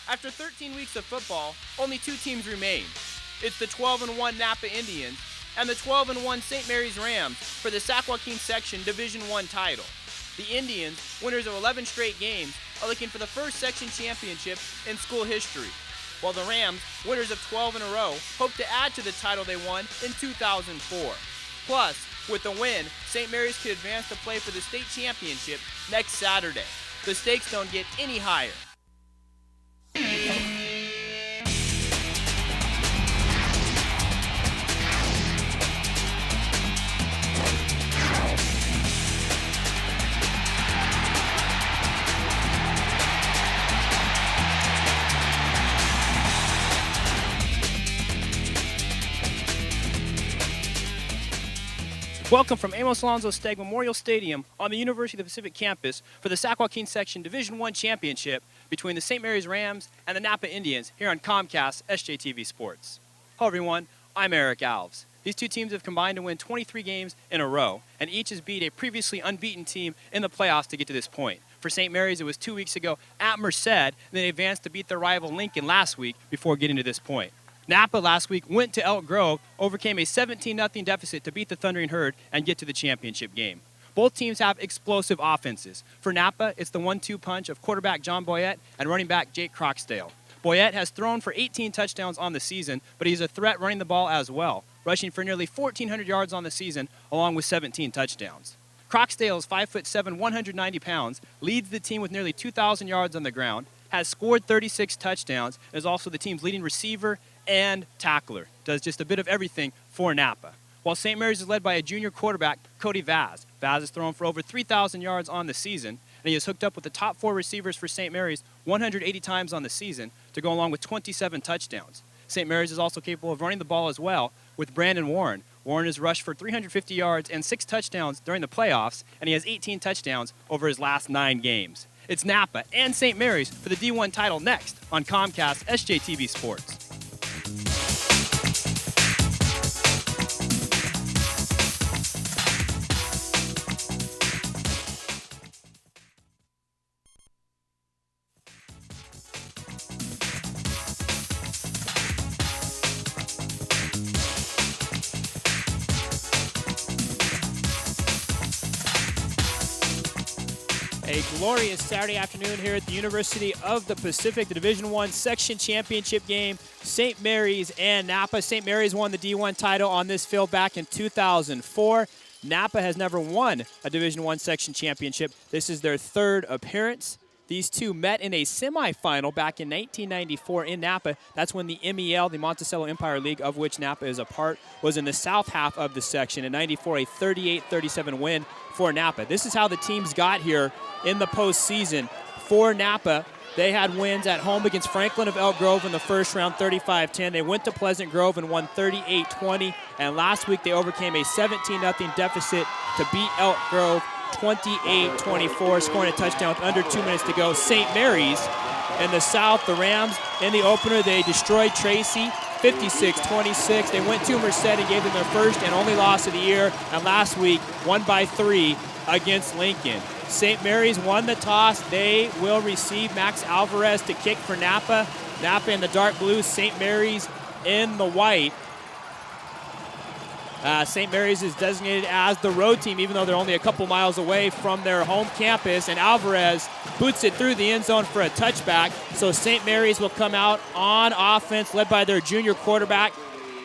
After 13 weeks of football, only two teams remain. It's the 12-1 Napa Indians and the 12-1 St. Mary's Rams for the Sac Joaquin Section Division I title. The Indians, winners of 11 straight games, are looking for the first section championship in school history, while the Rams, winners of 12 in a row, hope to add to the title they won in 2004. Plus, with the win, St. Mary's could advance to play for the state championship next Saturday. The stakes don't get any higher. Welcome from Amos Alonzo Stagg Memorial Stadium on the University of the Pacific campus for the Sac Joaquin Section Division I Championship between the St. Mary's Rams and the Napa Indians here on Comcast SJTV Sports. Hello everyone, I'm Eric Alves. These two teams have combined to win 23 games in a row, and each has beat a previously unbeaten team in the playoffs to get to this point. For St. Mary's, it was 2 weeks ago at Merced, and they advanced to beat their rival Lincoln last week before getting to this point. Napa last week went to Elk Grove, overcame a 17-0 deficit to beat the Thundering Herd and get to the championship game. Both teams have explosive offenses. For Napa, it's the 1-2 punch of quarterback John Boyette and running back Jake Croxdale. Boyette has thrown for 18 touchdowns on the season, but he's a threat running the ball as well, rushing for nearly 1,400 yards on the season, along with 17 touchdowns. Croxdale is 5'7", 190 pounds, leads the team with nearly 2,000 yards on the ground, has scored 36 touchdowns, and is also the team's leading receiver and tackler. Does just a bit of everything for Napa. While St. Mary's is led by a junior quarterback, Cody Vaz. Vaz has thrown for over 3,000 yards on the season, and he has hooked up with the top four receivers for St. Mary's 180 times on the season to go along with 27 touchdowns. St. Mary's is also capable of running the ball as well with Brandon Warren. Warren has rushed for 350 yards and 6 touchdowns during the playoffs, and he has 18 touchdowns over his last 9 games. It's Napa and St. Mary's for the D1 title next on Comcast SJTV Sports. A glorious Saturday afternoon here at the University of the Pacific, the Division I Section Championship game, St. Mary's and Napa. St. Mary's won the D1 title on this field back in 2004. Napa has never won a Division I Section Championship. This is their third appearance. These two met in a semifinal back in 1994 in Napa. That's when the MEL, the Monticello Empire League, of which Napa is a part, was in the south half of the section. In 94, a 38-37 win for Napa. This is how the teams got here in the postseason. For Napa, they had wins at home against Franklin of Elk Grove in the first round, 35-10. They went to Pleasant Grove and won 38-20. And last week, they overcame a 17-0 deficit to beat Elk Grove 28-24, scoring a touchdown with under 2 minutes to go. St. Mary's in the South, the Rams in the opener, they destroyed Tracy 56-26. They went to Merced and gave them their first and only loss of the year, and last week won by 3 against Lincoln. St. Mary's won the toss. They will receive Max Alvarez to kick for Napa. Napa in the dark blue, St. Mary's in the white. St. Mary's is designated as the road team, even though they're only a couple miles away from their home campus, and Alvarez boots it through the end zone for a touchback. So St. Mary's will come out on offense, led by their junior quarterback,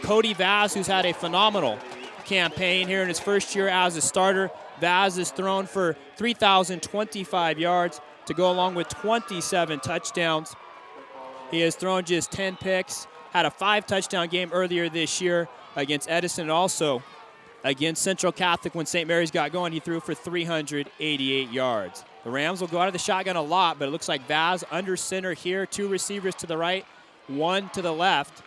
Cody Vaz, who's had a phenomenal campaign here in his first year as a starter. Vaz has thrown for 3,025 yards to go along with 27 touchdowns. He has thrown just 10 picks, had a 5-touchdown game earlier this year against Edison, and also against Central Catholic when St. Mary's got going. He threw for 388 yards. The Rams will go out of the shotgun a lot, but it looks like Vaz under center here. 2 receivers to the right, 1 to the left.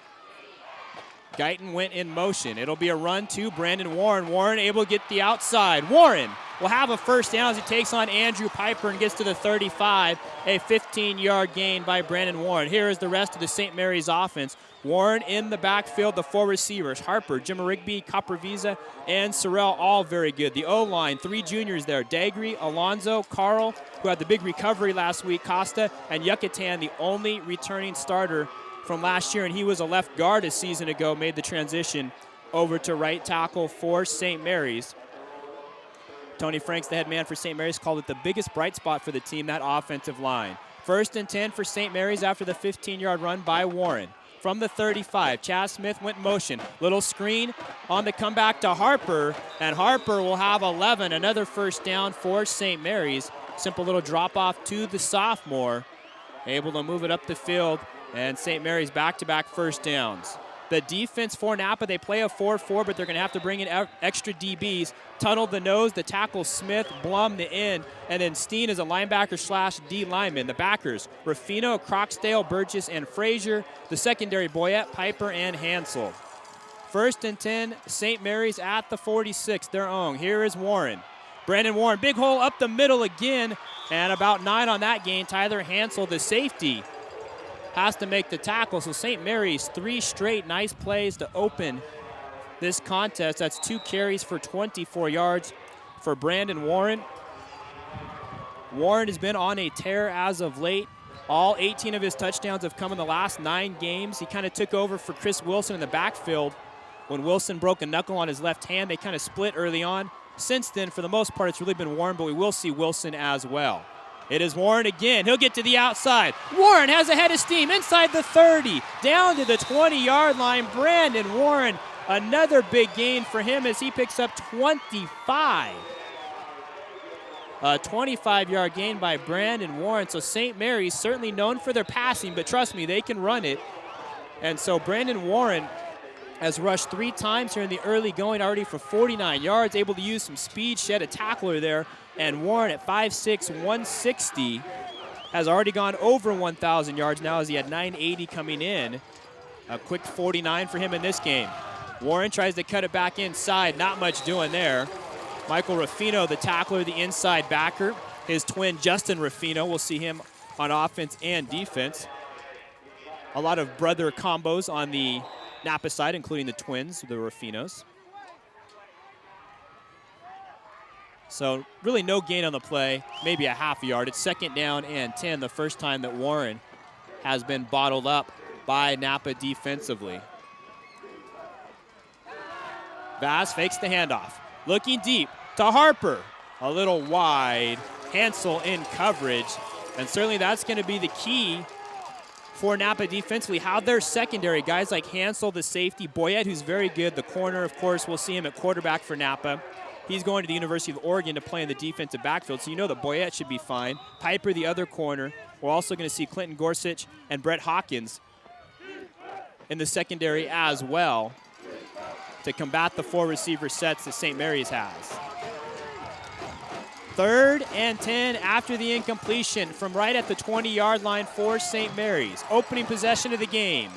Guyton went in motion. It'll be a run to Brandon Warren. Warren able to get the outside. Warren will have a first down as he takes on Andrew Piper and gets to the 35. A 15-yard gain by Brandon Warren. Here is the rest of the St. Mary's offense. Warren in the backfield, the four receivers, Harper, Jim Rigby, Copraviza, and Sorrell, all very good. The O-line, three juniors there, Dagry, Alonzo, Carl, who had the big recovery last week, Costa, and Yucatan, the only returning starter from last year, and he was a left guard a season ago, made the transition over to right tackle for St. Mary's. Tony Franks, the head man for St. Mary's, called it the biggest bright spot for the team, that offensive line. 1st and 10 for St. Mary's after the 15-yard run by Warren. From the 35, Chaz Smith went in motion. Little screen on the comeback to Harper, and Harper will have 11, another first down for St. Mary's. Simple little drop-off to the sophomore, able to move it up the field, and St. Mary's back-to-back first downs. The defense for Napa, they play a 4-4, but they're going to have to bring in extra DBs. Tunnel the nose, the tackle Smith, Blum the end, and then Steen is a linebacker/D lineman. The backers, Ruffino, Croxdale, Burgess, and Frazier. The secondary, Boyette, Piper, and Hansel. 1st and 10, St. Mary's at the 46, their own. Here is Warren. Brandon Warren, big hole up the middle again, and about 9 on that gain. Tyler Hansel, the safety, has to make the tackle. So St. Mary's, 3 straight nice plays to open this contest. That's 2 carries for 24 yards for Brandon Warren. Warren has been on a tear as of late. All 18 of his touchdowns have come in the last 9 games. He kind of took over for Chris Wilson in the backfield. When Wilson broke a knuckle on his left hand, they kind of split early on. Since then, for the most part, it's really been Warren, but we will see Wilson as well. It is Warren again. He'll get to the outside. Warren has a head of steam inside the 30, down to the 20-yard line. Brandon Warren, another big gain for him as he picks up 25. A 25-yard gain by Brandon Warren. So St. Mary's certainly known for their passing, but trust me, they can run it. And so Brandon Warren has rushed 3 times here in the early going already for 49 yards, able to use some speed, shed a tackler there. And Warren at 5'6", 160, has already gone over 1,000 yards now as he had 980 coming in. A quick 49 for him in this game. Warren tries to cut it back inside, not much doing there. Michael Ruffino, the tackler, the inside backer. His twin, Justin Ruffino, we'll see him on offense and defense. A lot of brother combos on the Napa side, including the twins, the Ruffinos. So really no gain on the play, maybe a half a yard. It's 2nd down and 10, the first time that Warren has been bottled up by Napa defensively. Vaz fakes the handoff. Looking deep to Harper. A little wide. Hansel in coverage. And certainly that's going to be the key for Napa defensively. How their secondary, guys like Hansel, the safety, Boyette, who's very good, the corner, of course, we'll see him at quarterback for Napa. He's going to the University of Oregon to play in the defensive backfield, so you know that Boyette should be fine. Piper, the other corner. We're also going to see Clinton Gorsuch and Brett Hawkins in the secondary as well to combat the 4 receiver sets that St. Mary's has. 3rd and 10 after the incompletion from right at the 20-yard line for St. Mary's. Opening possession of the game.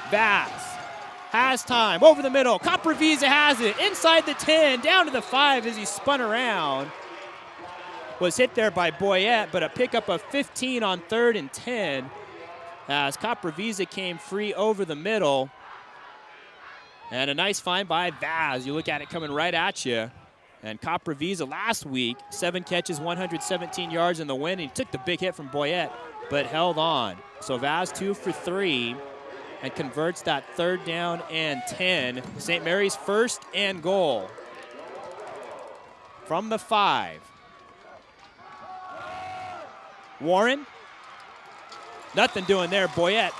Vaz has time, over the middle. Copraviza has it, inside the 10, down to the 5 as he spun around. Was hit there by Boyette, but a pickup of 15 on 3rd and 10 as Copraviza came free over the middle. And a nice find by Vaz. You look at it coming right at you. And Copraviza last week, 7 catches, 117 yards in the win. He took the big hit from Boyette, but held on. So Vaz 2 for 3. And converts that 3rd down and 10. St. Mary's 1st and goal from the 5. Warren, nothing doing there. Boyette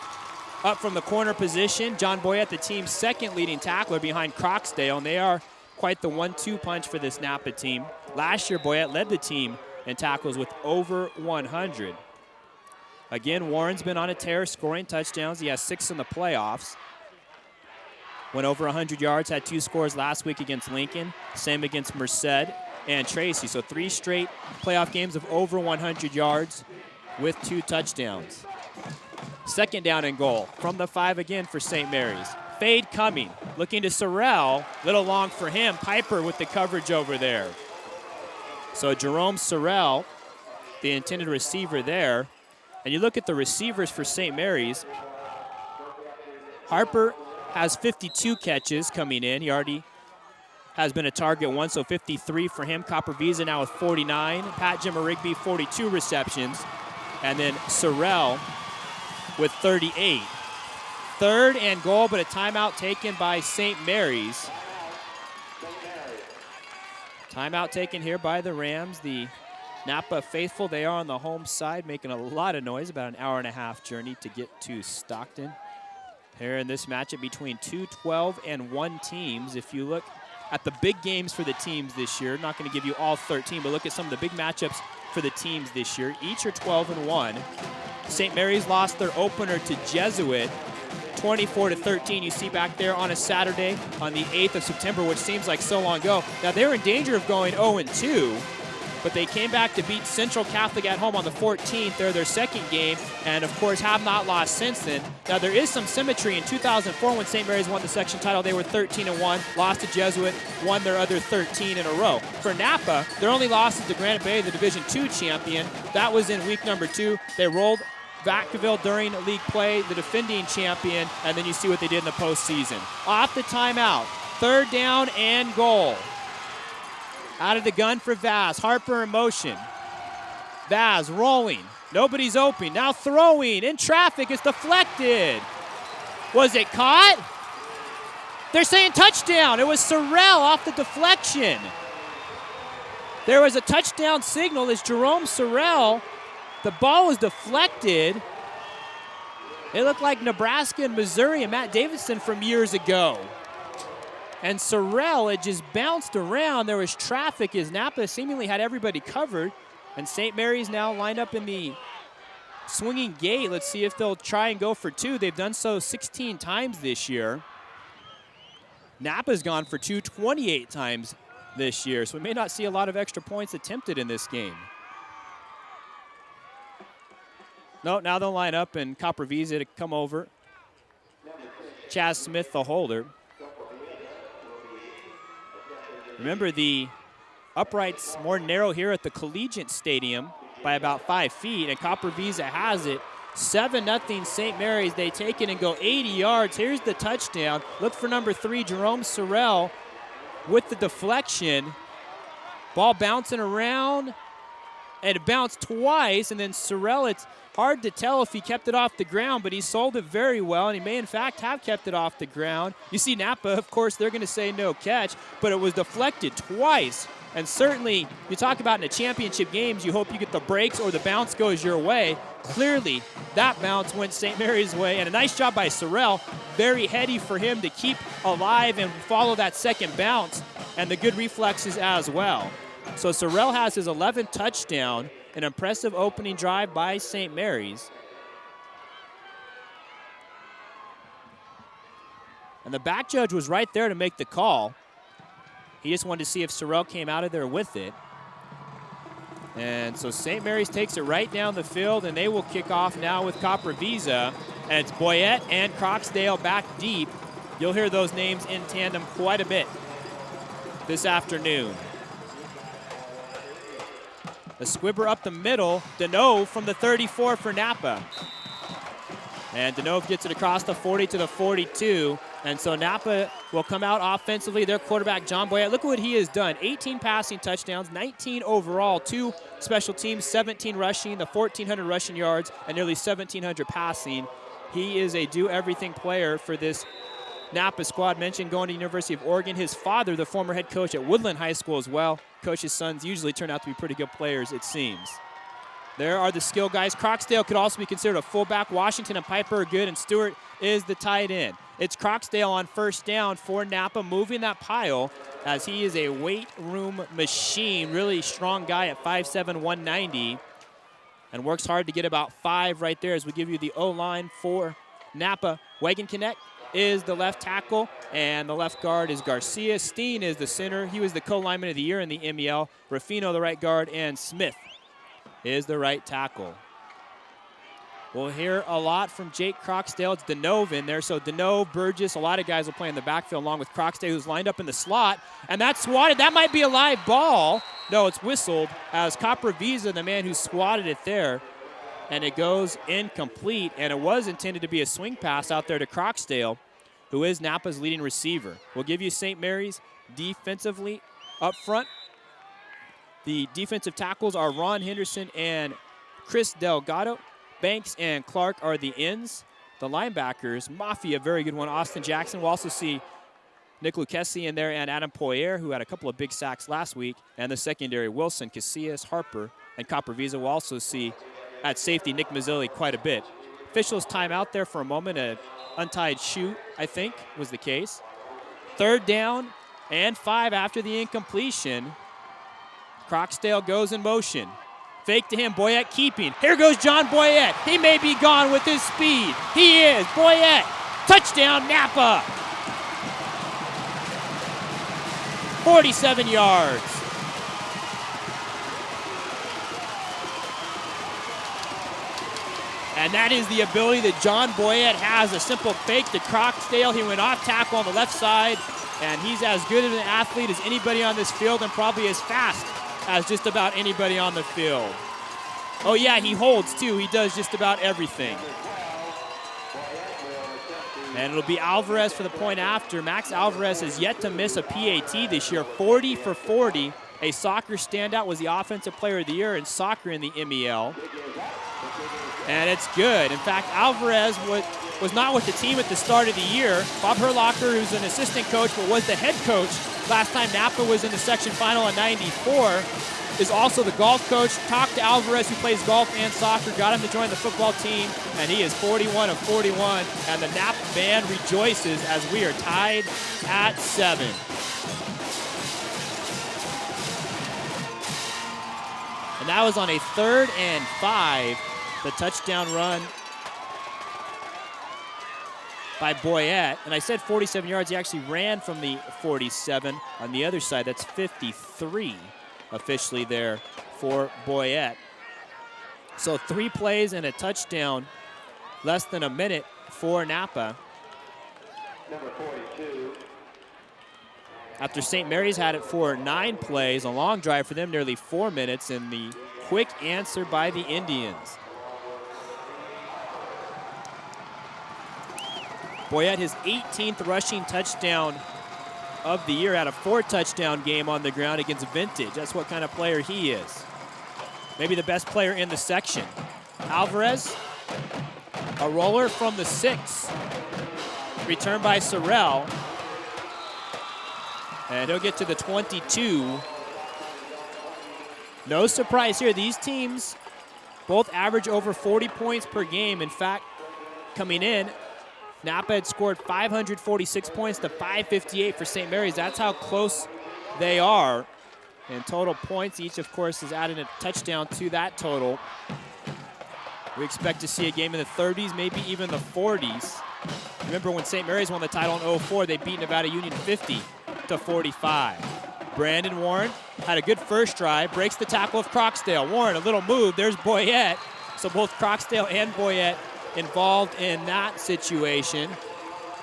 up from the corner position. John Boyette, the team's 2nd leading tackler behind Croxdale, and they are quite the 1-2 punch for this Napa team. Last year, Boyette led the team in tackles with over 100. Again, Warren's been on a tear, scoring touchdowns. He has 6 in the playoffs. Went over 100 yards, had 2 scores last week against Lincoln. Same against Merced and Tracy. So 3 straight playoff games of over 100 yards with 2 touchdowns. 2nd down and goal from the 5 again for St. Mary's. Fade coming. Looking to Sorrell. Little long for him. Piper with the coverage over there. So Jerome Sorrell, the intended receiver there. And you look at the receivers for St. Mary's. Harper has 52 catches coming in. He already has been a target once, so 53 for him. Copper Visa now with 49. Pat Jimmer-Rigby, 42 receptions. And then Sorrell with 38. 3rd and goal, but a timeout taken by St. Mary's. Timeout taken here by the Rams. The Napa faithful, they are on the home side, making a lot of noise, about an hour-and-a-half journey to get to Stockton. Here in this matchup between two 12-1 teams. If you look at the big games for the teams this year, not going to give you all 13, but look at some of the big matchups for the teams this year. Each are 12-1. St. Mary's lost their opener to Jesuit, 24-13. You see back there on a Saturday on the 8th of September, which seems like so long ago. Now they're in danger of going 0-2, but they came back to beat Central Catholic at home on the 14th. They're their second game, and of course have not lost since then. Now there is some symmetry. In 2004, when St. Mary's won the section title, they were 13-1, lost to Jesuit, won their other 13 in a row. For Napa, their only loss is to Granite Bay, the Division II champion. That was in week number 2. They rolled Vacaville during league play, the defending champion, and then you see what they did in the postseason. Off the timeout, 3rd down and goal. Out of the gun for Vaz. Harper in motion. Vaz rolling. Nobody's open. Now throwing. In traffic. It's deflected. Was it caught? They're saying touchdown. It was Sorrell off the deflection. There was a touchdown signal as Jerome Sorrell. The ball was deflected. It looked like Nebraska and Missouri and Matt Davidson from years ago. And Sorrell, it just bounced around. There was traffic as Napa seemingly had everybody covered. And St. Mary's now lined up in the swinging gate. Let's see if they'll try and go for 2. They've done so 16 times this year. Napa's gone for 2 28 times this year. So we may not see a lot of extra points attempted in this game. No, now they'll line up and Copper Visa to come over. Chaz Smith, the holder. Remember, the uprights more narrow here at the Collegiate Stadium by about 5 feet, and Copper Visa has it. 7-0 St. Mary's. They take it and go 80 yards. Here's the touchdown. Look for number 3, Jerome Sorrell with the deflection. Ball bouncing around, and it bounced twice, and then Sorrell, it's hard to tell if he kept it off the ground, but he sold it very well, and he may in fact have kept it off the ground. You see Napa, of course, they're going to say no catch, but it was deflected twice. And certainly, you talk about in the championship games, you hope you get the breaks or the bounce goes your way. Clearly, that bounce went St. Mary's way, and a nice job by Sorrell. Very heady for him to keep alive and follow that second bounce, and the good reflexes as well. So Sorrell has his 11th touchdown. An impressive opening drive by St. Mary's. And the back judge was right there to make the call. He just wanted to see if Sorrell came out of there with it. And so St. Mary's takes it right down the field, and they will kick off now with Copper Visa. And it's Boyette and Croxdale back deep. You'll hear those names in tandem quite a bit this afternoon. The squibber up the middle, Denove from the 34 for Napa. And Denove gets it across the 40 to the 42. And so Napa will come out offensively. Their quarterback, John Boyette, look at what he has done. 18 passing touchdowns, 19 overall, 2 special teams, 17 rushing, the 1,400 rushing yards, and nearly 1,700 passing. He is a do-everything player for this Napa squad. Mentioned going to University of Oregon. His father, the former head coach at Woodland High School as well. Coach's sons usually turn out to be pretty good players, it seems. There are the skill guys. Croxdale could also be considered a fullback. Washington and Piper are good, and Stewart is the tight end. It's Croxdale on first down for Napa, moving that pile as he is a weight room machine. Really strong guy at 5'7", 190, and works hard to get about 5 right there as we give you the O-line for Napa. Wagon Connect is the left tackle, and the left guard is Garcia. Steen is the center. He was the co-lineman of the year in the MEL. Ruffino, the right guard, and Smith is the right tackle. We'll hear a lot from Jake Croxdale. It's Denove in there. So Denove, Burgess, a lot of guys will play in the backfield along with Croxdale, who's lined up in the slot. And that's swatted. That might be a live ball. No, it's whistled as Capravisa, the man who swatted it there. And it goes incomplete. And it was intended to be a swing pass out there to Croxdale, who is Napa's leading receiver. We'll give you St. Mary's defensively up front. The defensive tackles are Ron Henderson and Chris Delgado. Banks and Clark are the ends. The linebackers, Mafia, very good one. Austin Jackson. We'll also see Nick Lucchesi in there and Adam Poirier, who had a couple of big sacks last week. And the secondary, Wilson, Casillas, Harper, and Capravisa. We'll also see at safety Nick Mazzilli quite a bit. Officials time out there for a moment. An untied shoe, I think, was the case. 3rd down and 5 after the incompletion. Croxdale goes in motion. Fake to him, Boyette keeping. Here goes John Boyette. He may be gone with his speed. He is. Boyette. Touchdown, Napa. 47 yards. And that is the ability that John Boyette has. A simple fake to Croxdale. He went off tackle on the left side, and he's as good of an athlete as anybody on this field and probably as fast as just about anybody on the field. Oh yeah, he holds too. He does just about everything. And it'll be Alvarez for the point after. Max Alvarez has yet to miss a PAT this year. 40 for 40. A soccer standout, was the offensive player of the year in soccer in the MEL. And it's good. In fact, Alvarez was not with the team at the start of the year. Bob Herlocker, who's an assistant coach but was the head coach last time Napa was in the section final in '94, is also the golf coach. Talked to Alvarez, who plays golf and soccer, got him to join the football team, and he is 41 of 41. And the Napa band rejoices as we are tied at 7. And that was on a 3rd and 5. The touchdown run by Boyette. And I said 47 yards. He actually ran from the 47 on the other side. That's 53 officially there for Boyette. So 3 plays and a touchdown, less than a minute for Napa. Number 42. After St. Mary's had it for 9 plays, a long drive for them, nearly 4 minutes, and the quick answer by the Indians. Boyette, his 18th rushing touchdown of the year, had a 4-touchdown game on the ground against Vintage. That's what kind of player he is. Maybe the best player in the section. Alvarez, a roller from the 6. Returned by Sorrell. And he'll get to the 22. No surprise here. These teams both average over 40 points per game. In fact, coming in, Napa had scored 546 points to 558 for St. Mary's. That's how close they are. And total points, each, of course, has added a touchdown to that total. We expect to see a game in the 30s, maybe even the 40s. Remember when St. Mary's won the title in '04, they beat Nevada Union 50 to 45. Brandon Warren had a good first drive, breaks the tackle of Croxdale. Warren, a little move. There's Boyette. So both Croxdale and Boyette involved in that situation.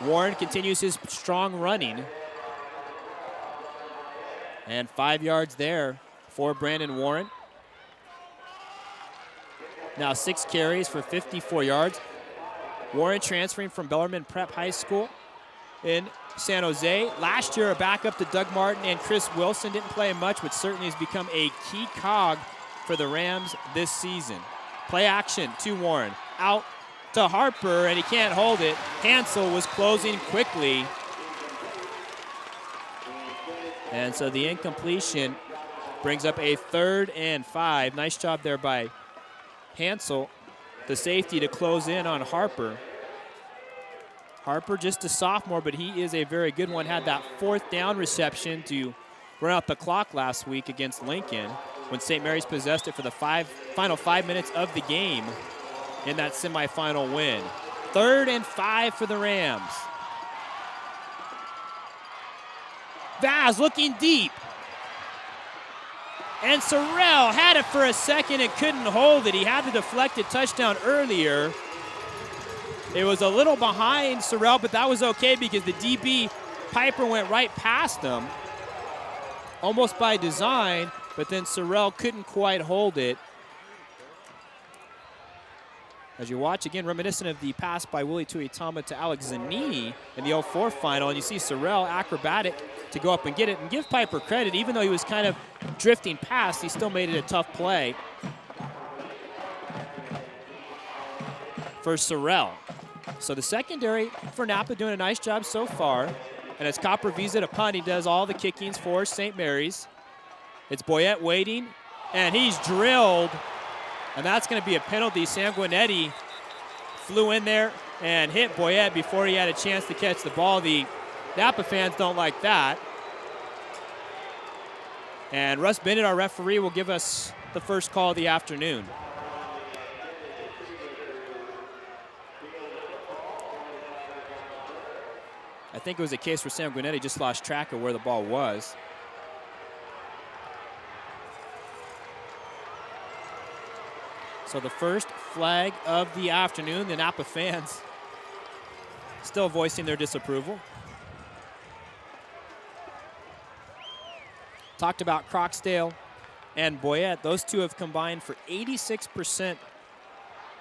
Warren continues his strong running. And 5 yards there for Brandon Warren. Now 6 carries for 54 yards. Warren transferring from Bellarmine Prep High School in San Jose. Last year, a backup to Doug Martin and Chris Wilson. Didn't play much, but certainly has become a key cog for the Rams this season. Play action to Warren. Out to Harper, and he can't hold it. Hansel was closing quickly. And so the incompletion brings up a 3rd and 5. Nice job there by Hansel, the safety, to close in on Harper. Harper, just a sophomore, but he is a very good one. Had that 4th down reception to run out the clock last week against Lincoln when St. Mary's possessed it for the final 5 minutes of the game in that semifinal win. 3rd and 5 for the Rams. Vaz looking deep. And Sorrell had it for a second and couldn't hold it. He had the deflected touchdown earlier. It was a little behind Sorrell, but that was okay because the DB, Piper, went right past him, almost by design, but then Sorrell couldn't quite hold it. As you watch, again, reminiscent of the pass by Willie Tuitama to Alex Zanini in the 04 final, and you see Sorrell acrobatic to go up and get it. And give Piper credit, even though he was kind of drifting past, he still made it a tough play for Sorrell. So the secondary for Napa doing a nice job so far. And as Capravisa to punt, he does all the kickings for St. Mary's. It's Boyette waiting, and he's drilled. And that's going to be a penalty. Sanguinetti flew in there and hit Boyette before he had a chance to catch the ball. The Napa fans don't like that. And Russ Bennett, our referee, will give us the first call of the afternoon. I think it was a case where Sanguinetti just lost track of where the ball was. So the first flag of the afternoon, the Napa fans still voicing their disapproval. Talked about Croxdale and Boyette. Those two have combined for 86%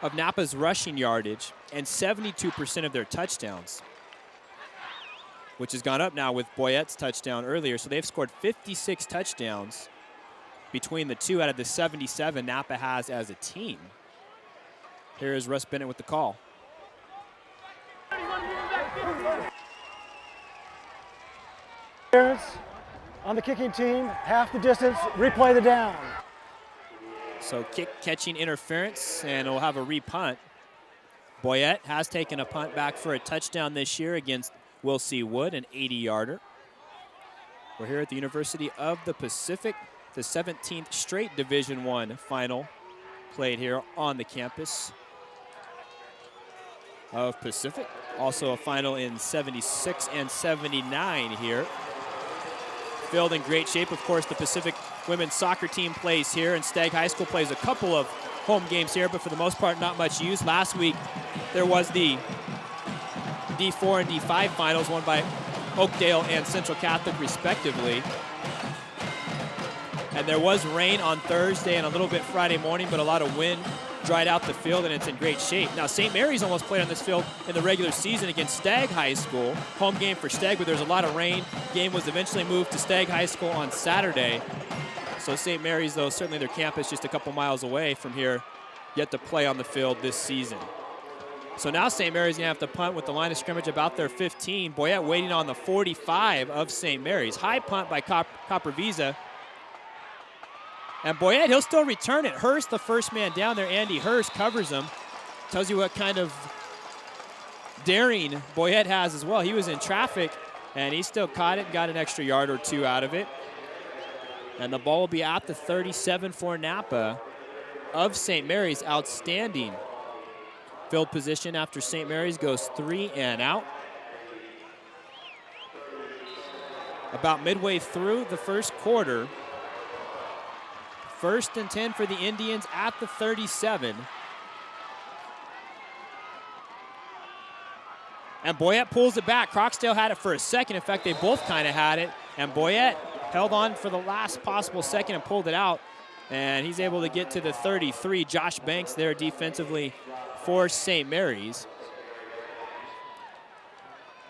of Napa's rushing yardage and 72% of their touchdowns, which has gone up now with Boyette's touchdown earlier. So they've scored 56 touchdowns between the two out of the 77 Napa has as a team. Here is Russ Bennett with the call. On the kicking team, half the distance, replay the down. So kick catching interference, and it'll have a repunt. Boyette has taken a punt back for a touchdown this year against Will C. Wood, an 80-yarder. We're here at the University of the Pacific, the 17th straight Division I final played here on the campus of Pacific. Also a final in 76 and 79 here. Field in great shape. Of course, the Pacific women's soccer team plays here, and Stagg High School plays a couple of home games here, but for the most part, not much use. Last week, there was the D4 and D5 finals won by Oakdale and Central Catholic, respectively. And there was rain on Thursday and a little bit Friday morning, but a lot of wind dried out the field, and it's in great shape. Now, St. Mary's almost played on this field in the regular season against Stagg High School. Home game for Stagg, but there's a lot of rain. Game was eventually moved to Stagg High School on Saturday. So St. Mary's, though, certainly their campus just a couple miles away from here, yet to play on the field this season. So now St. Mary's going to have to punt with the line of scrimmage about their 15. Boyette waiting on the 45 of St. Mary's. High punt by Capravisa. And Boyette, he'll still return it. Hurst, the first man down there. Andy Hurst covers him. Tells you what kind of daring Boyette has as well. He was in traffic, and he still caught it and got an extra yard or two out of it. And the ball will be at the 37 for Napa of St. Mary's. Outstanding field position after St. Mary's goes 3 and out. About midway through the first quarter. 1st and 10 for the Indians at the 37. And Boyette pulls it back. Croxdale had it for a second. In fact, they both kind of had it. And Boyette held on for the last possible second and pulled it out. And he's able to get to the 33. Josh Banks there defensively for St. Mary's.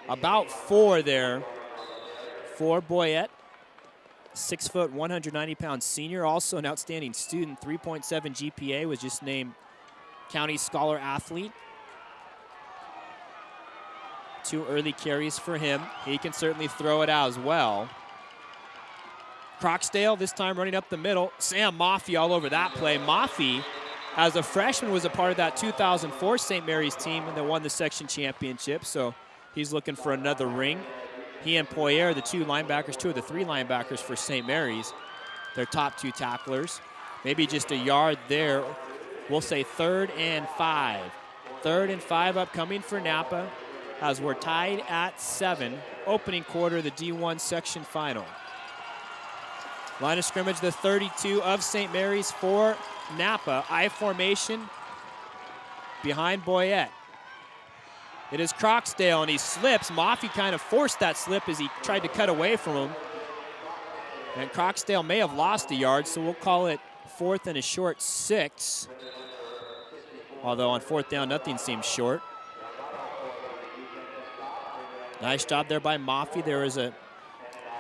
About 4 there for Boyette. 6 foot, 190-pound senior, also an outstanding student. 3.7 GPA, was just named County Scholar Athlete. 2 early carries for him. He can certainly throw it out as well. Croxdale this time running up the middle. Sam Maffey all over that play. Maffey, as a freshman, was a part of that 2004 St. Mary's team and they won the section championship, so he's looking for another ring. He and Poirier, the 2 linebackers, 2 of the 3 linebackers for St. Mary's, their top 2 tacklers. Maybe just a yard there. We'll say 3rd and 5. 3rd and 5 upcoming for Napa as we're tied at 7. Opening quarter of the D1 section final. Line of scrimmage, the 32 of St. Mary's for Napa. I formation behind Boyette. It is Croxdale, and he slips. Maffey kind of forced that slip as he tried to cut away from him. And Croxdale may have lost a yard, so we'll call it 4th and a short 6. Although on 4th down, nothing seems short. Nice job there by Maffey. There was an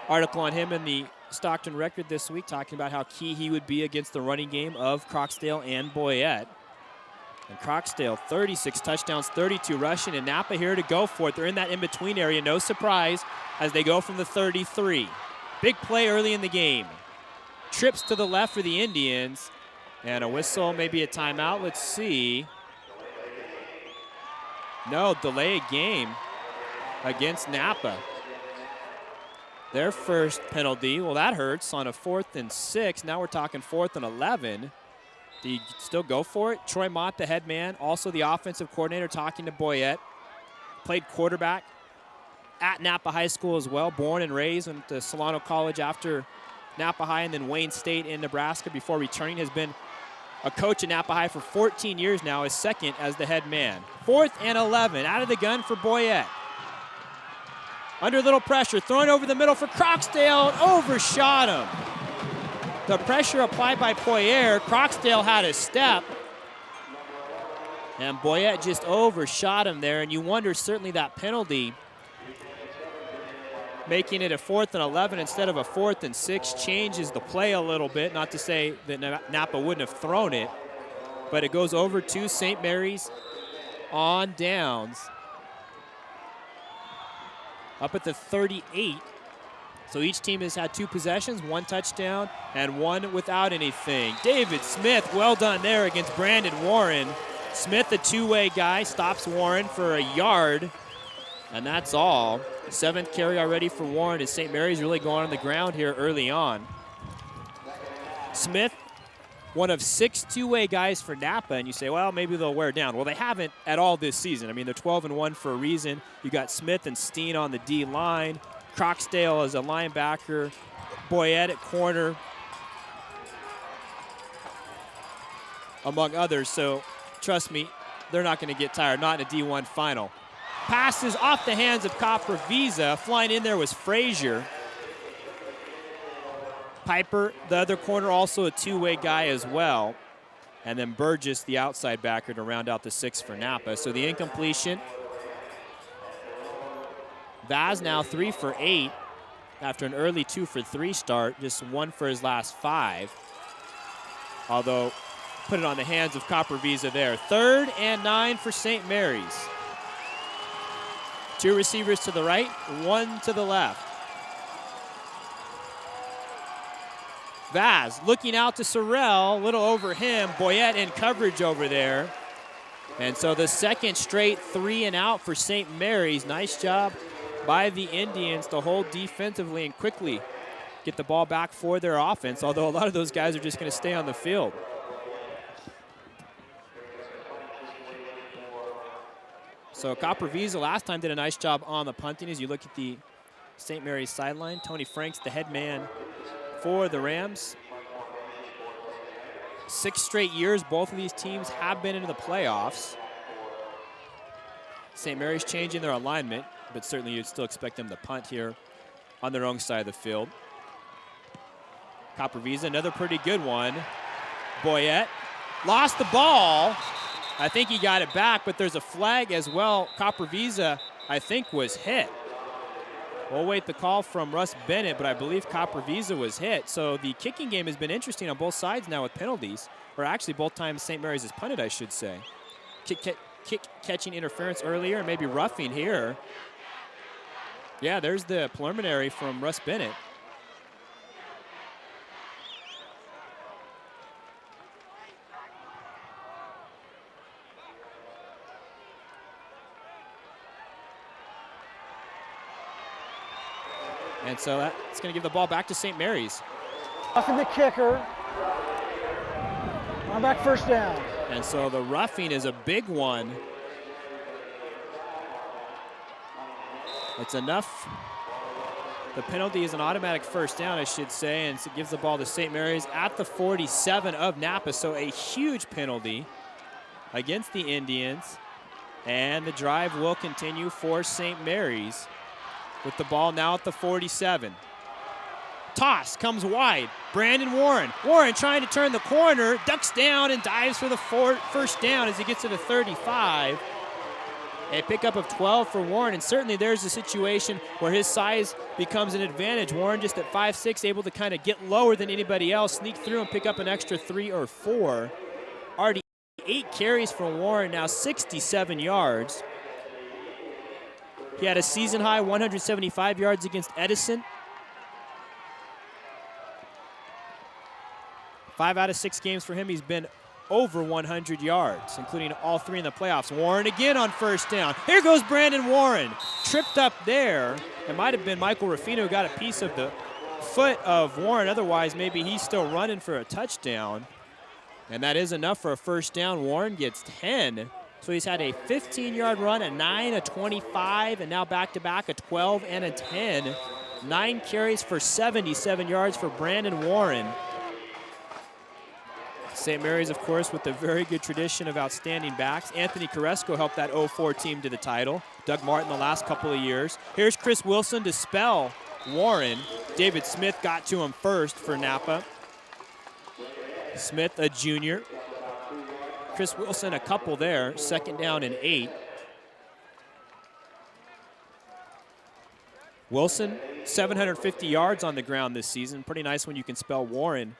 article on him in the Stockton Record this week talking about how key he would be against the running game of Croxdale and Boyette. And Croxdale, 36 touchdowns, 32 rushing, and Napa here to go for it. They're in that in-between area, no surprise, as they go from the 33. Big play early in the game. Trips to the left for the Indians, and a whistle, maybe a timeout. Let's see. No, delay a game against Napa. Their first penalty, well, that hurts on a 4th and 6. Now we're talking 4th and 11. Do you still go for it? Troy Mott, the head man, also the offensive coordinator, talking to Boyette. Played quarterback at Napa High School as well. Born and raised, went to Solano College after Napa High and then Wayne State in Nebraska before returning. Has been a coach at Napa High for 14 years now, his second as the head man. 4th and 11, out of the gun for Boyette. Under a little pressure, throwing over the middle for Croxdale, overshot him. The pressure applied by Poirier. Croxdale had a step, and Boyette just overshot him there, and you wonder certainly that penalty, making it a 4th and 11 instead of a 4th and 6, changes the play a little bit. Not to say that Napa wouldn't have thrown it, but it goes over to St. Mary's on downs. Up at the 38. So each team has had 2 possessions, 1 touchdown, and 1 without anything. David Smith, well done there against Brandon Warren. Smith, the two-way guy, stops Warren for a yard, and that's all. 7th carry already for Warren as St. Mary's really going on the ground here early on. Smith, one of 6 two-way guys for Napa, and you say, well, maybe they'll wear down. Well, they haven't at all this season. I mean, they're 12-1 for a reason. You got Smith and Steen on the D-line. Croxdale as a linebacker. Boyette at corner, among others. So, trust me, they're not going to get tired, not in a D1 final. Passes off the hands of Capravisa. Flying in there was Frazier. Piper, the other corner, also a two-way guy as well. And then Burgess, the outside backer, to round out the 6 for Napa. So the incompletion. Vaz now 3 for 8 after an early 2 for 3 start, just 1 for his last 5. Although, put it on the hands of Capravisa there. 3rd and 9 for St. Mary's. 2 receivers to the right, 1 to the left. Vaz looking out to Sorrell, a little over him. Boyette in coverage over there. And so the second straight 3 and out for St. Mary's. Nice job by the Indians to hold defensively and quickly get the ball back for their offense, although a lot of those guys are just going to stay on the field. So Capravisa last time did a nice job on the punting. As you look at the St. Mary's sideline, Tony Franks, the head man for the Rams. 6 straight years both of these teams have been into the playoffs. St. Mary's changing their alignment, but certainly you'd still expect them to punt here on their own side of the field. Capravisa, another pretty good one. Boyette lost the ball. I think he got it back, but there's a flag as well. Capravisa, I think, was hit. We'll wait the call from Russ Bennett, but I believe Capravisa was hit. So the kicking game has been interesting on both sides now with penalties, or actually both times St. Mary's has punted, I should say. Kick catching interference earlier, and maybe roughing here. Yeah, there's the preliminary from Russ Bennett. And so that's going to give the ball back to St. Mary's. Roughing the kicker. On back, first down. And so the roughing is a big one. It's enough The penalty is an automatic first down, I should say, and it gives the ball to St. Mary's at the 47 of Napa. So a huge penalty against the Indians. And the drive will continue for St. Mary's with the ball now at the 47. Toss comes wide. Brandon Warren. Warren trying to turn the corner, ducks down and dives for the first down as he gets to the 35. A pickup of 12 for Warren, and certainly there's a situation where his size becomes an advantage. Warren just at 5'6", able to kind of get lower than anybody else, sneak through and pick up an extra 3 or 4. Already 8 carries for Warren, now 67 yards. He had a season-high 175 yards against Edison. 5 out of 6 games for him, he's been over 100 yards, including all 3 in the playoffs. Warren again on first down. Here goes Brandon Warren. Tripped up there. It might have been Michael Ruffino who got a piece of the foot of Warren. Otherwise, maybe he's still running for a touchdown. And that is enough for a first down. Warren gets 10. So he's had a 15-yard run, a 9, a 25, and now back-to-back, a 12 and a 10. 9 carries for 77 yards for Brandon Warren. St. Mary's, of course, with a very good tradition of outstanding backs. Anthony Carresco helped that 04 team to the title. Doug Martin the last couple of years. Here's Chris Wilson to spell Warren. David Smith got to him first for Napa. Smith, a junior. Chris Wilson, a couple there. Second down and 8. Wilson, 750 yards on the ground this season. Pretty nice when you can spell Warren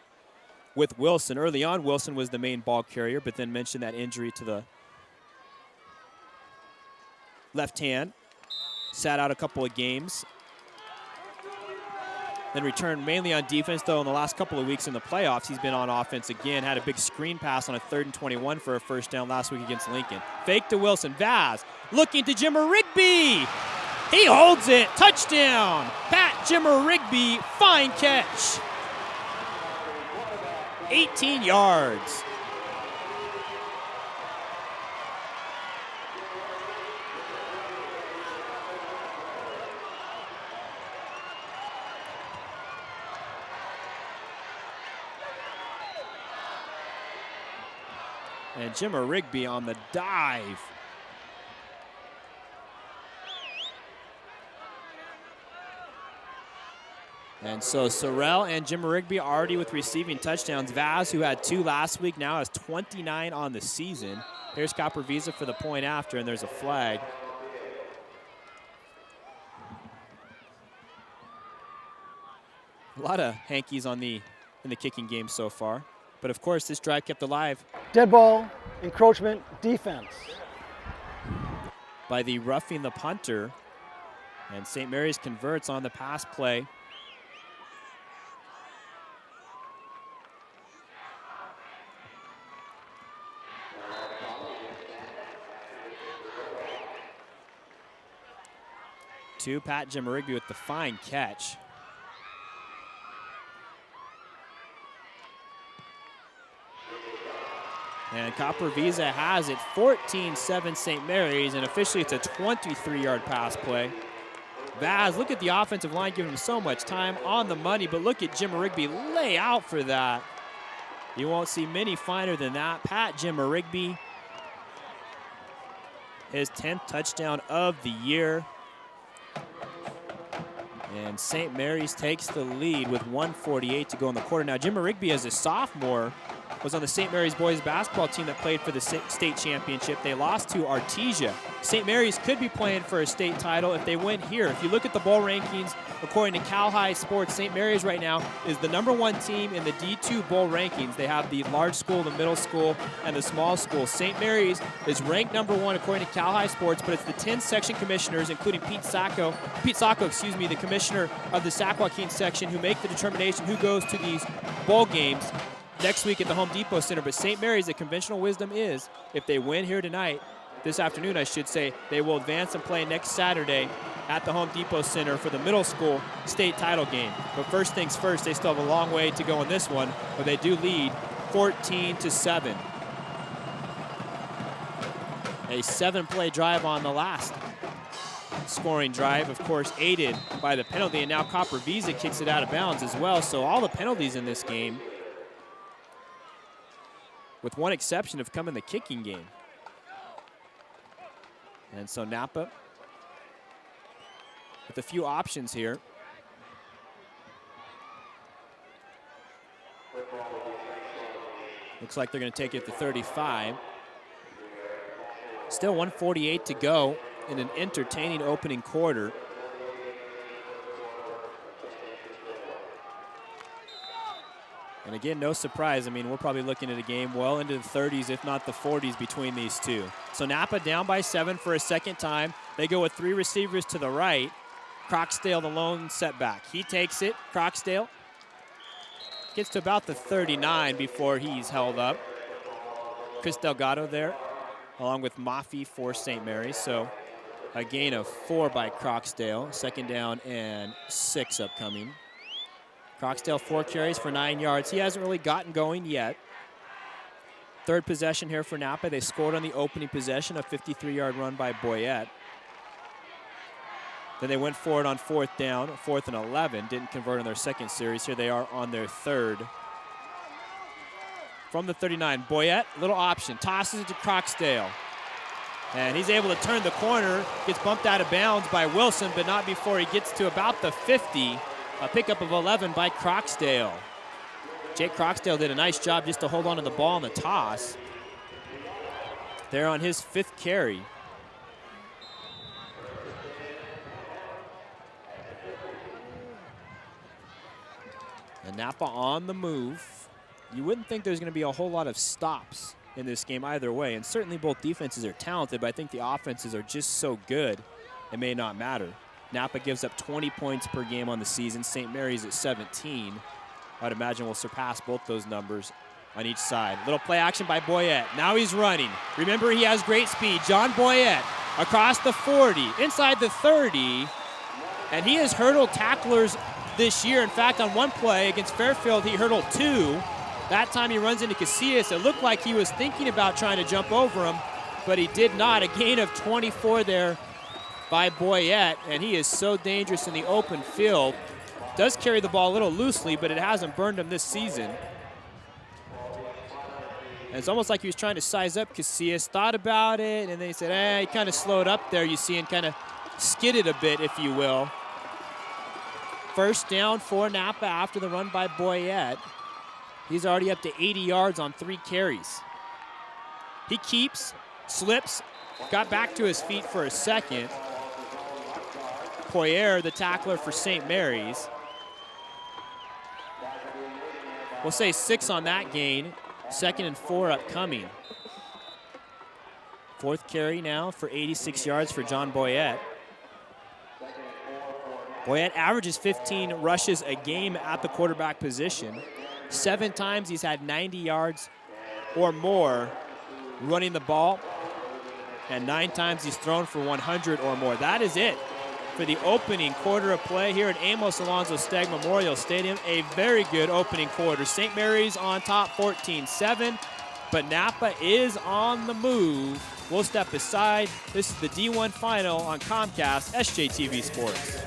with Wilson. Early on, Wilson was the main ball carrier, but then mentioned that injury to the left hand. Sat out a couple of games. Then returned mainly on defense, though in the last couple of weeks in the playoffs, he's been on offense again. Had a big screen pass on a 3rd and 21 for a first down last week against Lincoln. Fake to Wilson. Vaz looking to Jimmer Rigby. He holds it. Touchdown. Pat Jimmer Rigby. Fine catch. 18 yards. And Jimmer Rigby on the dive. And so Sorrell and Jimmer Rigby already with receiving touchdowns. Vaz, who had 2 last week, now has 29 on the season. Here's Copper Visa for the point after, and there's a flag. A lot of hankies in the kicking game so far. But of course, this drive kept alive. Dead ball, encroachment, defense. By the roughing the punter. And St. Mary's converts on the pass play. To Pat Jimmer Rigby with the fine catch. And Copper Visa has it 14-7 St. Mary's, and officially it's a 23-yard pass play. Vaz, look at the offensive line giving him so much time on the money, but look at Jimmer Rigby lay out for that. You won't see many finer than that. Pat Jimmer Rigby, his 10th touchdown of the year. And St. Mary's takes the lead with 1:48 to go in the quarter. Now, Jimmer Rigby, as a sophomore, was on the St. Mary's boys basketball team that played for the state championship. They lost to Artesia. St. Mary's could be playing for a state title if they win here. If you look at the bowl rankings, according to Cal High Sports, St. Mary's right now is the #1 team in the D2 bowl rankings. They have the large school, the middle school, and the small school. St. Mary's is ranked #1 according to Cal High Sports, but it's the 10 section commissioners, including Pete Sacco, the commissioner of the Sac Joaquin section, who make the determination who goes to these bowl games next week at the Home Depot Center. But St. Mary's, the conventional wisdom is, if they win here tonight, this afternoon I should say, they will advance and play next Saturday at the Home Depot Center for the middle school state title game. But first things first, they still have a long way to go in this one, but they do lead 14-7. A 7-play drive on the last scoring drive, of course, aided by the penalty, and now Copper Visa kicks it out of bounds as well. So all the penalties in this game, with one exception, have come in the kicking game. And so Napa with a few options here. Looks like they're going to take it to 35. Still 1:48 to go in an entertaining opening quarter. And again, no surprise. I mean, we're probably looking at a game well into the 30s, if not the 40s, between these two. So Napa down by 7 for a second time. They go with 3 receivers to the right. Croxdale, the lone setback. He takes it. Croxdale gets to about the 39 before he's held up. Chris Delgado there, along with Maffey for St. Mary's. So a gain of 4 by Croxdale. 2nd down and 6 upcoming. Croxdale 4 carries for 9 yards. He hasn't really gotten going yet. 3rd possession here for Napa. They scored on the opening possession, a 53-yard run by Boyette. Then they went for it on 4th down, 4th and 11. Didn't convert on their 2nd series. Here they are on their 3rd. From the 39, Boyette, little option, tosses it to Croxdale. And he's able to turn the corner, gets bumped out of bounds by Wilson, but not before he gets to about the 50. A pickup of 11 by Croxdale. Jake Croxdale did a nice job just to hold on to the ball in the toss. There on his 5th carry. And Napa on the move. You wouldn't think there's going to be a whole lot of stops in this game either way, and certainly both defenses are talented, but I think the offenses are just so good it may not matter. Napa gives up 20 points per game on the season. St. Mary's at 17. I'd imagine we'll surpass both those numbers on each side. Little play action by Boyette. Now he's running. Remember, he has great speed. John Boyette across the 40, inside the 30, and he has hurdled tacklers this year. In fact, on one play against Fairfield, he hurdled 2. That time he runs into Casillas. It looked like he was thinking about trying to jump over him, but he did not. A gain of 24 there by Boyette, and he is so dangerous in the open field. Does carry the ball a little loosely, but it hasn't burned him this season. And it's almost like he was trying to size up Casillas, thought about it, and then he said, he kind of slowed up there, you see, and kind of skidded a bit, if you will. 1st down for Napa after the run by Boyette. He's already up to 80 yards on 3 carries. He keeps, slips, got back to his feet for a second. Poirier, the tackler for St. Mary's. We'll say 6 on that gain. 2nd and 4 upcoming. 4th carry now for 86 yards for John Boyette. Boyette averages 15 rushes a game at the quarterback position. 7 times he's had 90 yards or more running the ball, and 9 times he's thrown for 100 or more. That is it for the opening quarter of play here at Amos Alonzo Stagg Memorial Stadium. A very good opening quarter. St. Mary's on top 14-7, but Napa is on the move. We'll step aside. This is the D1 final on Comcast SJTV Sports.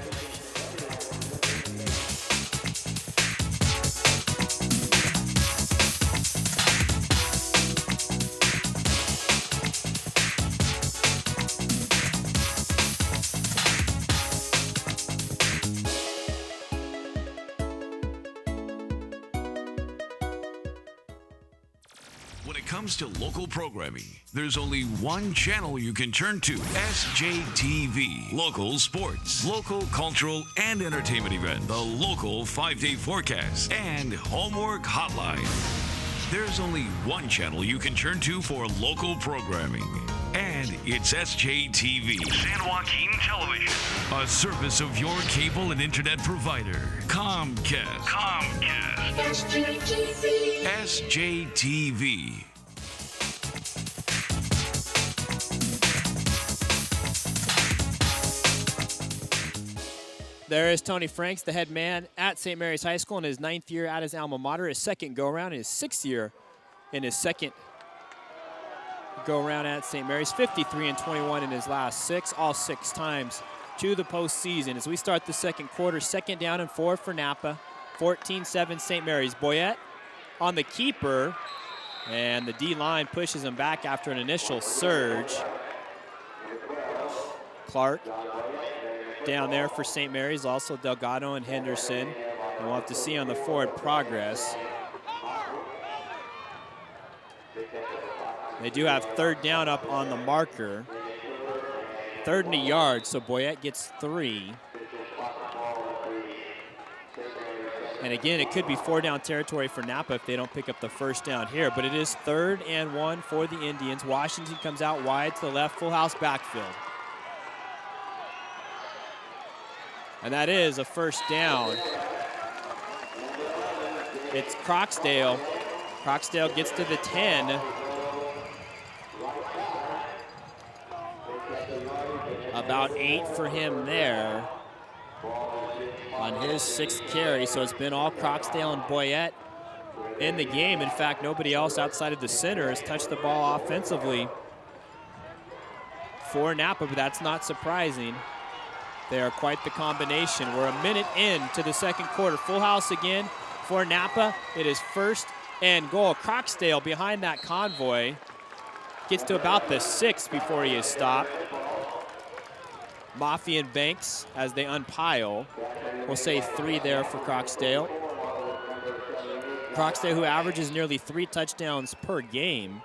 When it comes to local programming, there's only one channel you can turn to. SJTV. Local sports, local cultural and entertainment event, the local 5-day forecast, and homework hotline. There's only one channel you can turn to for local programming, and it's SJTV. San Joaquin Television. A service of your cable and internet provider, Comcast. SJTV. SJTV. There is Tony Franks, the head man at St. Mary's High School in his 9th year at his alma mater, his 2nd go-around, his 6th year in his 2nd go-around at St. Mary's. 53-21 in his last 6, all 6 times to the postseason as we start the second quarter. 2nd down and 4 for Napa. 14-7 St. Mary's. Boyette on the keeper, and the D-line pushes him back after an initial surge. Clark down there for St. Mary's, also Delgado and Henderson. And we'll have to see on the forward progress. They do have 3rd down up on the marker. 3rd and a yard, so Boyette gets 3. And again, it could be 4-down territory for Napa if they don't pick up the 1st down here, but it is 3rd and 1 for the Indians. Washington comes out wide to the left, full house backfield. And that is a 1st down. It's Croxdale. Croxdale gets to the 10. About 8 for him there on his 6th carry. So it's been all Croxdale and Boyette in the game. In fact, nobody else outside of the center has touched the ball offensively for Napa, but that's not surprising. They are quite the combination. We're a minute into the second quarter. Full house again for Napa. It is 1st and goal. Croxdale behind that convoy gets to about the 6 before he is stopped. Maffey and Banks as they unpile. We'll say 3 there for Croxdale. Croxdale, who averages nearly 3 touchdowns per game,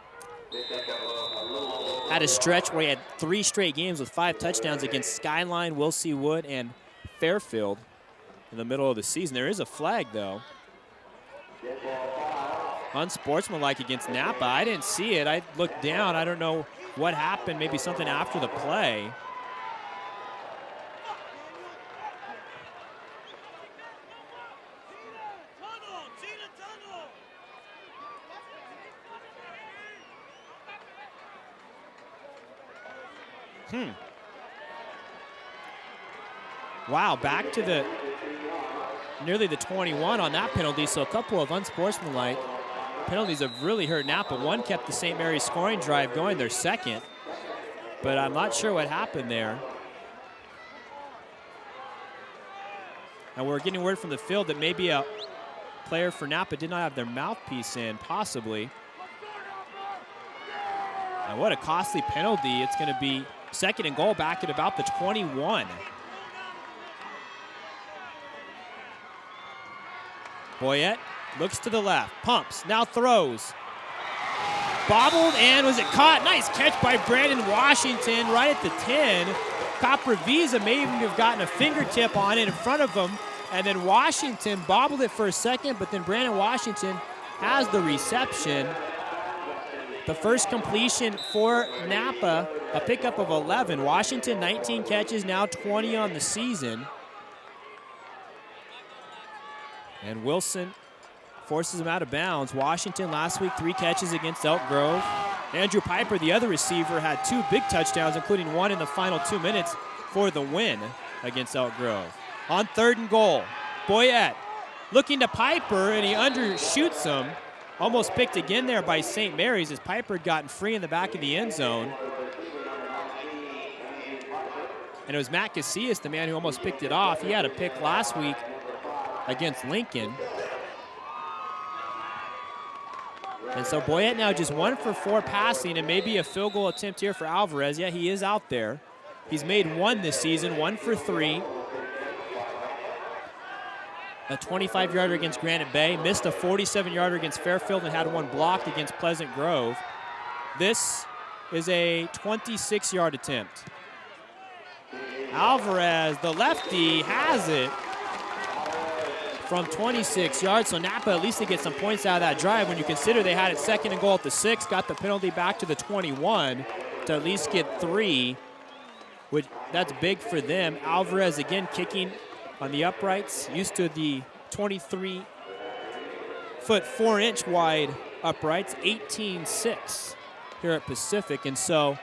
had a stretch where he had 3 straight games with 5 touchdowns against Skyline, Wilsey Wood, and Fairfield in the middle of the season. There is a flag, though. Unsportsmanlike against Napa. I didn't see it. I looked down. I don't know what happened. Maybe something after the play. Wow, back to the nearly the 21 on that penalty, so a couple of unsportsmanlike penalties have really hurt Napa. One kept the St. Mary's scoring drive going, their 2nd, but I'm not sure what happened there. And we're getting word from the field that maybe a player for Napa did not have their mouthpiece in, possibly. And what a costly penalty. It's going to be 2nd and goal back at about the 21. Boyette looks to the left, pumps, now throws. Bobbled, and was it caught? Nice catch by Brandon Washington right at the 10. Capravisa may even have gotten a fingertip on it in front of him, and then Washington bobbled it for a second, but then Brandon Washington has the reception. The first completion for Napa, a pickup of 11. Washington, 19 catches, now 20 on the season. And Wilson forces him out of bounds. Washington last week, 3 catches against Elk Grove. Andrew Piper, the other receiver, had 2 big touchdowns, including 1 in the final 2 minutes for the win against Elk Grove. On 3rd and goal, Boyette looking to Piper, and he undershoots him. Almost picked again there by St. Mary's as Piper had gotten free in the back of the end zone. And it was Matt Casillas, the man who almost picked it off. He had a pick last week against Lincoln. And so Boyette now just 1 for 4 passing, and maybe a field goal attempt here for Alvarez. Yeah, he is out there. He's made 1 this season, 1 for 3. A 25-yarder against Granite Bay, missed a 47-yarder against Fairfield, and had 1 blocked against Pleasant Grove. This is a 26-yard attempt. Alvarez, the lefty, has it from 26 yards. So Napa, at least they get some points out of that drive when you consider they had it 2nd and goal at the 6, got the penalty back to the 21 to at least get 3, which that's big for them. Alvarez again kicking on the uprights, used to the 23-foot 4-inch wide uprights, 18-6 here at Pacific. And so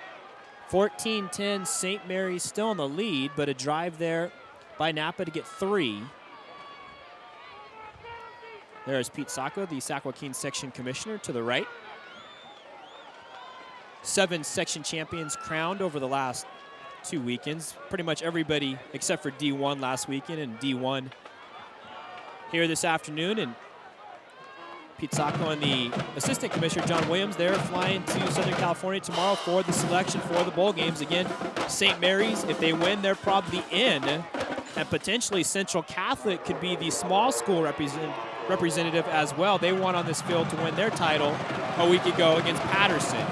14-10, St. Mary's still in the lead, but a drive there by Napa to get 3. There's Pete Sacco, the Sac Joaquin section commissioner, to the right. 7 section champions crowned over the last 2 weekends. Pretty much everybody except for D1 last weekend and D1 here this afternoon. And Pete Sacco and the assistant commissioner, John Williams, they're flying to Southern California tomorrow for the selection for the bowl games. Again, St. Mary's, if they win, they're probably in. And potentially Central Catholic could be the small school representative as well. They won on this field to win their title a week ago against Patterson.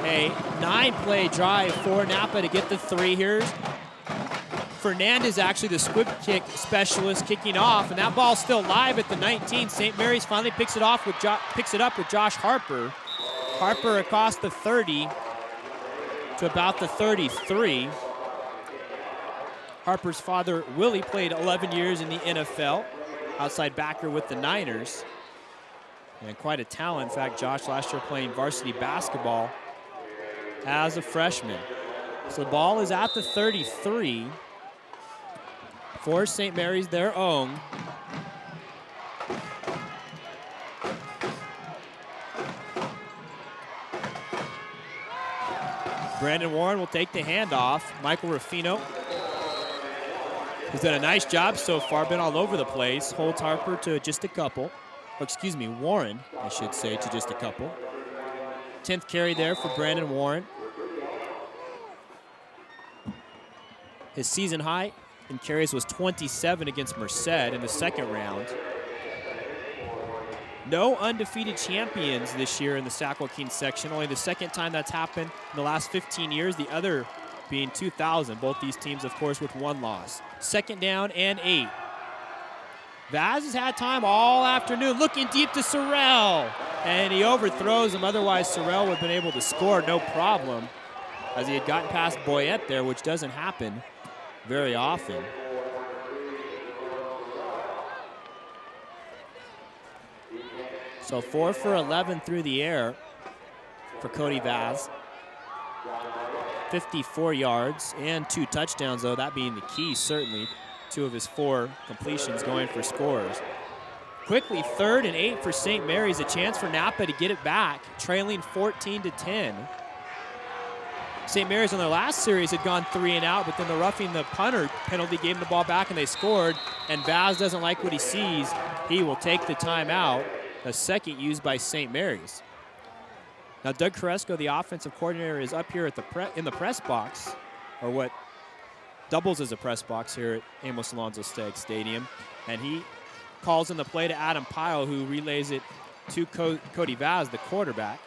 A 9-play drive for Napa to get the 3 here. Fernandez actually the squib kick specialist kicking off, and that ball's still live at the 19. St. Mary's finally picks it up with Josh Harper. Harper across the 30 to about the 33. Harper's father, Willie, played 11 years in the NFL, outside backer with the Niners, and quite a talent. In fact, Josh last year playing varsity basketball as a freshman. So the ball is at the 33 for St. Mary's, their own. Brandon Warren will take the handoff. Michael Ruffino has done a nice job so far, been all over the place. Holds Harper to just a couple. Or excuse me, Warren, I should say, to just a couple. 10th carry there for Brandon Warren. His season high in carries was 27 against Merced in the second round. No undefeated champions this year in the Sac Joaquin section. Only the second time that's happened in the last 15 years, the other being 2000. Both these teams, of course, with 1 loss. Second down and 8. Vaz has had time all afternoon, looking deep to Sorrell, and he overthrows him. Otherwise, Sorrell would have been able to score no problem, as he had gotten past Boyette there, which doesn't happen very often. So 4 for 11 through the air for Cody Vaz. 54 yards and 2 touchdowns, though, that being the key, certainly. 2 of his 4 completions going for scores. Quickly, 3rd and 8 for St. Mary's, a chance for Napa to get it back, trailing 14-10. St. Mary's on their last series had gone 3 and out, but then the roughing the punter penalty gave them the ball back and they scored, and Vaz doesn't like what he sees. He will take the timeout, a second used by St. Mary's. Now Doug Carresco, the offensive coordinator, is up here at in the press box, or what doubles as a press box here at Amos Alonzo Stagg Stadium, and he calls in the play to Adam Pyle, who relays it to Cody Vaz, the quarterback.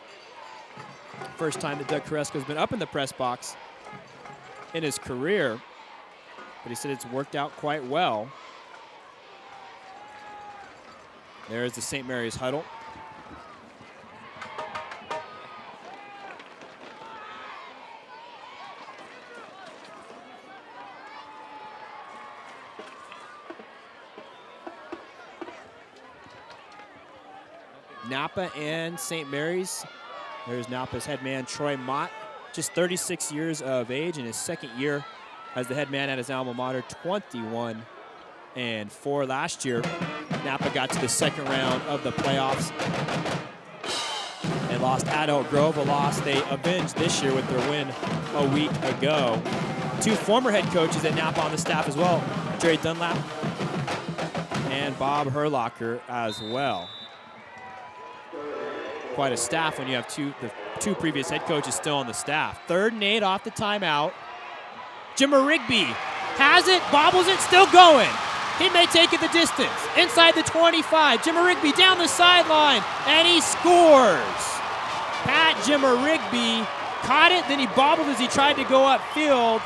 First time that Doug Carresco's been up in the press box in his career, but he said it's worked out quite well. There's the St. Mary's huddle. Napa and St. Mary's. There's Napa's head man, Troy Mott, just 36 years of age in his second year as the head man at his alma mater, 21-4 last year. Napa got to the second round of the playoffs. They lost at Oak Grove, a loss they avenged this year with their win a week ago. 2 former head coaches at Napa on the staff as well, Jerry Dunlap and Bob Herlocker as well. Quite a staff when you have the two previous head coaches still on the staff. 3rd and 8 off the timeout. Jimmer Rigby has it, bobbles it, still going. He may take it the distance. Inside the 25, Jimmer Rigby down the sideline, and he scores. Pat Jimmer Rigby caught it, then he bobbled as he tried to go upfield,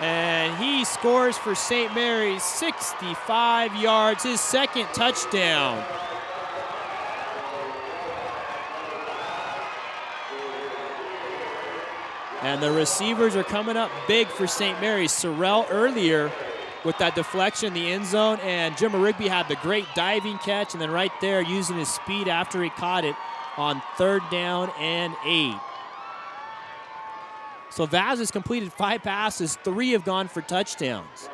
and he scores for St. Mary's, 65 yards, his second touchdown. And the receivers are coming up big for St. Mary's. Sorrell earlier with that deflection in the end zone, and Jimmer Rigby had the great diving catch, and then right there using his speed after he caught it on 3rd down and 8. So Vaz has completed 5 passes, 3 have gone for touchdowns.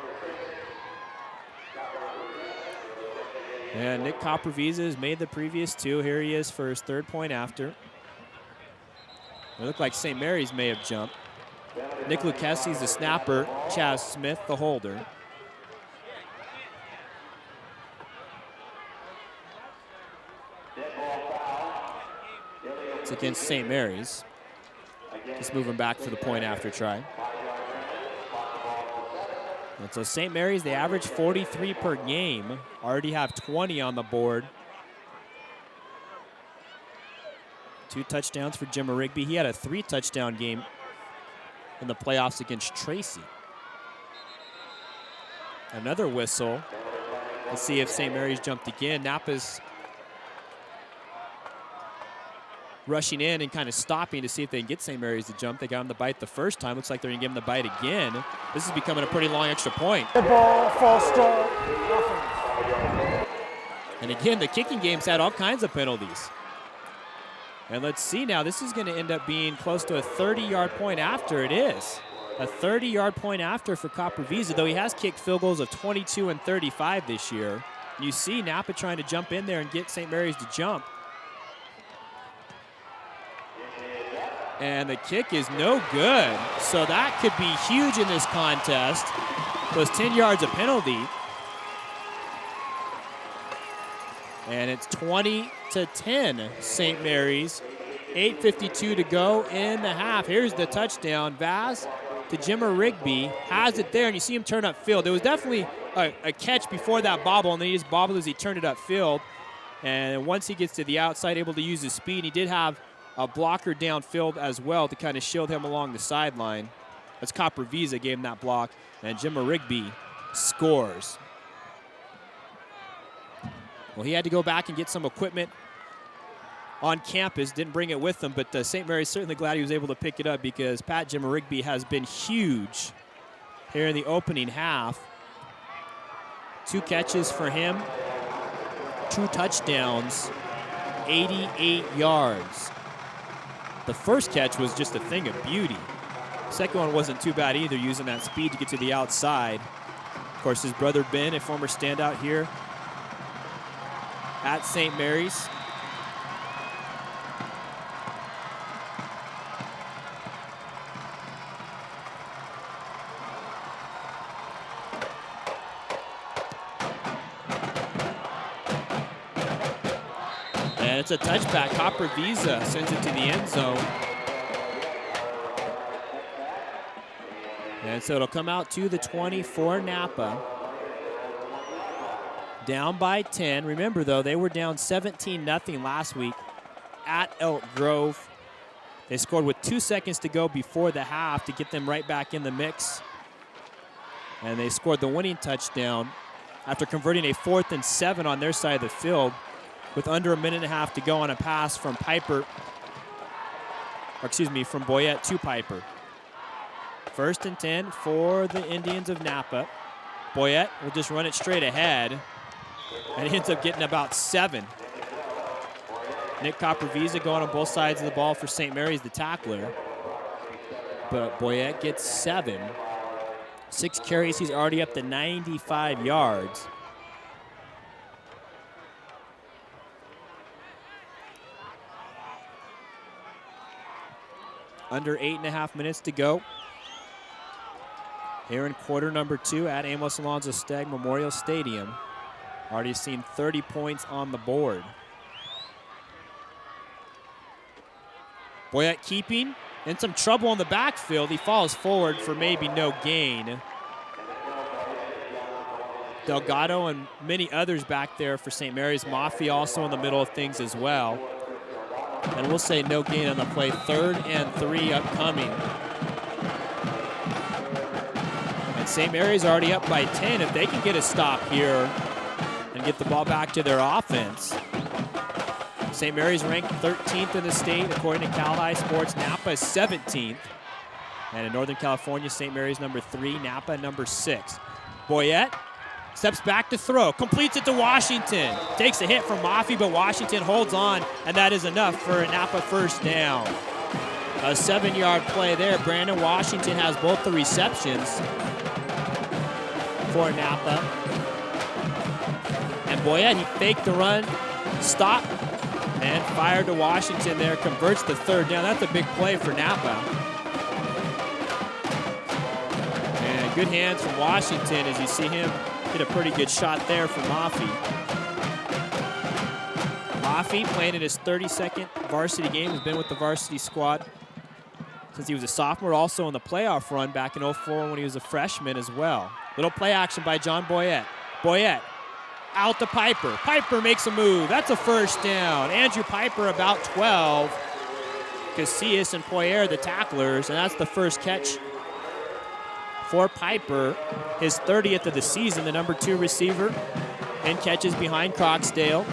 And Nick Copperviza has made the previous 2. Here he is for his 3rd point after. It looked like St. Mary's may have jumped. Nick Lucchesi's the snapper, Chaz Smith the holder. It's against St. Mary's. Just moving back for the point after try. And so St. Mary's, they average 43 per game. Already have 20 on the board. 2 touchdowns for Jim Rigby. He had a 3-touchdown game in the playoffs against Tracy. Another whistle. Let's see if St. Mary's jumped again. Napa's rushing in and kind of stopping to see if they can get St. Mary's to jump. They got him the bite the first time. Looks like they're going to give him the bite again. This is becoming a pretty long extra point. Good ball, false start, offense. And again, the kicking game's had all kinds of penalties. And let's see now, this is going to end up being close to a 30-yard point after. It is. A 30-yard point after for Copper Visa, though he has kicked field goals of 22 and 35 this year. You see Napa trying to jump in there and get St. Mary's to jump. And the kick is no good. So that could be huge in this contest. Those 10 yards of penalty. And it's 20-10, St. Mary's. 8:52 to go in the half. Here's the touchdown. Vaz to Jimmer Rigby. Has it there, and you see him turn upfield. There was definitely a catch before that bobble, and then he just bobbled as he turned it upfield. And once he gets to the outside, able to use his speed, he did have a blocker downfield as well to kind of shield him along the sideline. That's Copper Visa gave him that block, and Jimmer Rigby scores. Well, he had to go back and get some equipment on campus. Didn't bring it with him, but St. Mary's certainly glad he was able to pick it up because Pat Jimmer Rigby has been huge here in the opening half. 2 catches for him, 2 touchdowns, 88 yards. The first catch was just a thing of beauty. Second one wasn't too bad either, using that speed to get to the outside. Of course, his brother Ben, a former standout here at St. Mary's. And it's a touchback. Copper Visa sends it to the end zone. And so it'll come out to the 20 for Napa. Down by 10. Remember, though, they were down 17-0 last week at Elk Grove. They scored with 2 seconds to go before the half to get them right back in the mix. And they scored the winning touchdown after converting a 4th and 7 on their side of the field with under a minute and a half to go on a pass from from Boyette to Piper. 1st and 10 for the Indians of Napa. Boyette will just run it straight ahead. And he ends up getting about 7. Nick Coppervisa going on both sides of the ball for St. Mary's, the tackler. But Boyette gets 7. 6 carries, he's already up to 95 yards. Under 8.5 minutes to go. Here in quarter number 2 at Amos Alonzo Stagg Memorial Stadium. Already seen 30 points on the board. Boyette keeping in some trouble in the backfield. He falls forward for maybe no gain. Delgado and many others back there for St. Mary's. Mafia also in the middle of things as well. And we'll say no gain on the play. 3rd and 3 upcoming. And St. Mary's already up by 10. If they can get a stop here and get the ball back to their offense. St. Mary's ranked 13th in the state according to Cal High Sports. Napa is 17th. And in Northern California, St. Mary's number 3, Napa number 6. Boyette steps back to throw, completes it to Washington. Takes a hit from Mafi, but Washington holds on, and that is enough for a Napa first down. A 7-yard play there. Brandon Washington has both the receptions for Napa. And Boyette, he faked the run, stopped, And fired to Washington there, converts the third down. That's a big play for Napa. And good hands from Washington as you see him hit a pretty good shot there from Maffey. Maffey playing in his 32nd varsity game, has been with the varsity squad since he was a sophomore, also in the playoff run back in 04 when he was a freshman as well. Little play action by John Boyette. Boyette out to Piper. Piper makes a move. That's a first down. Andrew Piper about 12. Casillas and Poyer the tacklers, and that's the first catch for Piper. His 30th of the season, the number 2 receiver, and catches behind Croxdale.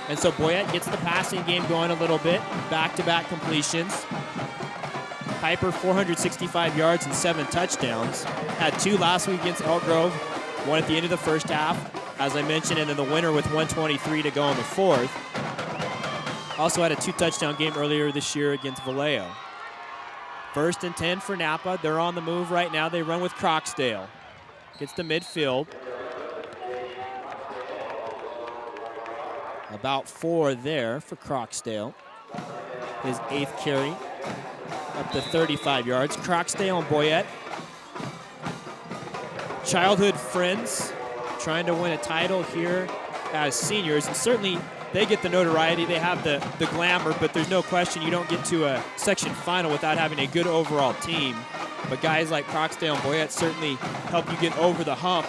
And so Boyette gets the passing game going a little bit. Back-to-back completions. Piper, 465 yards and 7 touchdowns. Had 2 last week against Elk Grove, 1 at the end of the first half, as I mentioned, and then the winner with 1:23 to go in the fourth. Also had a 2-touchdown game earlier this year against Vallejo. 1st and 10 for Napa. They're on the move right now. They run with Croxdale. Gets to midfield. About 4 there for Croxdale. His 8th carry. Up to 35 yards. Croxdale and Boyette. Childhood friends trying to win a title here as seniors. And certainly they get the notoriety. They have the glamour, but there's no question you don't get to a section final without having a good overall team. But guys like Croxdale and Boyette certainly help you get over the hump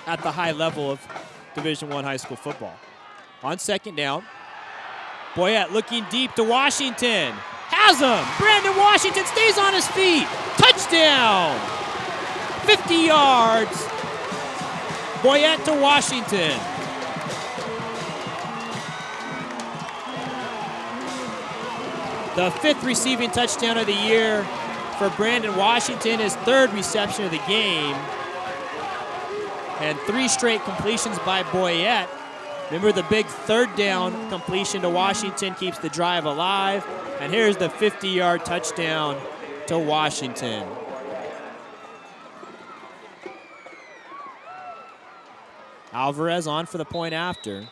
at the high level of Division I high school football. On 2nd down, Boyette looking deep to Washington. Has him. Brandon Washington stays on his feet. Touchdown. 50 yards. Boyette to Washington. The 5th receiving touchdown of the year for Brandon Washington, his 3rd reception of the game. And 3 straight completions by Boyette. Remember, the big 3rd down completion to Washington keeps the drive alive. And here's the 50-yard touchdown to Washington. Alvarez on for the point after.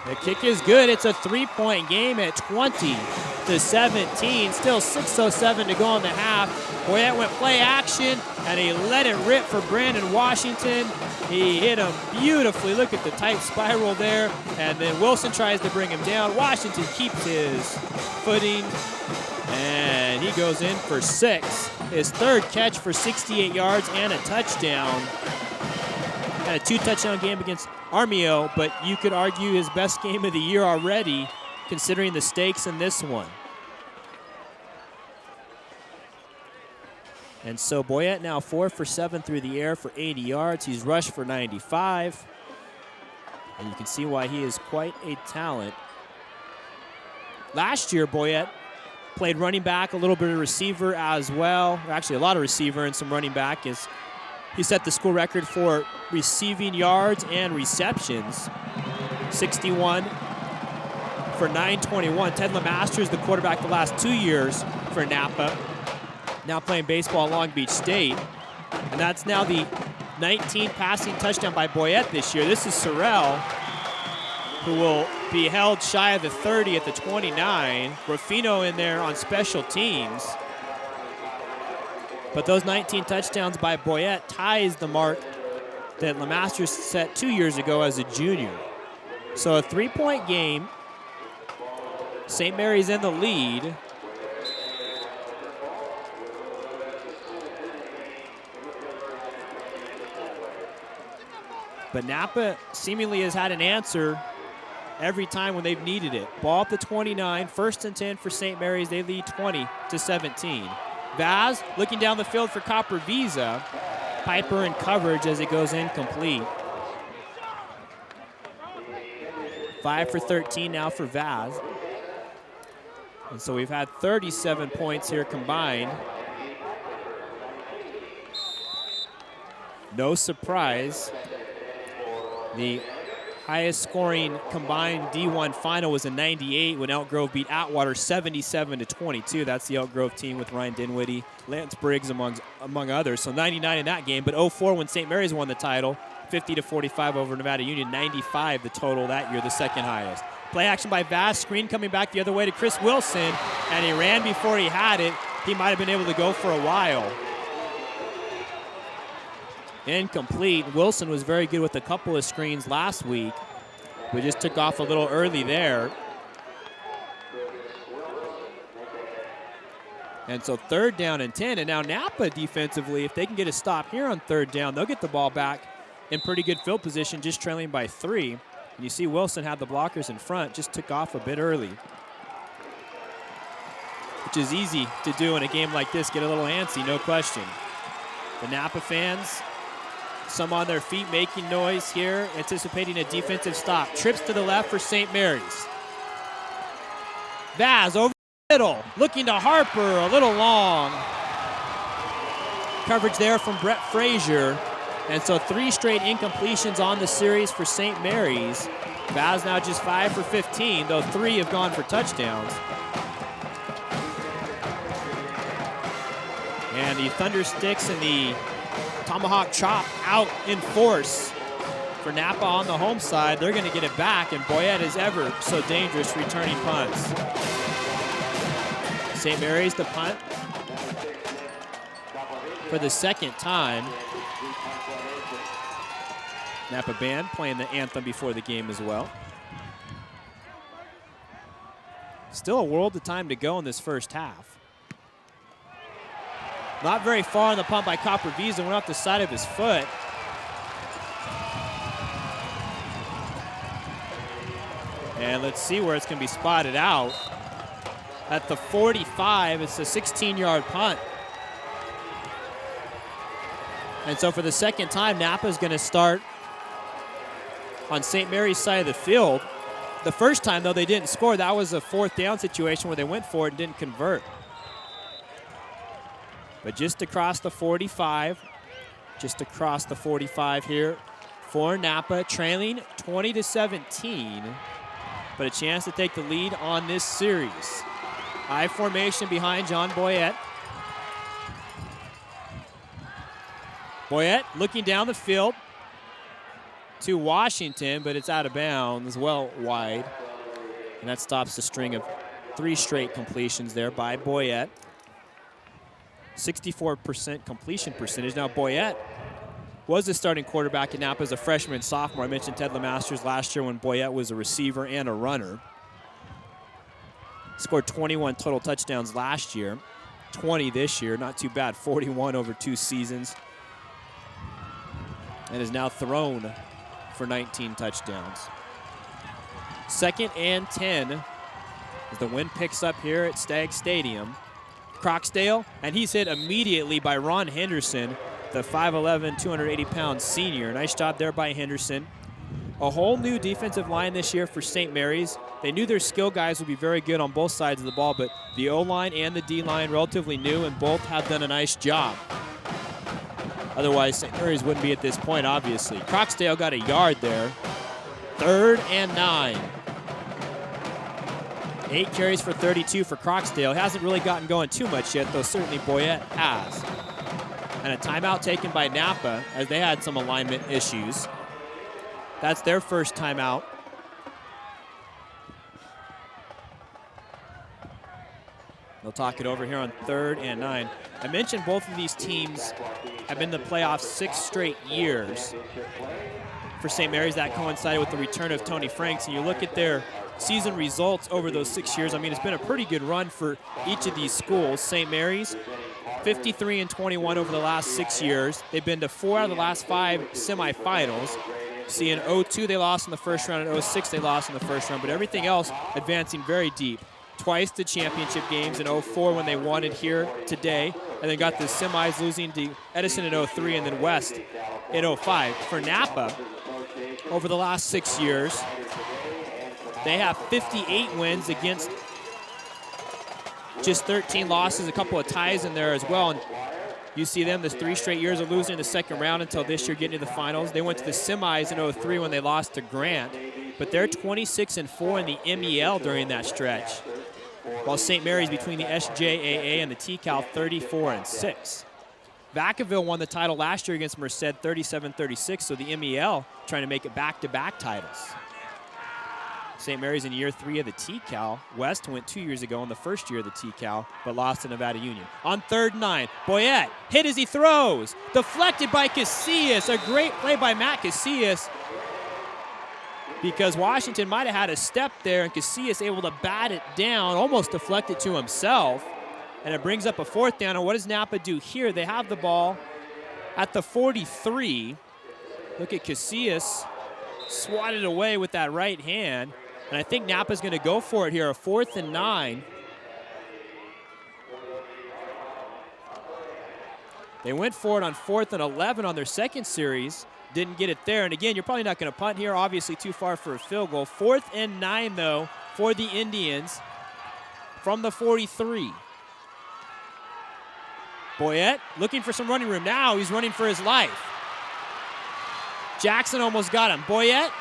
The kick is good. It's a 3-point game at 20-17. Still 6:07 to go in the half. Boyette went play action, and he let it rip for Brandon Washington. He hit him beautifully. Look at the tight spiral there. And then Wilson tries to bring him down. Washington keeps his footing, and he goes in for 6. His 3rd catch for 68 yards and a touchdown. Had a 2-touchdown game against Armio, but you could argue his best game of the year already, considering the stakes in this one. And so Boyette now 4 for 7 through the air for 80 yards. He's rushed for 95. And you can see why he is quite a talent. Last year, Boyette played running back, a little bit of receiver as well. Actually, a lot of receiver and some running back. He set the school record for receiving yards and receptions. 61 for 921. Ted LeMaster is the quarterback the last 2 years for Napa. Now playing baseball at Long Beach State. And that's now the 19th passing touchdown by Boyette this year. This is Sorrell, who will be held shy of the 30 at the 29. Ruffino in there on special teams. But those 19 touchdowns by Boyette ties the mark that LeMaster set 2 years ago as a junior. So a 3-point game. St. Mary's in the lead. But Napa seemingly has had an answer every time when they've needed it. Ball at the 29, 1st and 10 for St. Mary's. They lead 20-17. Vaz looking down the field for Copper Visa. Piper in coverage as it goes incomplete. 5 for 13 now for Vaz. And so we've had 37 points here combined. No surprise. The Highest scoring combined D1 final was a 98 when Elk Grove beat Atwater 77-22. That's the Elk Grove team with Ryan Dinwiddie, Lance Briggs among others. So 99 in that game, but 04 when St. Mary's won the title, 50-45 over Nevada Union, 95 the total that year, the second highest. Play action by Vaz, screen coming back the other way to Chris Wilson, and he ran before he had it. He might have been able to go for a while. Incomplete. Wilson was very good with a couple of screens last week, but just took off a little early there. And so 3rd down and 10, and now Napa defensively, if they can get a stop here on 3rd down, they'll get the ball back in pretty good field position, just trailing by 3. And you see Wilson had the blockers in front, just took off a bit early, which is easy to do in a game like this, get a little antsy, no question. The Napa fans, some on their feet making noise here, anticipating a defensive stop. Trips to the left for St. Mary's. Vaz over the middle, looking to Harper, a little long. Coverage there from Brett Frazier. And so 3 straight incompletions on the series for St. Mary's. Vaz now just 5 for 15, though 3 have gone for touchdowns. And the Thunder Sticks and the Tomahawk Chop out in force for Napa on the home side. They're going to get it back, and Boyette is ever so dangerous returning punts. St. Mary's the punt for the 2nd time. Napa band playing the anthem before the game as well. Still a world of time to go in this first half. Not very far on the punt by Copper Visa, went off the side of his foot. And let's see where it's going to be spotted out. At the 45, it's a 16-yard punt. And so for the 2nd time, Napa's going to start on St. Mary's side of the field. The first time, though, they didn't score. That was a 4th down situation where they went for it and didn't convert. But just across the 45, here for Napa, trailing 20-17, but a chance to take the lead on this series. I formation behind John Boyette. Boyette looking down the field to Washington, but it's out of bounds, well wide. And that stops the string of 3 straight completions there by Boyette. 64% completion percentage. Now Boyette was the starting quarterback at Napa as a freshman and sophomore. I mentioned Ted LeMasters last year when Boyette was a receiver and a runner. Scored 21 total touchdowns last year, 20 this year, not too bad, 41 over 2 seasons. And is now thrown for 19 touchdowns. 2nd and 10 as the wind picks up here at Stagg Stadium. Croxdale, and he's hit immediately by Ron Henderson, the 5'11", 280-pound senior. Nice job there by Henderson. A whole new defensive line this year for St. Mary's. They knew their skill guys would be very good on both sides of the ball, but the O-line and the D-line relatively new, and both have done a nice job. Otherwise, St. Mary's wouldn't be at this point, obviously. Croxdale got a yard there. 3rd and 9. 8 carries for 32 for Croxdale. Hasn't really gotten going too much yet, though certainly Boyette has. And a timeout taken by Napa as they had some alignment issues. That's their first timeout. They'll talk it over here on 3rd and 9. I mentioned both of these teams have been in the playoffs 6 straight years. For St. Mary's, that coincided with the return of Tony Franks. And you look at their season results over those 6 years, I mean, it's been a pretty good run for each of these schools. St. Mary's, 53-21 over the last 6 years. They've been to 4 out of the last 5 semifinals. See, in 02 they lost in the first round, in 06 they lost in the first round, but everything else advancing very deep. Twice to championship games in 04 when they won it here today, and then got the semis losing to Edison in 03 and then West in 05. For Napa, over the last 6 years, they have 58 wins against just 13 losses, a couple of ties in there as well. And You see them, there's 3 straight years of losing in the second round until this year getting to the finals. They went to the semis in 03 when they lost to Grant, but they're 26-4 in the MEL during that stretch, while St. Mary's between the SJAA and the TCAL 34-6. Vacaville won the title last year against Merced 37-36, so the MEL trying to make it back-to-back titles. St. Mary's in year 3 of the TCAL. West went 2 years ago in the first year of the TCAL, but lost to Nevada Union. On 3rd and 9, Boyette hit as he throws. Deflected by Casillas. A great play by Matt Casillas, because Washington might have had a step there, and Casillas able to bat it down, almost deflected to himself. And it brings up a 4th down. And what does Napa do here? They have the ball at the 43. Look at Casillas swatted away with that right hand. And I think Napa's going to go for it here, a 4th and 9. They went for it on 4th and 11 on their second series. Didn't get it there. And again, you're probably not going to punt here. Obviously too far for a field goal. 4th and 9, though, for the Indians from the 43. Boyette looking for some running room. Now he's running for his life. Jackson almost got him. Boyette.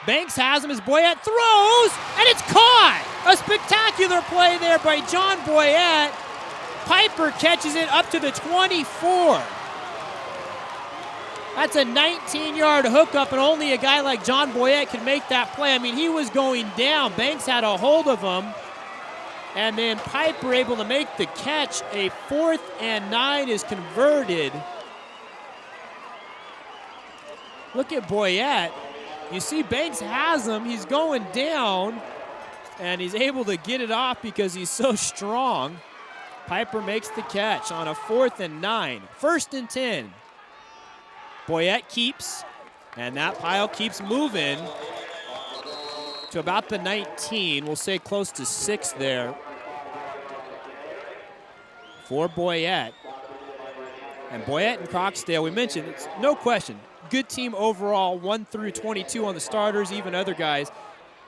Banks has him as Boyette throws, and it's caught! A spectacular play there by John Boyette. Piper catches it up to the 24. That's a 19-yard hookup, and only a guy like John Boyette can make that play. I mean, he was going down. Banks had a hold of him, and then Piper able to make the catch. A 4th and 9 is converted. Look at Boyette. You see Banks has him. He's going down, and he's able to get it off because he's so strong. Piper makes the catch on a 4th and 9. 1st and 10. Boyette keeps, and that pile keeps moving to about the 19. We'll say close to 6 there for Boyette. And Boyette and Croxdale, we mentioned, it's no question, good team overall, 1 through 22 on the starters, even other guys.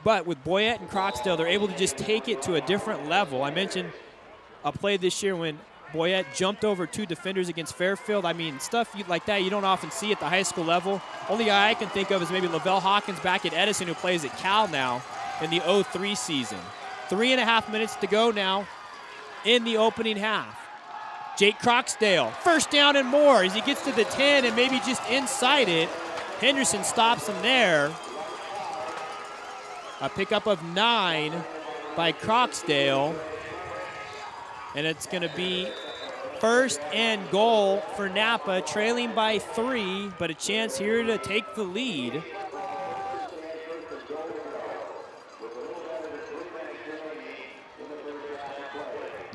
But with Boyette and Croxdale, they're able to just take it to a different level. I mentioned a play this year when Boyette jumped over 2 defenders against Fairfield. I mean, stuff like that you don't often see at the high school level. Only guy I can think of is maybe Lavelle Hawkins back at Edison, who plays at Cal now in the 03 season. 3.5 minutes to go now in the opening half. Jake Croxdale, 1st down and more as he gets to the 10 and maybe just inside it. Henderson stops him there. A pickup of 9 by Croxdale. And it's going to be 1st and goal for Napa, trailing by 3, but a chance here to take the lead.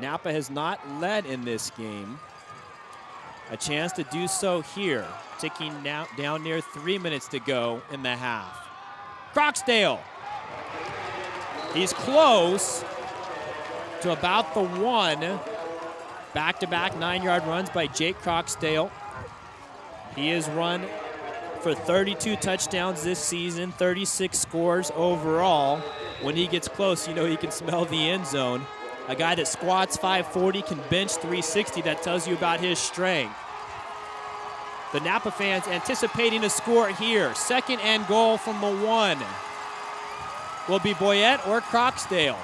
Napa has not led in this game. A chance to do so here. Ticking now down near 3 minutes to go in the half. Croxdale. He's close to about the 1. Back-to-back 9-yard runs by Jake Croxdale. He has run for 32 touchdowns this season, 36 scores overall. When he gets close, you know he can smell the end zone. A guy that squats 540, can bench 360. That tells you about his strength. The Napa fans anticipating a score here. 2nd and goal from the 1. Will be Boyette or Croxdale.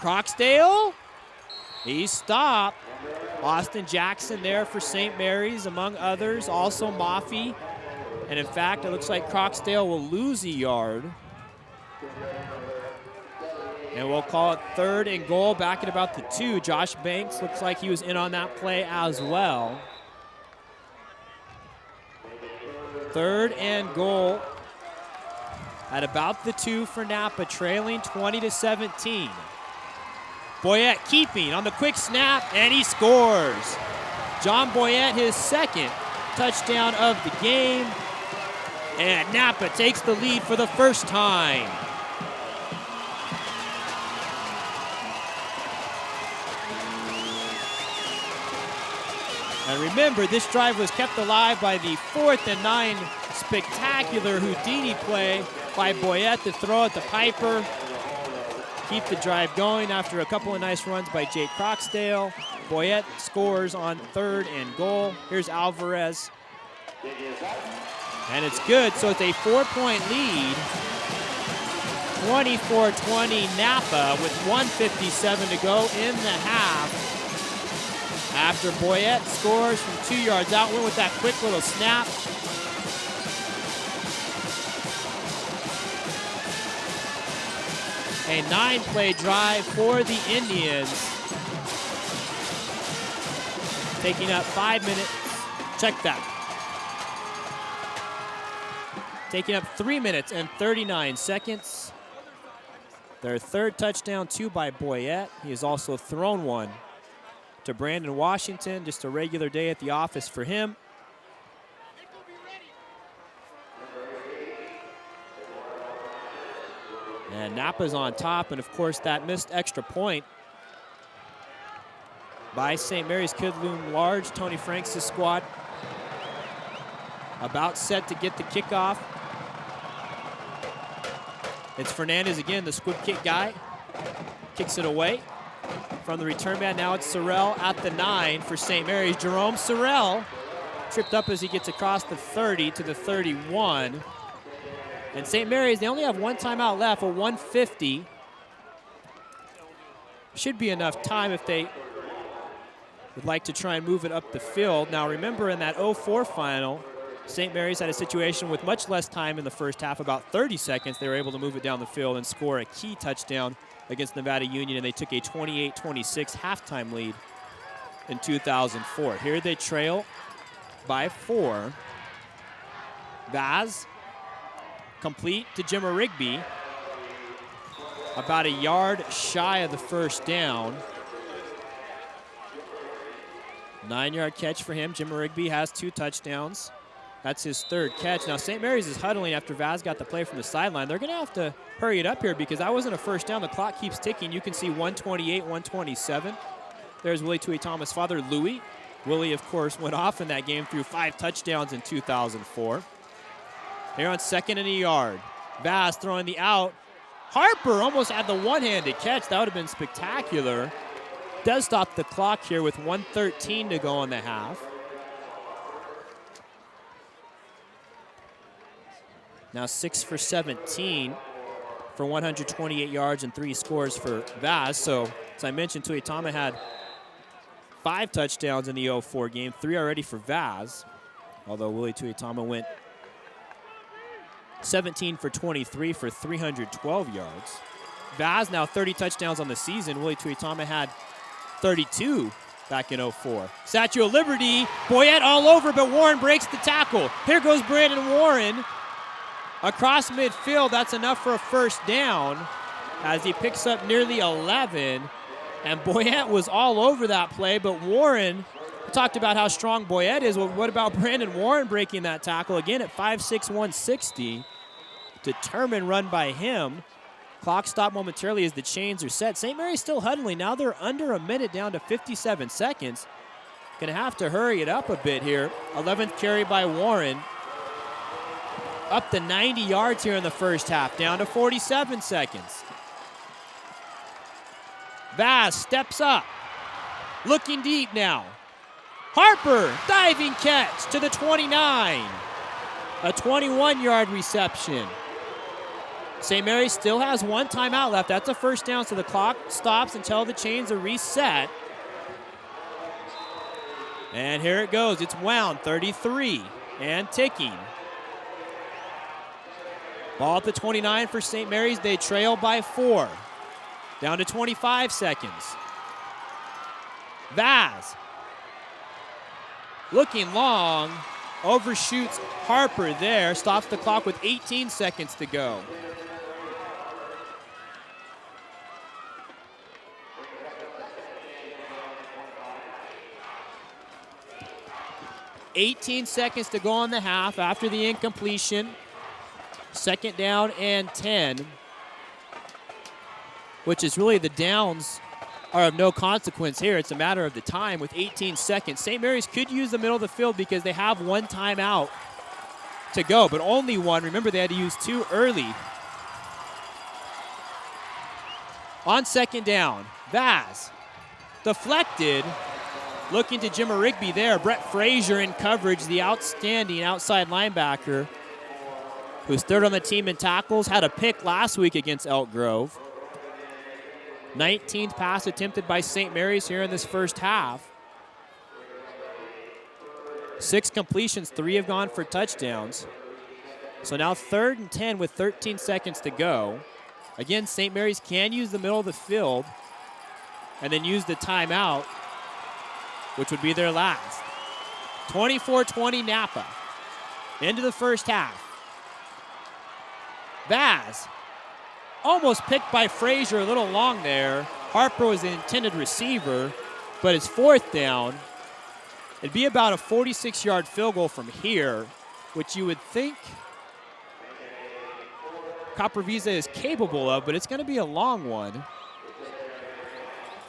Croxdale, he's stopped. Austin Jackson there for St. Mary's, among others. Also Maffey. And in fact, it looks like Croxdale will lose a yard. And we'll call it 3rd and goal back at about the 2. Josh Banks looks like he was in on that play as well. 3rd and goal at about the 2 for Napa, trailing 20-17. Boyette keeping on the quick snap, and he scores. John Boyette, his 2nd touchdown of the game. And Napa takes the lead for the first time. And remember, this drive was kept alive by the 4th and 9 spectacular Houdini play by Boyette to throw at the Piper. Keep the drive going after a couple of nice runs by Jake Croxdale. Boyette scores on 3rd and goal. Here's Alvarez. And it's good, so it's a 4-point lead. 24-20 Napa with 1:57 to go in the half. After Boyette scores from 2 yards out, went with that quick little snap. A 9-play drive for the Indians. Taking up 5 minutes. Check that. Taking up 3 minutes and 39 seconds. Their 3rd touchdown, 2 by Boyette. He has also thrown one to Brandon Washington. Just a regular day at the office for him. And Napa's on top, and of course that missed extra point by St. Mary's could loom large. Tony Franks' squad about set to get the kickoff. It's Fernandez again, the squib kick guy. Kicks it away from the return man. Now it's Sorrell at the 9 for St. Mary's. Jerome Sorrell tripped up as he gets across the 30 to the 31. And St. Mary's, they only have 1 timeout left, a 1:50. Should be enough time if they would like to try and move it up the field. Now remember, in that 04 final, St. Mary's had a situation with much less time in the first half, about 30 seconds. They were able to move it down the field and score a key touchdown against Nevada Union, and they took a 28-26 halftime lead in 2004. Here they trail by 4. Vaz, complete to Jimmer Rigby. About a yard shy of the first down. 9-yard catch for him. Jimmer Rigby has 2 touchdowns. That's his 3rd catch. Now St. Mary's is huddling after Vaz got the play from the sideline. They're going to have to hurry it up here because that wasn't a first down. The clock keeps ticking. You can see 128, 127. There's Willie Tuitama's father, Louie. Willie, of course, went off in that game, threw 5 touchdowns in 2004. Here on 2nd and a yard. Vaz throwing the out. Harper almost had the one-handed catch. That would have been spectacular. Does stop the clock here with 1:13 to go in the half. Now 6 for 17 for 128 yards and 3 scores for Vaz. So, as I mentioned, Tuitama had 5 touchdowns in the 04 game, 3 already for Vaz. Although Willie Tuitama went 17 for 23 for 312 yards. Vaz now 30 touchdowns on the season. Willie Tuitama had 32 back in 04. Statue of Liberty, Boyette all over, but Warren breaks the tackle. Here goes Brandon Warren across midfield. That's enough for a first down as he picks up nearly 11. And Boyette was all over that play, but Warren, we talked about how strong Boyette is. Well, what about Brandon Warren breaking that tackle again at 5'6", 160? Determined run by him. Clock stopped momentarily as the chains are set. St. Mary's still huddling. Now they're under a minute, down to 57 seconds. Gonna have to hurry it up a bit here. 11th carry by Warren. Up to 90 yards here in the first half, down to 47 seconds. Vaz steps up, looking deep now. Harper, diving catch to the 29. A 21-yard reception. St. Mary's still has 1 timeout left. That's a first down, so the clock stops until the chains are reset. And here it goes. It's wound, 33 and ticking. Ball at the 29 for St. Mary's. They trail by 4. Down to 25 seconds. Vaz, looking long, overshoots Harper there, stops the clock with 18 seconds to go. $18 seconds to go in the half after the incompletion. 2nd down and 10, which is really the downs are of no consequence here. It's a matter of the time with 18 seconds. St. Mary's could use the middle of the field because they have 1 timeout to go, but only 1. Remember, they had to use 2 early. On 2nd down, Vaz deflected Looking to Jimmer Rigby there. Brett Frazier in coverage, the outstanding outside linebacker who's third on the team in tackles, had a pick last week against Elk Grove. 19th pass attempted by St. Mary's here in this first half. 6 completions, 3 have gone for touchdowns. So now 3rd and 10 with 13 seconds to go. Again, St. Mary's can use the middle of the field and then use the timeout, which would be their last. 24-20 Napa. Into the first half. Vaz almost picked by Frazier, a little long there. Harper was the intended receiver, but it's 4th down. It'd be about a 46-yard field goal from here, which you would think Copper Visa is capable of, but it's going to be a long one.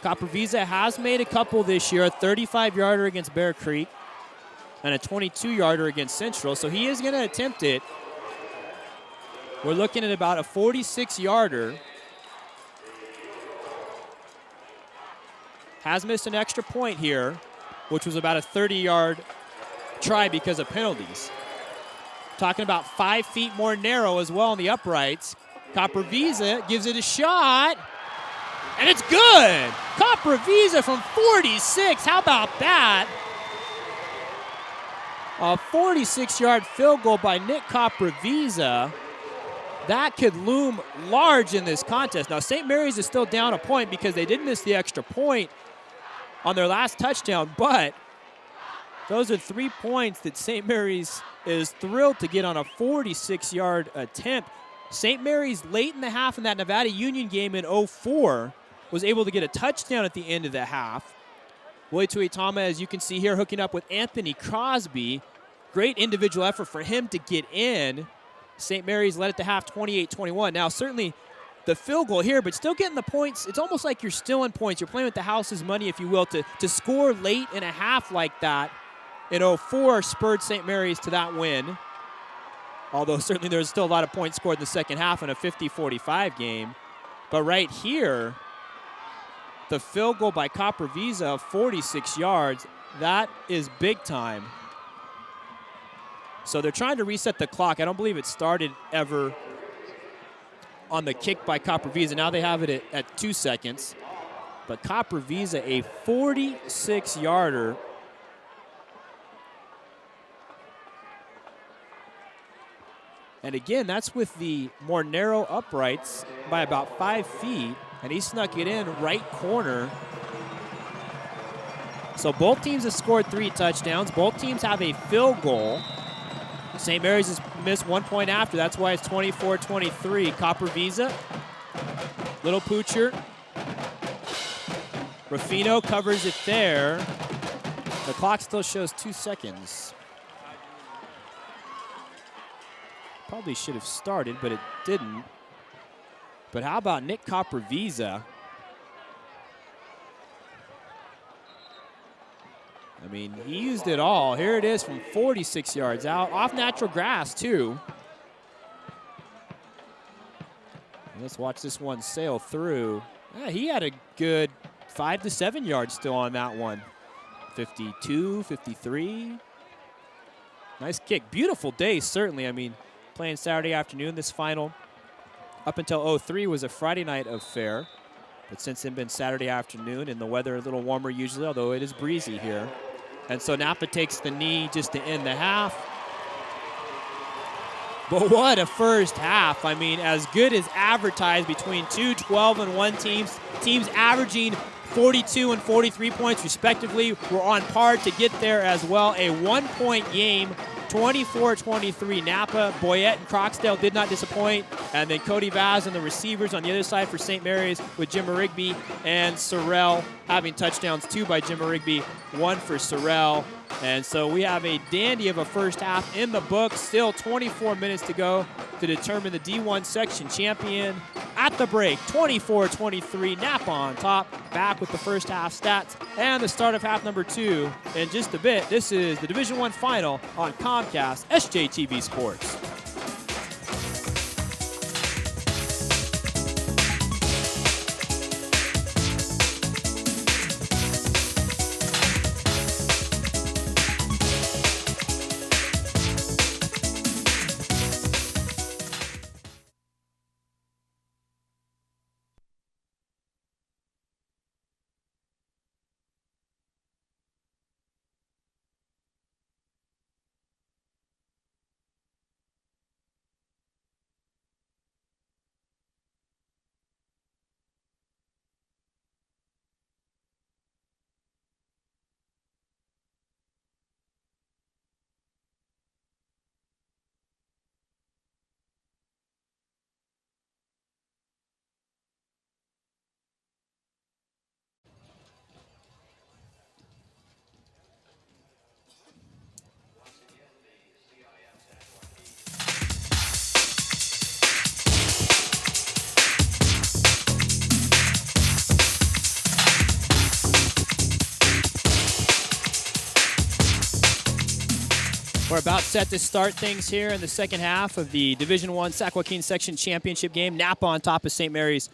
Copper Visa has made a couple this year, a 35-yarder against Bear Creek and a 22-yarder against Central, so he is going to attempt it. We're looking at about a 46-yarder. Has missed an extra point here, which was about a 30-yard try because of penalties. Talking about 5 feet more narrow as well on the uprights. Copper Visa gives it a shot, and it's good. Copper Visa from 46. How about that? A 46-yard field goal by Nick Copper Visa. That could loom large in this contest. Now, St. Mary's is still down a point because they did miss the extra point on their last touchdown, but those are 3 points that St. Mary's is thrilled to get on a 46-yard attempt. St. Mary's late in the half in that Nevada Union game in 04 was able to get a touchdown at the end of the half. Willie Tuitama, as you can see here, hooking up with Anthony Crosby. Great individual effort for him to get in. St. Mary's led at the half 28-21. Now, certainly the field goal here, but still getting the points. It's almost like you're still in points. You're playing with the house's money, if you will, to score late in a half like that in 04 spurred St. Mary's to that win. Although certainly there's still a lot of points scored in the second half in a 50-45 game. But right here, the field goal by Copper Visa of 46 yards, that is big time. So they're trying to reset the clock. I don't believe it started ever on the kick by Copper Visa. Now they have it at 2 seconds. But Copper Visa, a 46-yarder. And again, that's with the more narrow uprights by about 5 feet. And he snuck it in right corner. So both teams have scored 3 touchdowns. Both teams have a field goal. St. Mary's has missed 1 point after. That's why it's 24-23. Copper Visa. Little Poocher. Ruffino covers it there. The clock still shows 2 seconds. Probably should have started, but it didn't. But how about Nick Copper Visa? I mean, he used it all. Here it is from 46 yards out, off natural grass too. Let's watch this one sail through. Yeah, he had a good 5 to 7 yards still on that one. 52, 53. Nice kick. Beautiful day, certainly. I mean, playing Saturday afternoon, this final up until 03 was a Friday night affair. But since then been Saturday afternoon and the weather a little warmer usually, although it is breezy here. And so Napa takes the knee just to end the half. But what a first half. I mean, as good as advertised between 2 12-1 teams. Teams averaging 42 and 43 points respectively. We're on par to get there as well. A 1-point game. 24-23 Napa. Boyette and Croxdale did not disappoint. And then Cody Vaz and the receivers on the other side for St. Mary's with Jimmer Rigby and Sorrell having touchdowns, 2 by Jimmer Rigby, 1 for Sorrell. And so we have a dandy of a first half in the books. Still 24 minutes to go to determine the D1 section champion. At the break, 24-23, Napa on top. Back with the first half stats and the start of half number 2 in just a bit. This is the Division I final on Comcast SJTV Sports. We're about set to start things here in the second half of the Division I Sac Joaquin Section Championship game. Napa on top of St. Mary's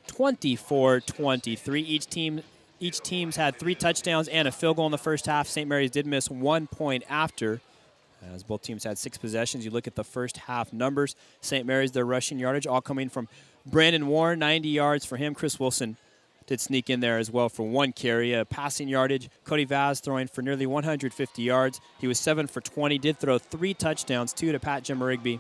24-23. Each team's had 3 touchdowns and a field goal in the first half. St. Mary's did miss 1 point after, as both teams had 6 possessions. You look at the first half numbers. St. Mary's, their rushing yardage, all coming from Brandon Warren, 90 yards for him. Chris Wilson did sneak in there as well for 1 carry. Passing yardage, Cody Vaz throwing for nearly 150 yards. He was 7 for 20, did throw 3 touchdowns, 2 to Pat Jimmerigby,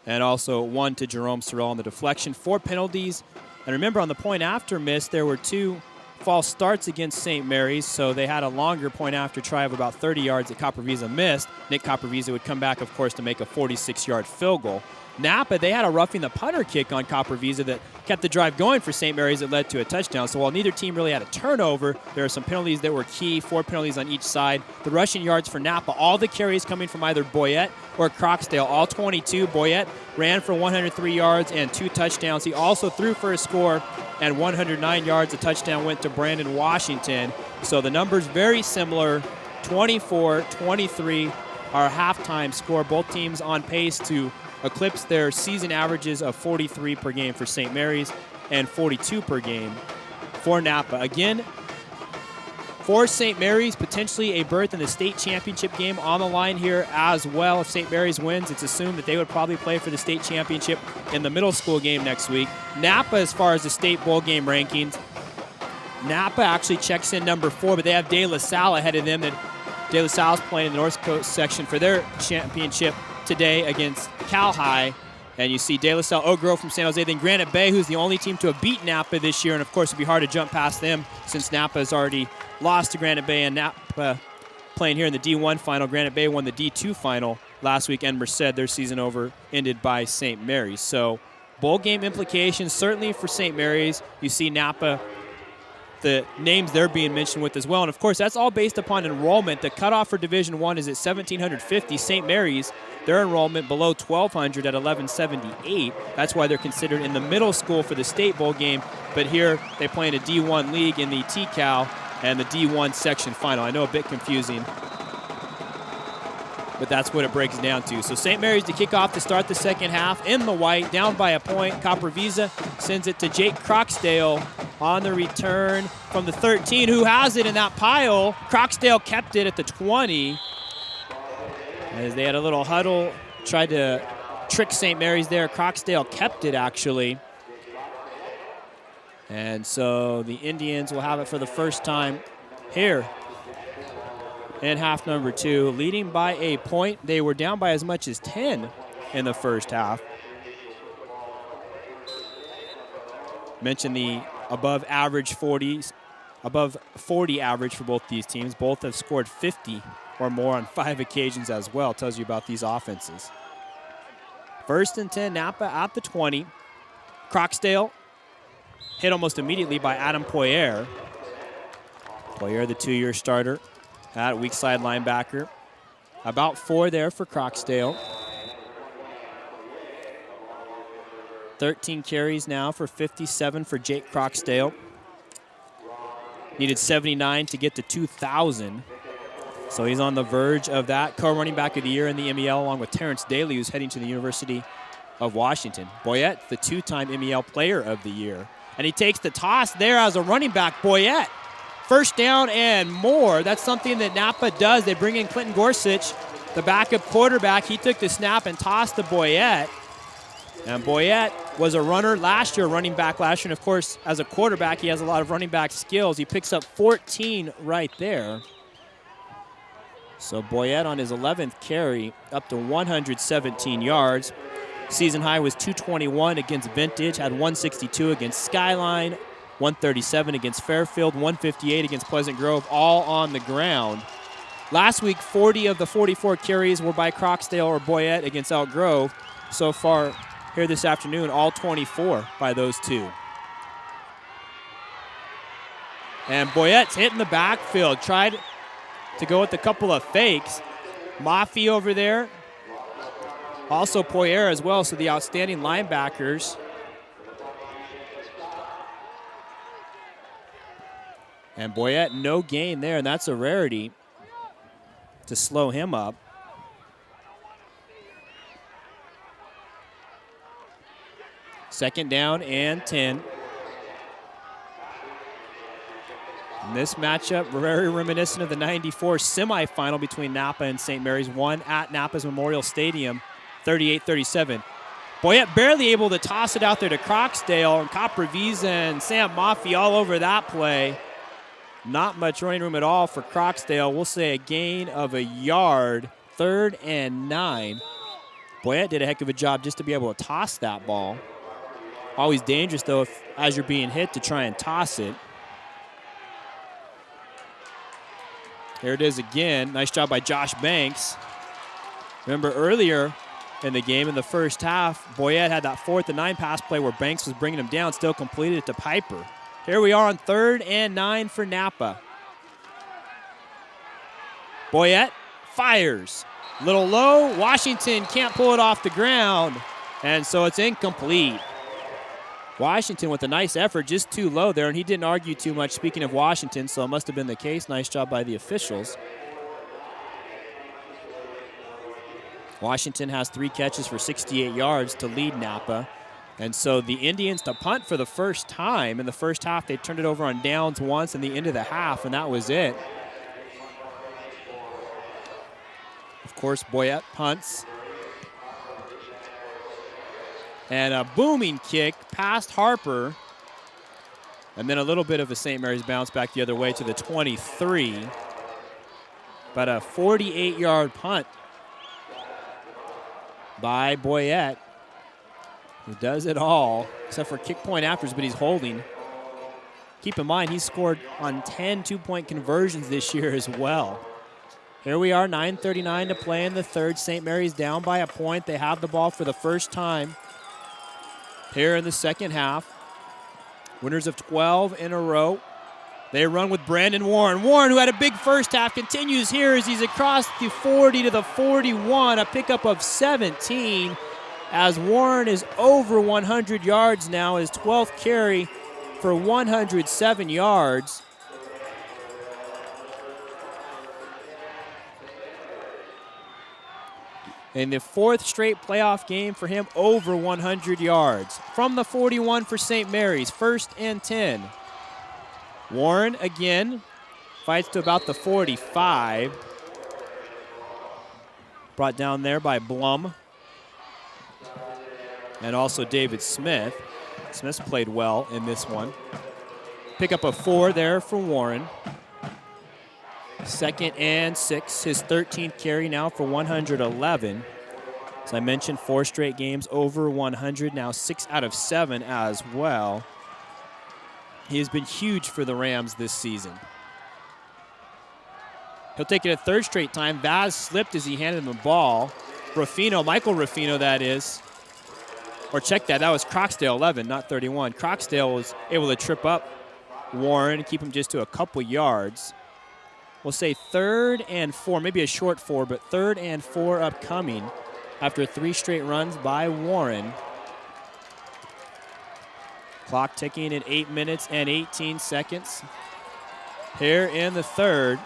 and also 1 to Jerome Sorrell on the deflection. 4 penalties. And remember, on the point after miss, there were 2 false starts against St. Mary's, so they had a longer point after try of about 30 yards that Copperviza missed. Nick Copperviza would come back, of course, to make a 46-yard field goal. Napa, they had a roughing the punter kick on Copperviza that kept the drive going for St. Mary's that led to a touchdown. So while neither team really had a turnover, there are some penalties that were key, 4 penalties on each side. The rushing yards for Napa, all the carries coming from either Boyette or Croxdale, all 22. Boyette ran for 103 yards and 2 touchdowns. He also threw for a score and 109 yards. The touchdown went to Brandon Washington. So the numbers very similar, 24-23, our halftime score. Both teams on pace to eclipse their season averages of 43 per game for St. Mary's and 42 per game for Napa. Again, for St. Mary's, potentially a berth in the state championship game on the line here as well. If St. Mary's wins, it's assumed that they would probably play for the state championship in the middle school game next week. Napa, as far as the state bowl game rankings, Napa actually checks in number 4, but they have De La Salle ahead of them. That De La Salle's playing in the North Coast section for their championship today against Cal High. And you see De La Salle, Oak Grove from San Jose, then Granite Bay, who's the only team to have beat Napa this year. And, of course, it would be hard to jump past them since Napa has already lost to Granite Bay. And Napa playing here in the D1 final. Granite Bay won the D2 final last week. And Merced, their season ended by St. Mary's. So bowl game implications certainly for St. Mary's. You see Napa, the names they're being mentioned with as well. And, of course, that's all based upon enrollment. The cutoff for Division I is at 1,750. St. Mary's, their enrollment below 1,200 at 1,178. That's why they're considered in the middle school for the state bowl game. But here they play in a D1 league in the TCAL and the D1 section final. I know, a bit confusing, but that's what it breaks down to. So St. Mary's to kick off to start the second half in the white, down by a point. Copperviza sends it to Jake Croxdale on the return from the 13, who has it in that pile. Croxdale kept it at the 20. As they had a little huddle, tried to trick St. Mary's there. Croxdale kept it, actually. And so the Indians will have it for the first time here in half number 2, leading by a point. They were down by as much as 10 in the first half. Mentioned the above 40 average for both these teams. Both have scored 50 or more on 5 occasions as well. Tells you about these offenses. 1st and 10, Napa at the 20. Croxdale hit almost immediately by Adam Poyer. Poyer, the 2-year starter at weak side linebacker. About 4 there for Croxdale. 13 carries now for 57 for Jake Croxdale. Needed 79 to get to 2,000. So he's on the verge of that. Co-running back of the year in the MEL, along with Terrence Daly, who's heading to the University of Washington. Boyette, the 2-time MEL player of the year. And he takes the toss there as a running back. Boyette, first down and more. That's something that Napa does. They bring in Clinton Gorsuch, the backup quarterback. He took the snap and tossed to Boyette. And Boyette was a runner last year, running back last year. And, of course, as a quarterback, he has a lot of running back skills. He picks up 14 right there. So Boyette on his 11th carry up to 117 yards. Season high was 221 against Vintage, had 162 against Skyline, 137 against Fairfield, 158 against Pleasant Grove, all on the ground. Last week, 40 of the 44 carries were by Croxdale or Boyette against Elk Grove. So far here this afternoon, all 24 by those two. And Boyette's hitting the backfield, tried to go with a couple of fakes. Maffei over there. Also Poyer as well, so the outstanding linebackers. And Boyette, no gain there, and that's a rarity to slow him up. 2nd down and 10. And this matchup, very reminiscent of the '94 semifinal between Napa and St. Mary's, won at Napa's Memorial Stadium, 38-37. Boyette barely able to toss it out there to Croxdale, and Capraviza and Sam Maffey all over that play. Not much running room at all for Croxdale. We'll say a gain of a yard, 3rd and 9. Boyette did a heck of a job just to be able to toss that ball. Always dangerous, though, if, as you're being hit, to try and toss it. There it is again. Nice job by Josh Banks. Remember earlier in the game, in the first half, Boyette had that 4th and 9 pass play where Banks was bringing him down, still completed it to Piper. Here we are on 3rd and 9 for Napa. Boyette fires. Little low. Washington can't pull it off the ground, and so it's incomplete. Washington with a nice effort, just too low there, and he didn't argue too much. Speaking of Washington, so it must have been the case. Nice job by the officials. Washington has 3 catches for 68 yards to lead Napa. And so the Indians to punt for the first time. In the first half, they turned it over on downs once in the end of the half, and that was it. Of course, Boyette punts. And a booming kick past Harper. And then a little bit of a St. Mary's bounce back the other way to the 23. But a 48-yard punt by Boyette, who does it all, except for kick point afters, but he's holding. Keep in mind, he's scored on 10 two-point conversions this year as well. Here we are, 9:39 to play in the 3rd. St. Mary's down by a point. They have the ball for the first time here in the 2nd half. Winners of 12 in a row. They run with Brandon Warren. Warren, who had a big first half, continues here as he's across the 40 to the 41, a pickup of 17, as Warren is over 100 yards now, his 12th carry for 107 yards. In the 4th straight playoff game for him, over 100 yards. From the 41 for St. Mary's, 1st and 10. Warren again fights to about the 45. Brought down there by Blum. And also David Smith. Smith's played well in this one. Pick up a 4 there for Warren. 2nd and 6, his 13th carry now for 111. As I mentioned, 4 straight games over 100, now 6 out of 7 as well. He has been huge for the Rams this season. He'll take it a 3rd straight time. Vaz slipped as he handed him the ball. Ruffino, Michael Ruffino that is. Or check that was Croxdale 11, not 31. Croxdale was able to trip up Warren and keep him just to a couple yards. We'll say 3rd and 4, maybe a short 4, but 3rd and 4 upcoming after 3 straight runs by Warren. Clock ticking at 8 minutes and 18 seconds here in the 3rd.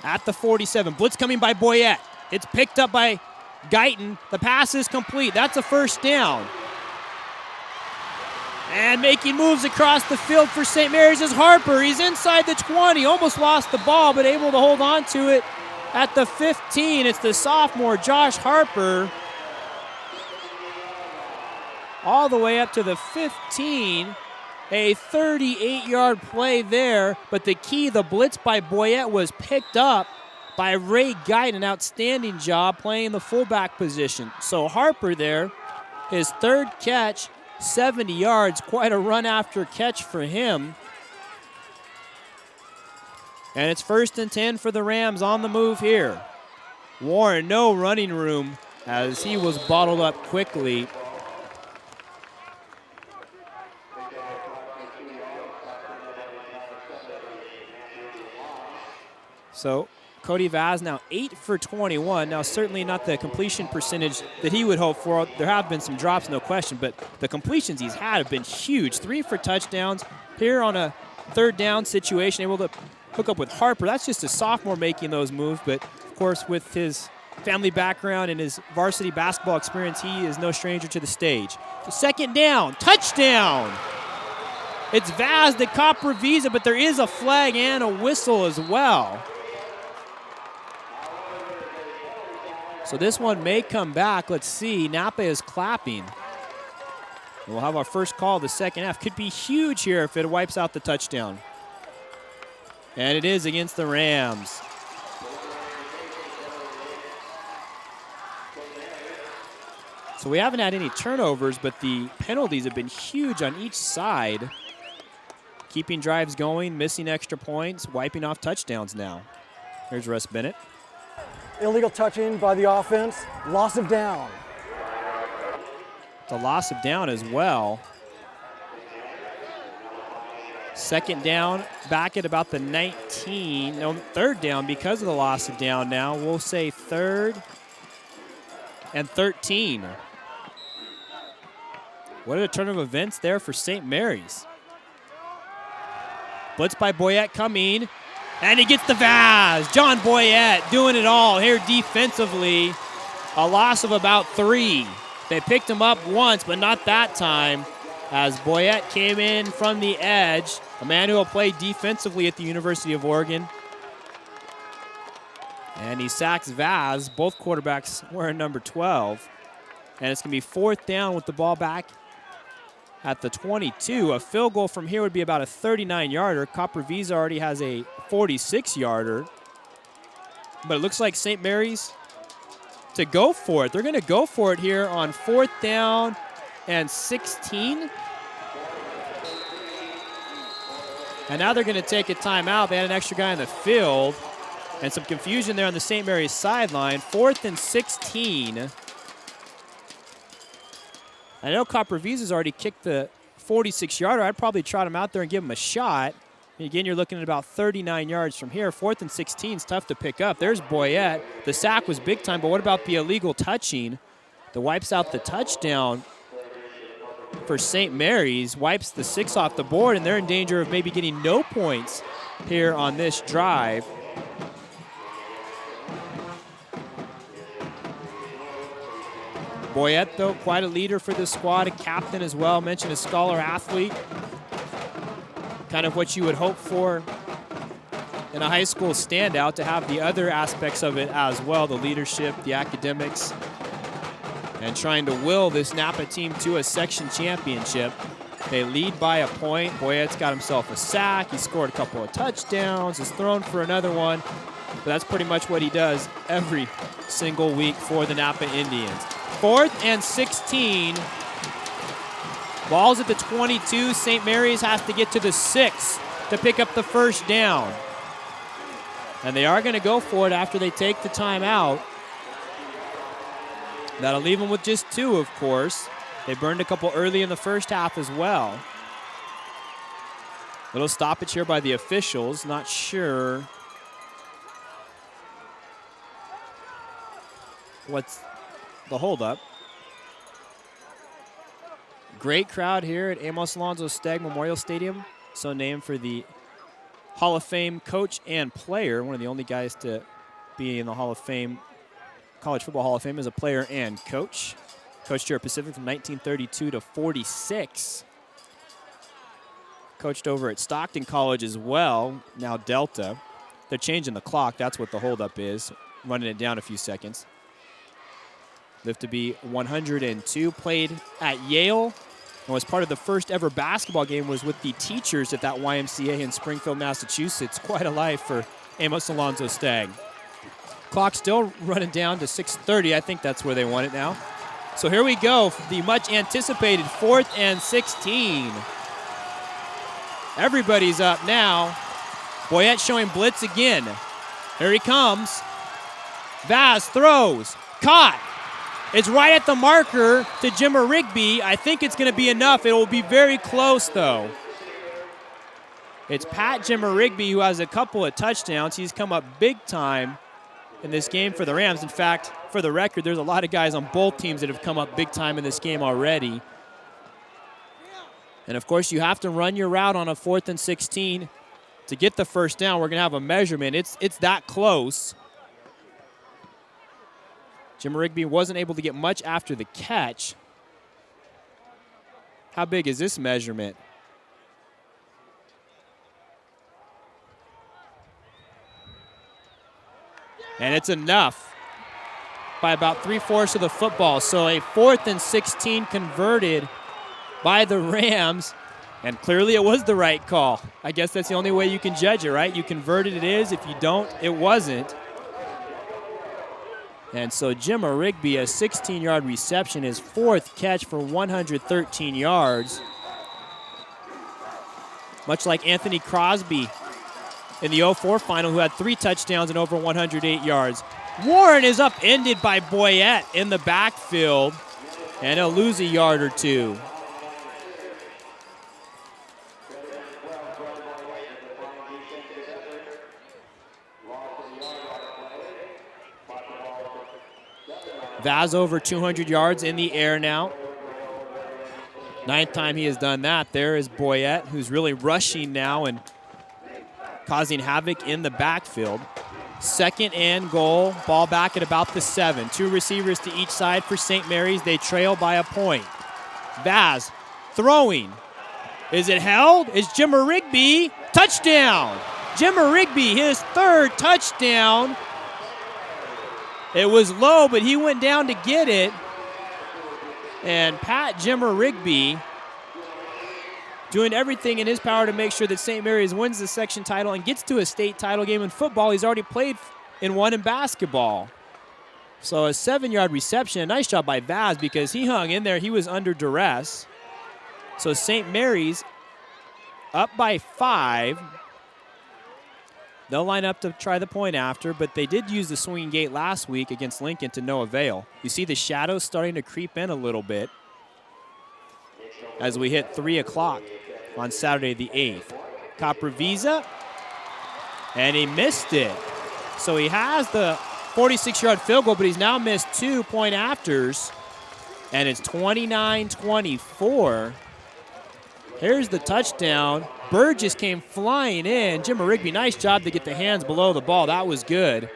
At the 47, blitz coming by Boyette. It's picked up by Guyton. The pass is complete. That's a 1st down. And making moves across the field for St. Mary's is Harper. He's inside the 20, almost lost the ball, but able to hold on to it at the 15. It's the sophomore, Josh Harper. All the way up to the 15. A 38-yard play there, but the key, the blitz by Boyette, was picked up by Ray Guyton. An outstanding job playing the fullback position. So Harper there, his 3rd catch, 70 yards, quite a run after catch for him. And it's 1st and 10 for the Rams on the move here. Warren, no running room as he was bottled up quickly. So Cody Vaz now 8 for 21. Now certainly not the completion percentage that he would hope for. There have been some drops, no question, but the completions he's had have been huge. 3 for touchdowns here on a 3rd down situation, able to hook up with Harper. That's just a sophomore making those moves, but of course with his family background and his varsity basketball experience, he is no stranger to the stage. So second down, touchdown. It's Vaz to Copper Visa, but there is a flag and a whistle as well. So this one may come back. Let's see. Napa is clapping. We'll have our first call of the second half. Could be huge here if it wipes out the touchdown. And it is against the Rams. So we haven't had any turnovers, but the penalties have been huge on each side. Keeping drives going, missing extra points, wiping off touchdowns now. Here's Russ Bennett. Illegal touching by the offense, loss of down. The loss of down as well. Second down, back at about the 19. No, third down because of the loss of down now. We'll say third and 13. What a turn of events there for St. Mary's. Blitz by Boyette coming, and he gets the Vaz. John Boyette doing it all here defensively. A loss of about 3. They picked him up once, but not that time, as Boyette came in from the edge, a man who will play defensively at the University of Oregon. And he sacks Vaz. Both quarterbacks wearing number 12. And it's going to be fourth down with the ball back at the 22. A field goal from here would be about a 39-yarder. Copper Visa already has a 46-yarder. But it looks like St. Mary's to go for it. They're going to go for it here on fourth down and 16. And now they're going to take a timeout. They had an extra guy in the field. And some confusion there on the St. Mary's sideline. Fourth and 16. I know Copper Visa's already kicked the 46-yarder. I'd probably trot him out there and give him a shot. And again, you're looking at about 39 yards from here. Fourth and 16 is tough to pick up. There's Boyette. The sack was big time, but what about the illegal touching that wipes out the touchdown for St. Mary's, wipes the 6 off the board, and they're in danger of maybe getting no points here on this drive. Boyette, though, quite a leader for this squad, a captain as well. Mentioned a scholar athlete. Kind of what you would hope for in a high school standout, to have the other aspects of it as well, the leadership, the academics, and trying to will this Napa team to a section championship. They lead by a point. Boyette's got himself a sack. He scored a couple of touchdowns. He's thrown for another one. But that's pretty much what he does every single week for the Napa Indians. Fourth and 16. Ball's at the 22. St. Mary's has to get to the 6 to pick up the first down. And they are going to go for it after they take the timeout. That'll leave them with just 2, of course. They burned a couple early in the first half as well. Little stoppage here by the officials. Not sure what's the holdup. Great crowd here at Amos Alonzo Stagg Memorial Stadium. So named for the Hall of Fame coach and player. One of the only guys to be in the Hall of Fame, College Football Hall of Fame, as a player and coach. Coached here at Pacific from 1932 to 46. Coached over at Stockton College as well, now Delta. They're changing the clock. That's what the holdup is. Running it down a few seconds. Lived to be 102. Played at Yale and was part of the first ever basketball game, was with the teachers at that YMCA in Springfield, Massachusetts. Quite a life for Amos Alonzo Stagg. Clock still running down to 6:30. I think that's where they want it now. So here we go, the much anticipated 4th and 16. Everybody's up now. Boyette showing blitz again. Here he comes. Vaz throws. Caught. It's right at the marker to Jimmer Rigby. I think it's going to be enough. It will be very close, though. It's Pat Jimmer Rigby who has a couple of touchdowns. He's come up big time in this game for the Rams. In fact, for the record, there's a lot of guys on both teams that have come up big time in this game already. And, of course, you have to run your route on a 4th and 16 to get the first down. We're going to have a measurement. It's that close. Jim Rigby wasn't able to get much after the catch. How big is this measurement? And it's enough by about 3/4 of the football. So a 4th and 16 converted by the Rams. And clearly it was the right call. I guess that's the only way you can judge it, right? You converted, it is. If you don't, it wasn't. And so Jim Rigby, a 16-yard reception, his 4th catch for 113 yards. Much like Anthony Crosby in the 04 final, who had 3 touchdowns and over 108 yards. Warren is upended by Boyette in the backfield, and he'll lose a yard or two. Vaz over 200 yards in the air now. 9th time he has done that. There is Boyette, who's really rushing now and causing havoc in the backfield. 2nd and goal, ball back at about the 7. 2 receivers to each side for St. Mary's. They trail by a point. Vaz throwing. Is it held? Is Jim Rigby? Touchdown! Jim Rigby, his 3rd touchdown. It was low, but he went down to get it. And Pat Jimmer Rigby doing everything in his power to make sure that St. Mary's wins the section title and gets to a state title game in football. He's already played in one in basketball. So a 7-yard reception. A nice job by Vaz because he hung in there. He was under duress. So St. Mary's up by 5. They'll line up to try the point after, but they did use the swinging gate last week against Lincoln to no avail. You see the shadows starting to creep in a little bit as we hit 3 o'clock on Saturday the 8th. Capravisa, and he missed it. So he has the 46-yard field goal, but he's now missed 2 point afters, and it's 29-24. Here's the touchdown. Burgess came flying in. Jim Rigby, nice job to get the hands below the ball. That was good.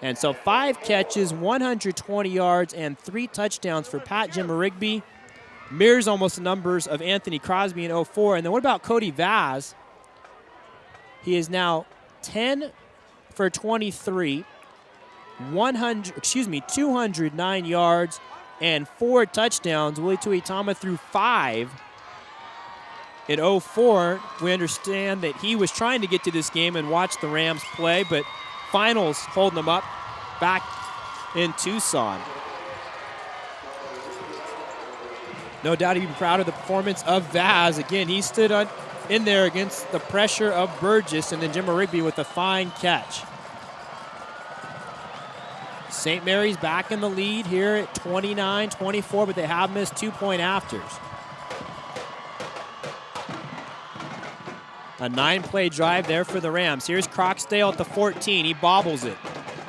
And so 5 catches, 120 yards, and 3 touchdowns for Pat Jim Rigby. Mirrors almost the numbers of Anthony Crosby in 04. And then what about Cody Vaz? He is now 10 for 23, 209 yards, and 4 touchdowns. Willie Tuitama threw 5. In 04, we understand that he was trying to get to this game and watch the Rams play, but finals holding them up back in Tucson. No doubt he'd be proud of the performance of Vaz. Again, he stood in there against the pressure of Burgess, and then Jim Rigby with a fine catch. St. Mary's back in the lead here at 29-24, but they have missed 2 point afters. A 9-play drive there for the Rams. Here's Croxdale at the 14. He bobbles it.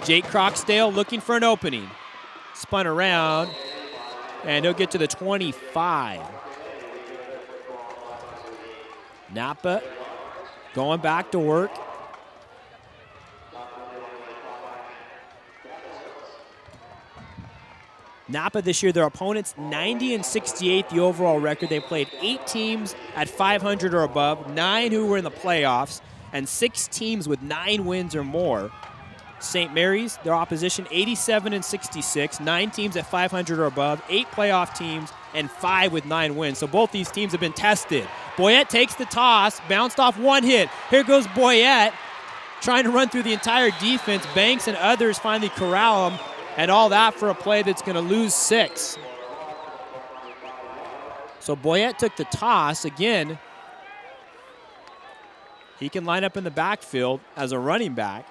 Jake Croxdale looking for an opening. Spun around, and he'll get to the 25. Napa going back to work. Napa this year, their opponents 90 and 68, the overall record. They played 8 teams at 500 or above, 9 who were in the playoffs, and 6 teams with 9 wins or more. St. Mary's, their opposition 87 and 66, 9 teams at 500 or above, 8 playoff teams, and 5 with 9 wins. So both these teams have been tested. Boyette takes the toss, bounced off one hit. Here goes Boyette trying to run through the entire defense. Banks and others finally corral him. And all that for a play that's going to lose 6. So Boyette took the toss. Again, he can line up in the backfield as a running back.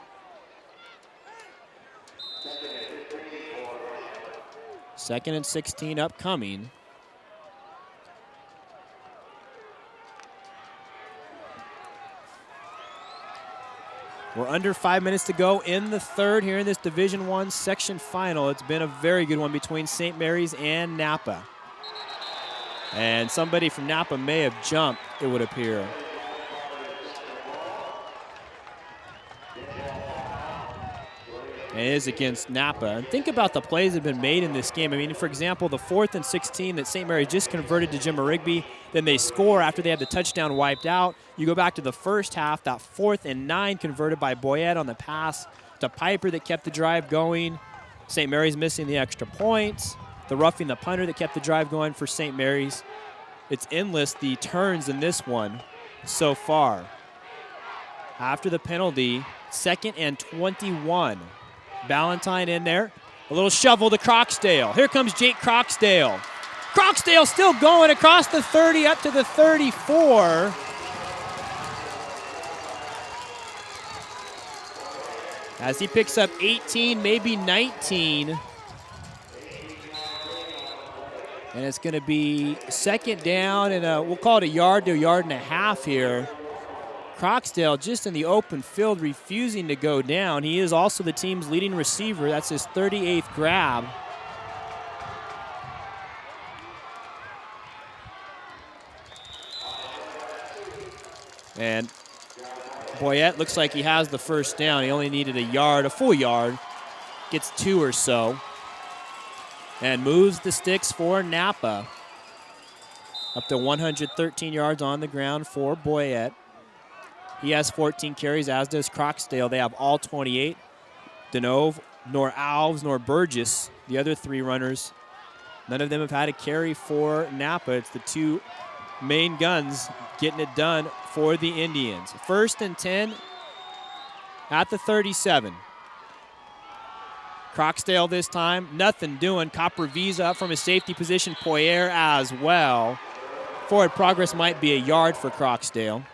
Second and 16 upcoming. We're under 5 minutes to go in the third here in this Division I section final. It's been a very good one between St. Mary's and Napa. And somebody from Napa may have jumped, it would appear. And it is against Napa. And think about the plays that have been made in this game. I mean, for example, the 4th and 16 that St. Mary's just converted to Jim Rigby. Then they score after they had the touchdown wiped out. You go back to the first half, that 4th and 9 converted by Boyette on the pass to Piper that kept the drive going. St. Mary's missing the extra points. The roughing the punter that kept the drive going for St. Mary's. It's endless, the turns in this one so far. After the penalty, 2nd and 21. Ballantyne in there. A little shovel to Croxdale. Here comes Jake Croxdale. Croxdale still going across the 30 up to the 34. As he picks up 18, maybe 19. And it's going to be 2nd down, and we'll call it a yard to a yard and a half here. Croxdale just in the open field refusing to go down. He is also the team's leading receiver. That's his 38th grab. And Boyette looks like he has the first down. He only needed a yard, a full yard. Gets 2 or so. And moves the sticks for Napa. Up to 113 yards on the ground for Boyette. He has 14 carries, as does Croxdale. They have all 28. Denove, nor Alves, nor Burgess, the other 3 runners, none of them have had a carry for Napa. It's the 2 main guns getting it done for the Indians. 1st and 10 at the 37. Croxdale this time, nothing doing. Copper Visa up from his safety position. Poyer as well. Forward progress might be a yard for Croxdale.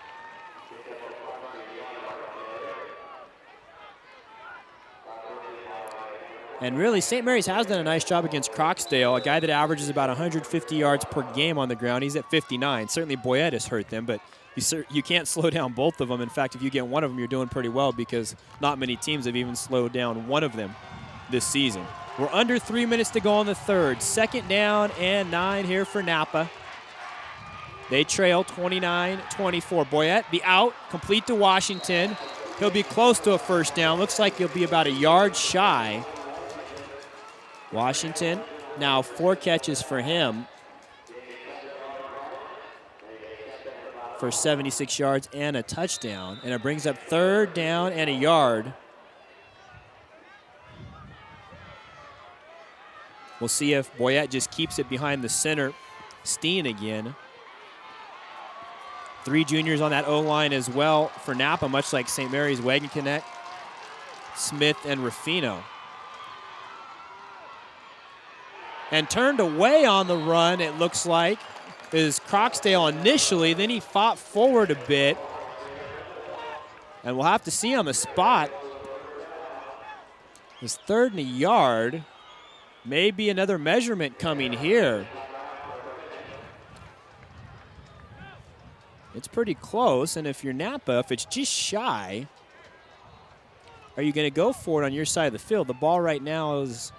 And really, St. Mary's has done a nice job against Croxdale, a guy that averages about 150 yards per game on the ground. He's at 59. Certainly Boyette has hurt them, but you can't slow down both of them. In fact, if you get one of them, you're doing pretty well because not many teams have even slowed down one of them this season. We're under 3 minutes to go on the third. 2nd down and 9 here for Napa. They trail 29-24. Boyette, the out, complete to Washington. He'll be close to a first down. Looks like he'll be about a yard shy. Washington, now 4 catches for him for 76 yards and a touchdown. And it brings up 3rd down and a yard. We'll see if Boyette just keeps it behind the center. Steen again. 3 juniors on that O-line as well for Napa, much like St. Mary's. Wagenknecht, Smith, and Ruffino. And turned away on the run, it looks like, is Croxdale initially. Then he fought forward a bit. And we'll have to see on the spot. It's 3rd and a yard. Maybe another measurement coming here. It's pretty close, and if you're Napa, if it's just shy, are you going to go for it on your side of the field? The ball right now is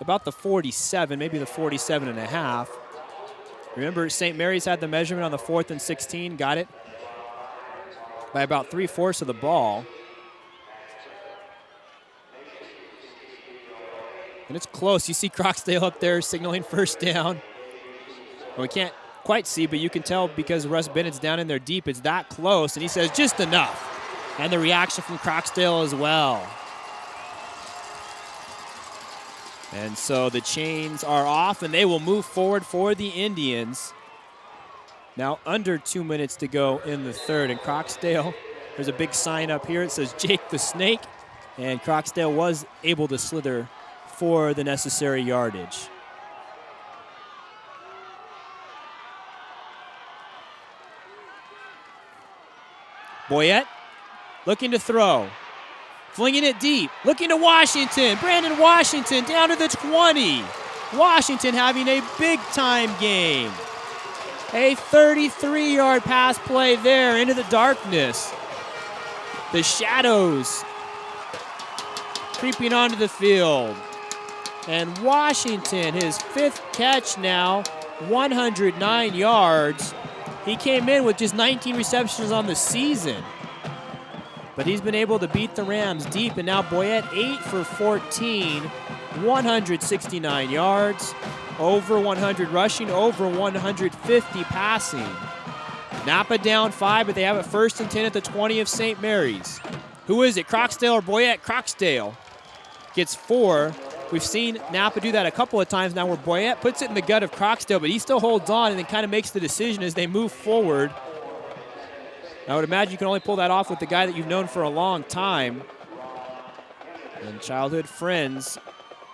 about the 47, maybe the 47 and a half. Remember, St. Mary's had the measurement on the 4th and 16, got it by about 3/4 of the ball. And it's close. You see Croxdale up there signaling first down. Well, we can't quite see, but you can tell because Russ Bennett's down in there deep. It's that close, and he says just enough. And the reaction from Croxdale as well. And so the chains are off, and they will move forward for the Indians. Now under 2 minutes to go in the third. And Croxdale, there's a big sign up here. It says Jake the Snake. And Croxdale was able to slither for the necessary yardage. Boyette looking to throw. Flinging it deep. Looking to Washington. Brandon Washington down to the 20. Washington having a big-time game. A 33-yard pass play there into the darkness. The shadows creeping onto the field. And Washington, his 5th catch now, 109 yards. He came in with just 19 receptions on the season. But he's been able to beat the Rams deep, and now Boyette 8 for 14, 169 yards, over 100 rushing, over 150 passing. Napa down 5, but they have it 1st and 10 at the 20 of St. Mary's. Who is it, Croxdale or Boyette? Croxdale gets 4. We've seen Napa do that a couple of times now where Boyette puts it in the gut of Croxdale, but he still holds on and then kind of makes the decision as they move forward. I would imagine you can only pull that off with the guy that you've known for a long time. And childhood friends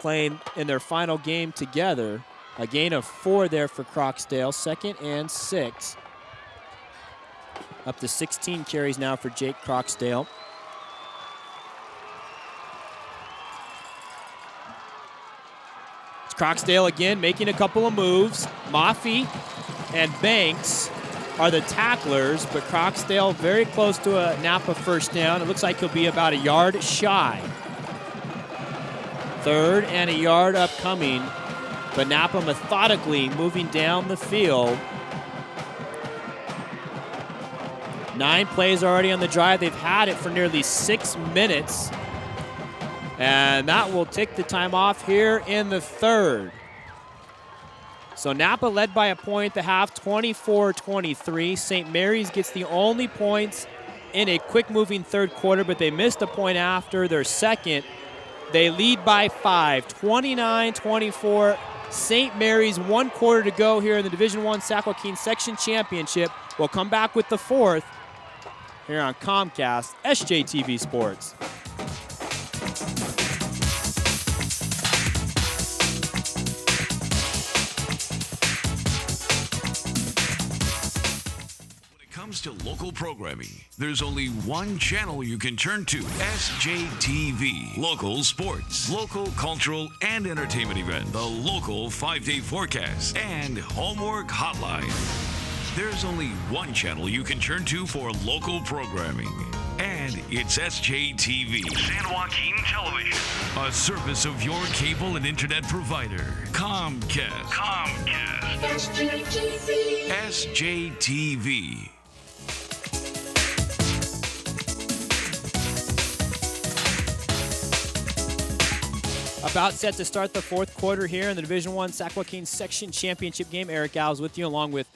playing in their final game together. A gain of 4 there for Croxdale, 2nd and 6. Up to 16 carries now for Jake Croxdale. It's Croxdale again making a couple of moves. Maffey and Banks are the tacklers, but Croxdale very close to a Napa 1st down. It looks like he'll be about a yard shy. 3rd and a yard upcoming, but Napa methodically moving down the field. 9 plays already on the drive. They've had it for nearly 6 minutes. And that will tick the time off here in the 3rd. So Napa led by a point at the half, 24-23. St. Mary's gets the only points in a quick-moving 3rd quarter, but they missed a point after their 2nd. They lead by 5, 29-24. St. Mary's, 1 quarter to go here in the Division I Sac Joaquin Section Championship. We'll come back with the 4th here on Comcast, SJTV Sports. Comes to local programming, there's only one channel you can turn to. SJTV. Local sports, local cultural and entertainment event, the local 5-day forecast, and homework hotline. There's only one channel you can turn to for local programming, and it's SJTV. San Joaquin Television. A service of your cable and internet provider, Comcast. SJTV. SJTV. About set to start the 4th quarter here in the Division I Sac Joaquin Section Championship game. Eric Alves with you, along with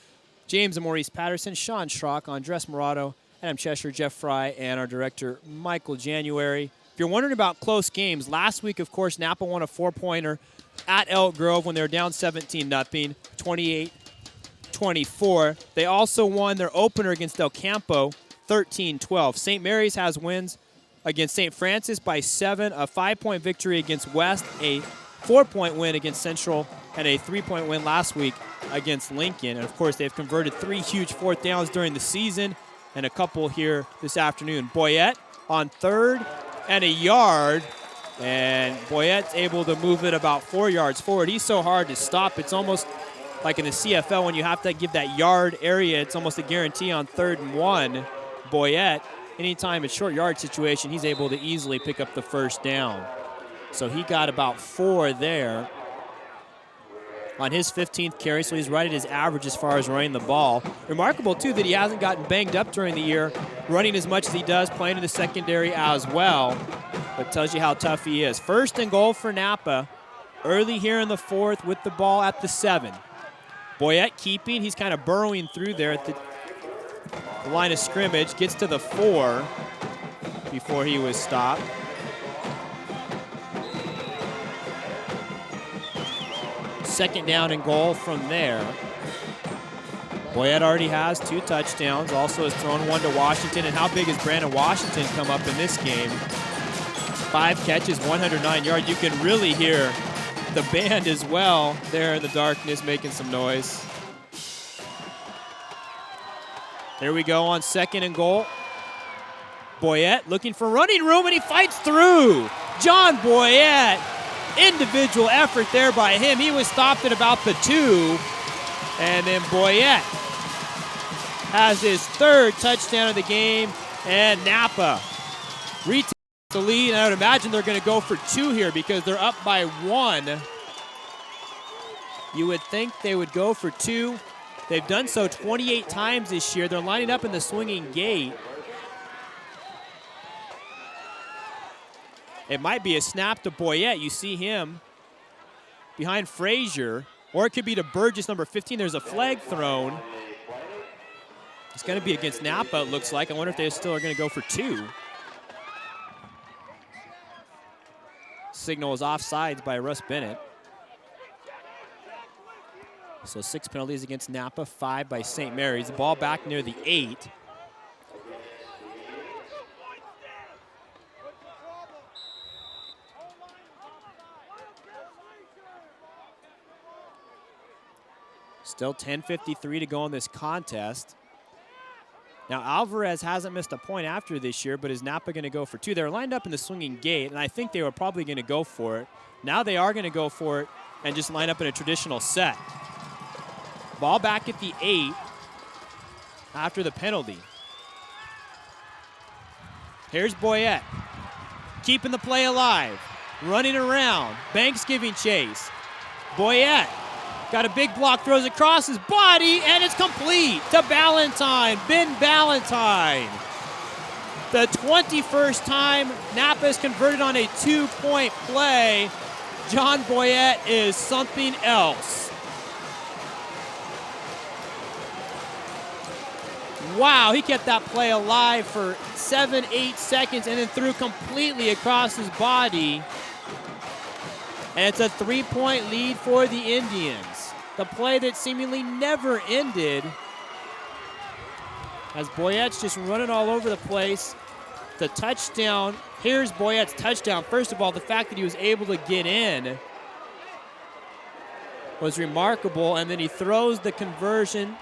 James and Maurice Patterson, Sean Schrock, Andres Morado, Adam Cheshire, Jeff Fry, and our director, Michael January. If you're wondering about close games, last week, of course, Napa won a 4-pointer at Elk Grove when they were down 17-0, 28-24. They also won their opener against Del Campo, 13-12. St. Mary's has wins against St. Francis by 7, a 5-point victory against West, a 4-point win against Central, and a 3-point win last week against Lincoln. And, of course, they've converted 3 huge 4th downs during the season and a couple here this afternoon. Boyette on 3rd and a yard, and Boyette's able to move it about 4 yards forward. He's so hard to stop. It's almost like in the CFL when you have to give that yard area. It's almost a guarantee on 3rd and 1. Boyette, anytime it's short yard situation, he's able to easily pick up the 1st down. So he got about 4 there on his 15th carry, so he's right at his average as far as running the ball. Remarkable, too, that he hasn't gotten banged up during the year, running as much as he does, playing in the secondary as well. That tells you how tough he is. 1st and goal for Napa, early here in the 4th with the ball at the 7. Boyette keeping. He's kind of burrowing through there at the line of scrimmage, gets to the 4 before he was stopped. Second down and goal from there. Boyette already has 2 touchdowns, also has thrown 1 to Washington. And how big has Brandon Washington come up in this game? 5 catches, 109 yards. You can really hear the band as well there in the darkness making some noise. Here we go on 2nd and goal. Boyette looking for running room, and he fights through. John Boyette, individual effort there by him. He was stopped at about the 2, and then Boyette has his 3rd touchdown of the game, and Napa retakes the lead. And I would imagine they're going to go for 2 here because they're up by 1. You would think they would go for 2. They've done so 28 times this year. They're lining up in the swinging gate. It might be a snap to Boyette. You see him behind Frazier, or it could be to Burgess, number 15. There's a flag thrown. It's going to be against Napa, it looks like. I wonder if they still are going to go for 2. Signal is offsides by Russ Bennett. So 6 penalties against Napa, 5 by St. Mary's. The ball back near the 8. Still 10:53 to go in this contest. Now, Alvarez hasn't missed a point after this year, but is Napa going to go for 2? They're lined up in the swinging gate, and I think they were probably going to go for it. Now they are going to go for it and just line up in a traditional set. Ball back at the 8 after the penalty. Here's Boyette, keeping the play alive, running around. Banks giving chase. Boyette got a big block, throws across his body, and it's complete to Ballantyne, Ben Ballantyne. The 21st time Napa is converted on a 2-point play. John Boyette is something else. Wow, he kept that play alive for 7-8 seconds and then threw completely across his body. And it's a 3-point lead for the Indians. The play that seemingly never ended, as Boyette's just running all over the place. The touchdown, here's Boyette's touchdown. First of all, the fact that he was able to get in was remarkable, and then he throws the conversion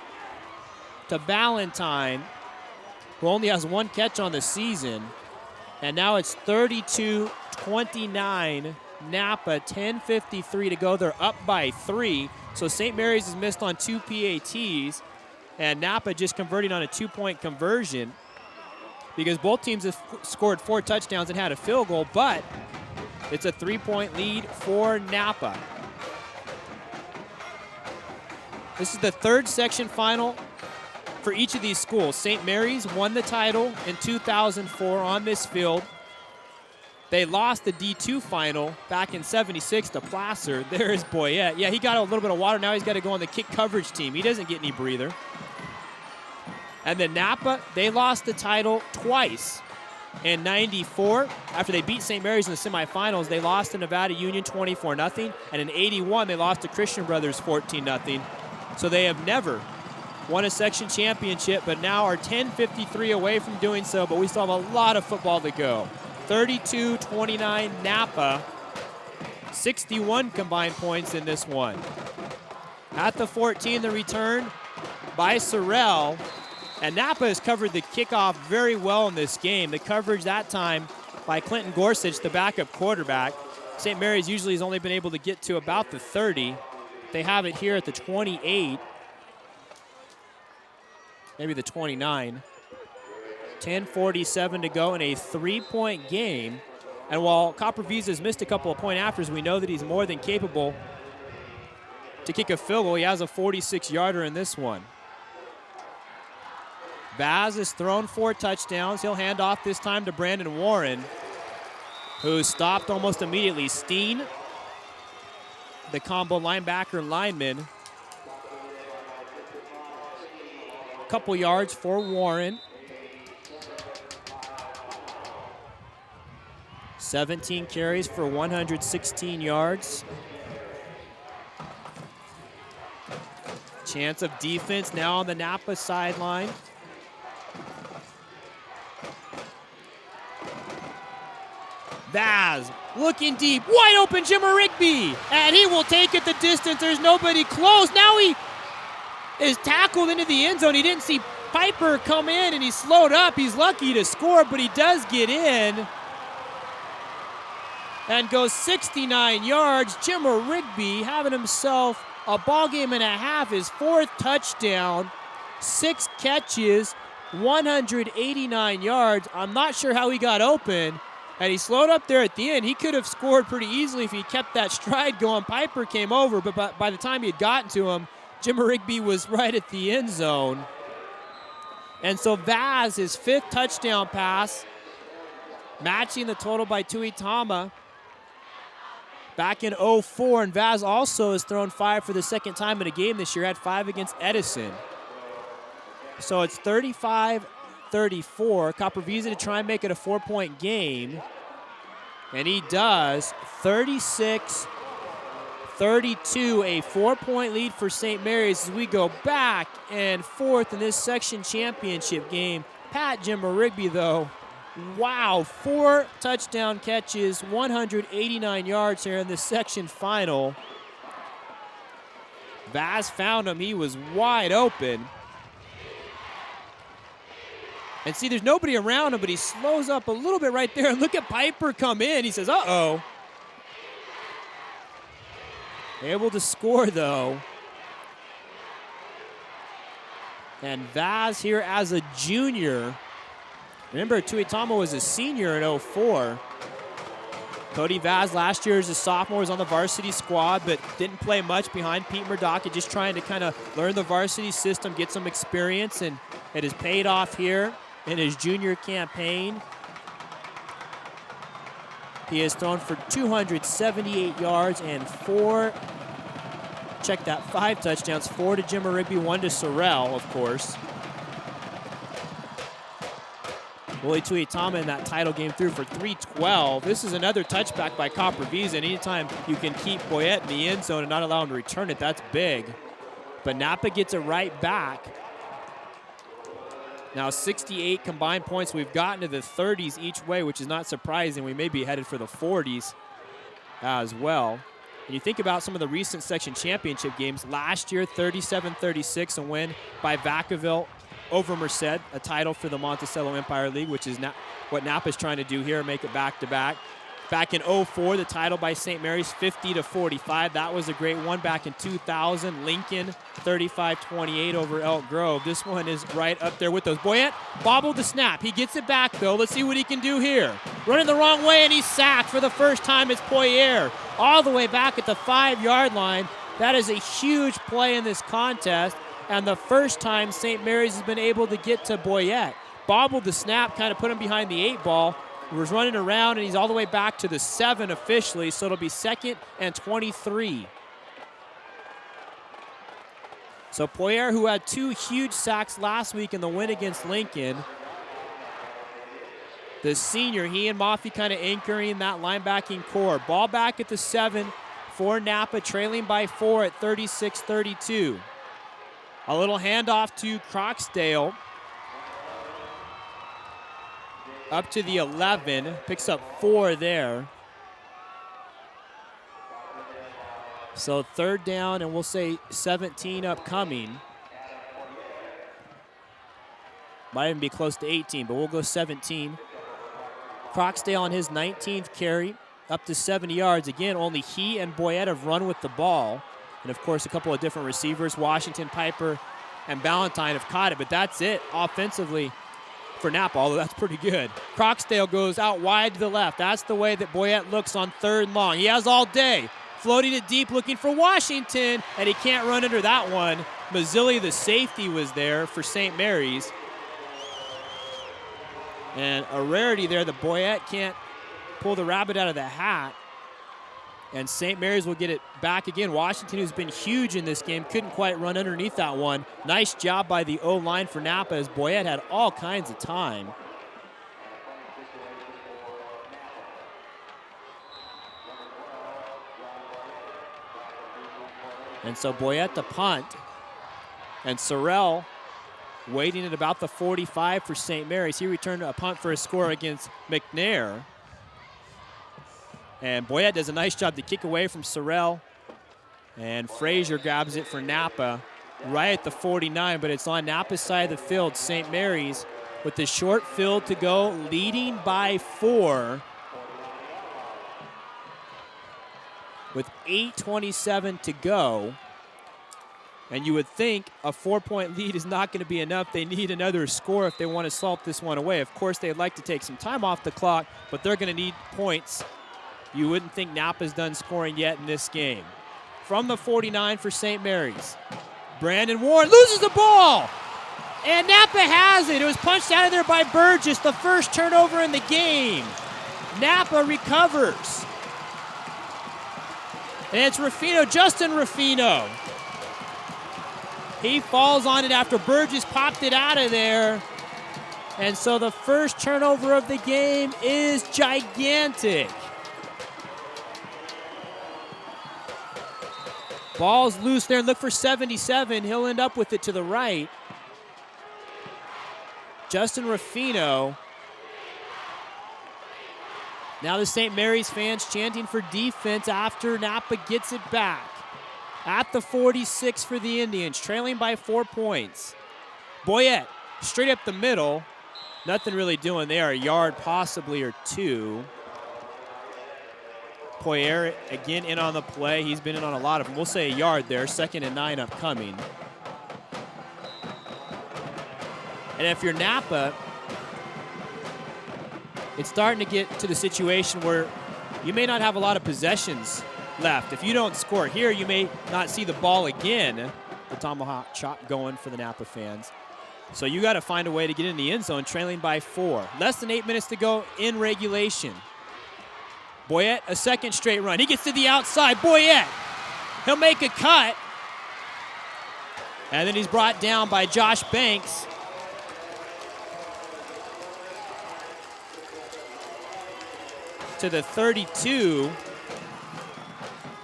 to Ballantyne, who only has 1 catch on the season. And now it's 32-29, Napa, 10:53 to go. They're up by 3. So St. Mary's has missed on 2 PATs, and Napa just converting on a 2-point conversion, because both teams have scored 4 touchdowns and had a field goal, but it's a 3-point lead for Napa. This is the 3rd section final for each of these schools. St. Mary's won the title in 2004 on this field. They lost the D2 final back in '76 to Placer. There is Boyette. Yeah, he got a little bit of water. Now he's got to go on the kick coverage team. He doesn't get any breather. And then Napa, they lost the title twice. In '94, after they beat St. Mary's in the semifinals, they lost to Nevada Union 24-0. And in '81, they lost to Christian Brothers 14-0. So they have never won a section championship, but now are 10:53 away from doing so. But we still have a lot of football to go. 32-29 Napa, 61 combined points in this one. At the 14, the return by Sorrell, and Napa has covered the kickoff very well in this game. The coverage that time by Clinton Gorsuch, the backup quarterback. St. Mary's usually has only been able to get to about the 30. They have it here at the 28, maybe the 29. 10:47 to go in a 3-point game. And while Copper Visa's missed a couple of point afters, we know that he's more than capable to kick a field goal. He has a 46-yarder in this one. Baz has thrown 4 touchdowns. He'll hand off this time to Brandon Warren, who stopped almost immediately. Steen, the combo linebacker lineman. A couple yards for Warren. 17 carries for 116 yards. Chance of defense now on the Napa sideline. Vaz looking deep, wide open Jimmer Rigby, and he will take it the distance. There's nobody close. Now he is tackled into the end zone. He didn't see Piper come in, and he slowed up. He's lucky to score, but he does get in and goes 69 yards. Jimmer Rigby having himself a ball game and a half, his 4th touchdown, 6 catches, 189 yards. I'm not sure how he got open, and he slowed up there at the end. He could have scored pretty easily if he kept that stride going. Piper came over, but by the time he had gotten to him, Jimmer Rigby was right at the end zone. And so Vaz, his 5th touchdown pass, matching the total by Tuitama back in 04. And Vaz also has thrown 5 for the second time in a game this year, had 5 against Edison. So it's 35-34. Capravisa to try and make it a 4-point game. And he does. 36-32, a 4-point lead for St. Mary's as we go back and forth in this section championship game. Pat Jimmer-Rigby, though, wow, 4 touchdown catches, 189 yards here in this section final. Vaz found him. He was wide open. And see, there's nobody around him, but he slows up a little bit right there. And look at Piper come in. He says, uh-oh. Able to score, though. And Vaz here as a junior. Remember, Tuitama was a senior in 04. Cody Vaz last year as a sophomore was on the varsity squad, but didn't play much behind Pete Murdock, just trying to kind of learn the varsity system, get some experience, and it has paid off here in his junior campaign. He has thrown for 278 yards and 5 touchdowns, 4 to Jimmer-Rigby, 1 to Sorrell, of course. Willie Tuitama in that title game threw for 312. This is another touchback by Capravisa, and anytime you can keep Boyette in the end zone and not allow him to return it, that's big. But Napa gets it right back. Now 68 combined points. We've gotten to the 30s each way, which is not surprising. We may be headed for the 40s as well. And you think about some of the recent section championship games. Last year, 37-36, a win by Vacaville over Merced, a title for the Monticello Empire League, which is what Napa's trying to do here, make it back-to-back. Back in 04, the title by St. Mary's, 50-45. That was a great one. Back in 2000, Lincoln, 35-28 over Elk Grove. This one is right up there with those. Boyette bobbled the snap. He gets it back, though. Let's see what he can do here. Running the wrong way, and he's sacked for the first time. It's Poirier all the way back at the 5-yard line. That is a huge play in this contest, and the first time St. Mary's has been able to get to Boyette. Bobbled the snap, kind of put him behind the 8 ball. He was running around, and he's all the way back to the 7 officially, so it'll be 2nd and 23. So Poirier, who had 2 huge sacks last week in the win against Lincoln, the senior, he and Mafi kind of anchoring that linebacking core. Ball back at the 7 for Napa, trailing by 4 at 36-32. A little handoff to Croxdale. Up to the 11, picks up 4 there. So 3rd down, and we'll say 17 upcoming. Might even be close to 18, but we'll go 17. Croxdale on his 19th carry, up to 70 yards. Again, only he and Boyette have run with the ball. And, of course, a couple of different receivers, Washington, Piper, and Ballantyne have caught it. But that's it offensively for Napa, although that's pretty good. Croxdale goes out wide to the left. That's the way that Boyette looks on 3rd and long. He has all day. Floating it deep, looking for Washington, and he can't run under that one. Mazzilli, the safety, was there for St. Mary's. And a rarity there that Boyette can't pull the rabbit out of the hat. And St. Mary's will get it back again. Washington, who's been huge in this game, couldn't quite run underneath that one. Nice job by the O-line for Napa as Boyette had all kinds of time. And so Boyette to punt. And Sorrell waiting at about the 45 for St. Mary's. He returned a punt for a score against McNair. And Boyette does a nice job to kick away from Sorrell. And Frazier grabs it for Napa right at the 49, but it's on Napa's side of the field. St. Mary's with the short field to go, leading by 4. With 8:27 to go. And you would think a 4-point lead is not going to be enough. They need another score if they want to salt this one away. Of course, they'd like to take some time off the clock, but they're going to need points. You wouldn't think Napa's done scoring yet in this game. From the 49 for St. Mary's, Brandon Warren loses the ball. And Napa has it. It was punched out of there by Burgess, the first turnover in the game. Napa recovers. And it's Ruffino, Justin Ruffino. He falls on it after Burgess popped it out of there. And so the first turnover of the game is gigantic. Ball's loose there, and look for 77. He'll end up with it to the right. Justin Ruffino. Now the St. Mary's fans chanting for defense after Napa gets it back. At the 46 for the Indians, trailing by 4 points. Boyette, straight up the middle. Nothing really doing there, a yard possibly or two. Poirier again in on the play. He's been in on a lot of them. We'll say a yard there, 2nd and 9 upcoming. And if you're Napa, it's starting to get to the situation where you may not have a lot of possessions left. If you don't score here, you may not see the ball again. The tomahawk chop going for the Napa fans. So you got to find a way to get in the end zone, trailing by 4. Less than 8 minutes to go in regulation. Boyette, a second straight run. He gets to the outside. Boyette, he'll make a cut. And then he's brought down by Josh Banks. To the 32.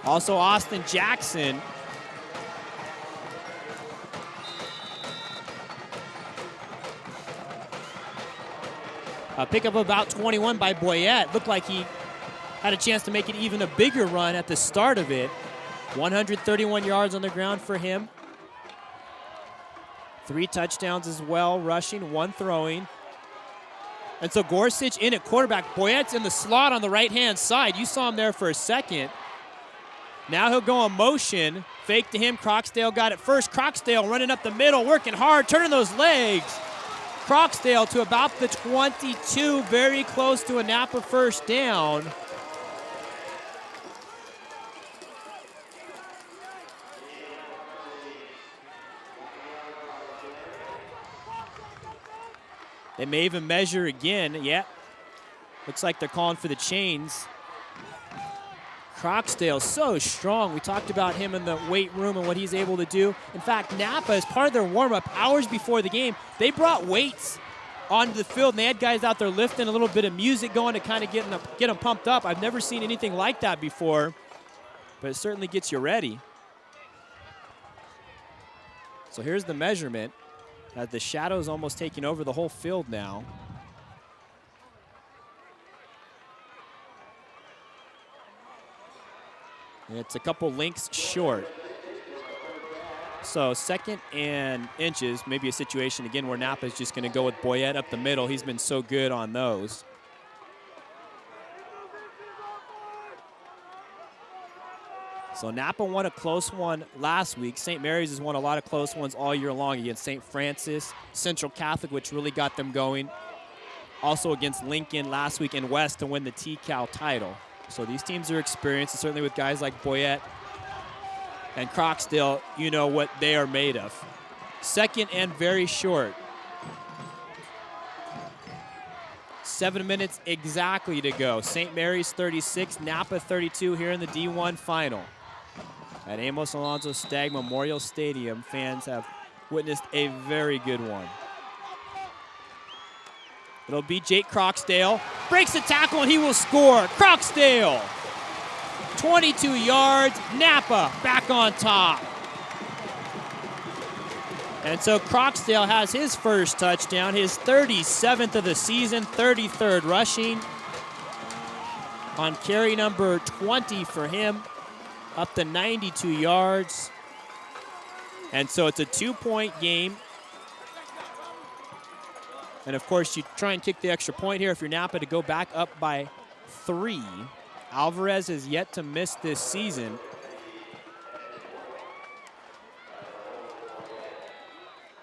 Also Austin Jackson. A pickup of about 21 by Boyette. Looked like he had a chance to make it even a bigger run at the start of it. 131 yards on the ground for him. 3 touchdowns as well, rushing, 1 throwing. And so Gorsuch in at quarterback. Boyette's in the slot on the right-hand side. You saw him there for a second. Now he'll go on motion. Fake to him. Croxdale got it first. Croxdale running up the middle, working hard, turning those legs. Croxdale to about the 22, very close to a Napa first down. They may even measure again. Yeah, looks like they're calling for the chains. Croxdale so strong. We talked about him in the weight room and what he's able to do. In fact, Napa, as part of their warm-up, hours before the game, they brought weights onto the field, and they had guys out there lifting, a little bit of music going to kind of get them pumped up. I've never seen anything like that before, but it certainly gets you ready. So here's the measurement. The shadow's almost taking over the whole field now. And it's a couple lengths short. So 2nd and inches, maybe a situation again where Napa's just going to go with Boyette up the middle. He's been so good on those. So Napa won a close one last week. St. Mary's has won a lot of close ones all year long against St. Francis, Central Catholic, which really got them going. Also against Lincoln last week, and West to win the T-Cal title. So these teams are experienced, and certainly with guys like Boyette and Croxdale, you know what they are made of. 2nd and very short. 7 minutes exactly to go. St. Mary's 36, Napa 32 here in the D1 final. At Amos Alonzo Stagg Memorial Stadium, fans have witnessed a very good one. It'll be Jake Croxdale. Breaks the tackle and he will score. Croxdale, 22 yards. Napa back on top. And so Croxdale has his first touchdown, his 37th of the season, 33rd rushing. On carry number 20 for him, up to 92 yards. And so it's a 2-point game. And of course, you try and kick the extra point here if you're Napa to go back up by 3. Alvarez has yet to miss this season.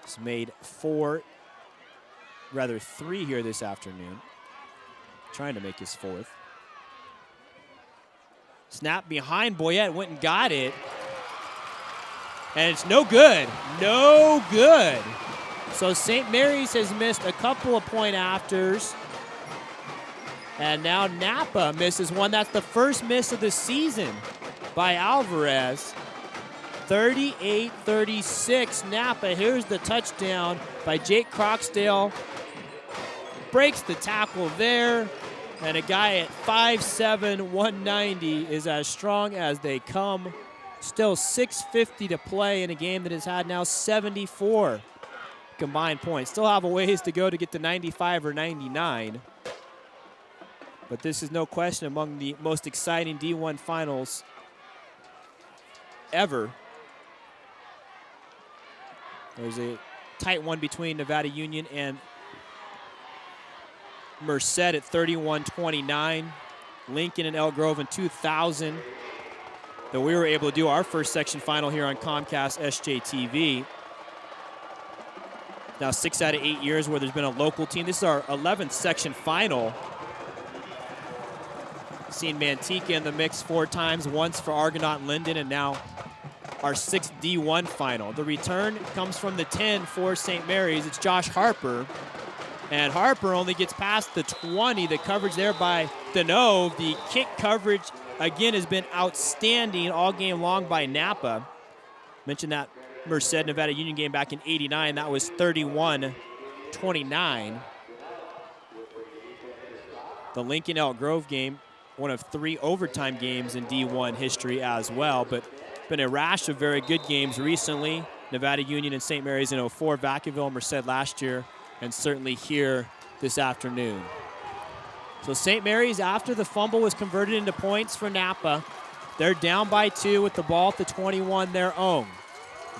He's made 3 here this afternoon. Trying to make his 4th. Snap behind Boyette, went and got it. And it's no good. No good. So St. Mary's has missed a couple of point afters. And now Napa misses one. That's the first miss of the season by Alvarez. 38-36 Napa. Here's the touchdown by Jake Croxdale. Breaks the tackle there. And a guy at 5'7", 190 is as strong as they come. Still 6:50 to play in a game that has had now 74 combined points. Still have a ways to go to get to 95 or 99. But this is no question among the most exciting D1 finals ever. There's a tight one between Nevada Union and Merced at 31-29. Lincoln and Elk Grove in 2000. Though we were able to do our first section final here on Comcast SJTV. Now 6 out of 8 years where there's been a local team. This is our 11th section final. Seen Manteca in the mix 4 times, once for Argonaut and Linden, and now our 6th D1 final. The return comes from the 10 for St. Mary's. It's Josh Harper. And Harper only gets past the 20. The coverage there by Denove. The kick coverage, again, has been outstanding all game long by Napa. Mentioned that Merced Nevada Union game back in '89. That was 31-29. The Lincoln Elk Grove game, one of 3 overtime games in D1 history as well, but been a rash of very good games recently. Nevada Union and St. Mary's in '04, Vacaville, Merced last year, and certainly here this afternoon. So St. Mary's, after the fumble was converted into points for Napa, they're down by 2 with the ball at the 21, their own.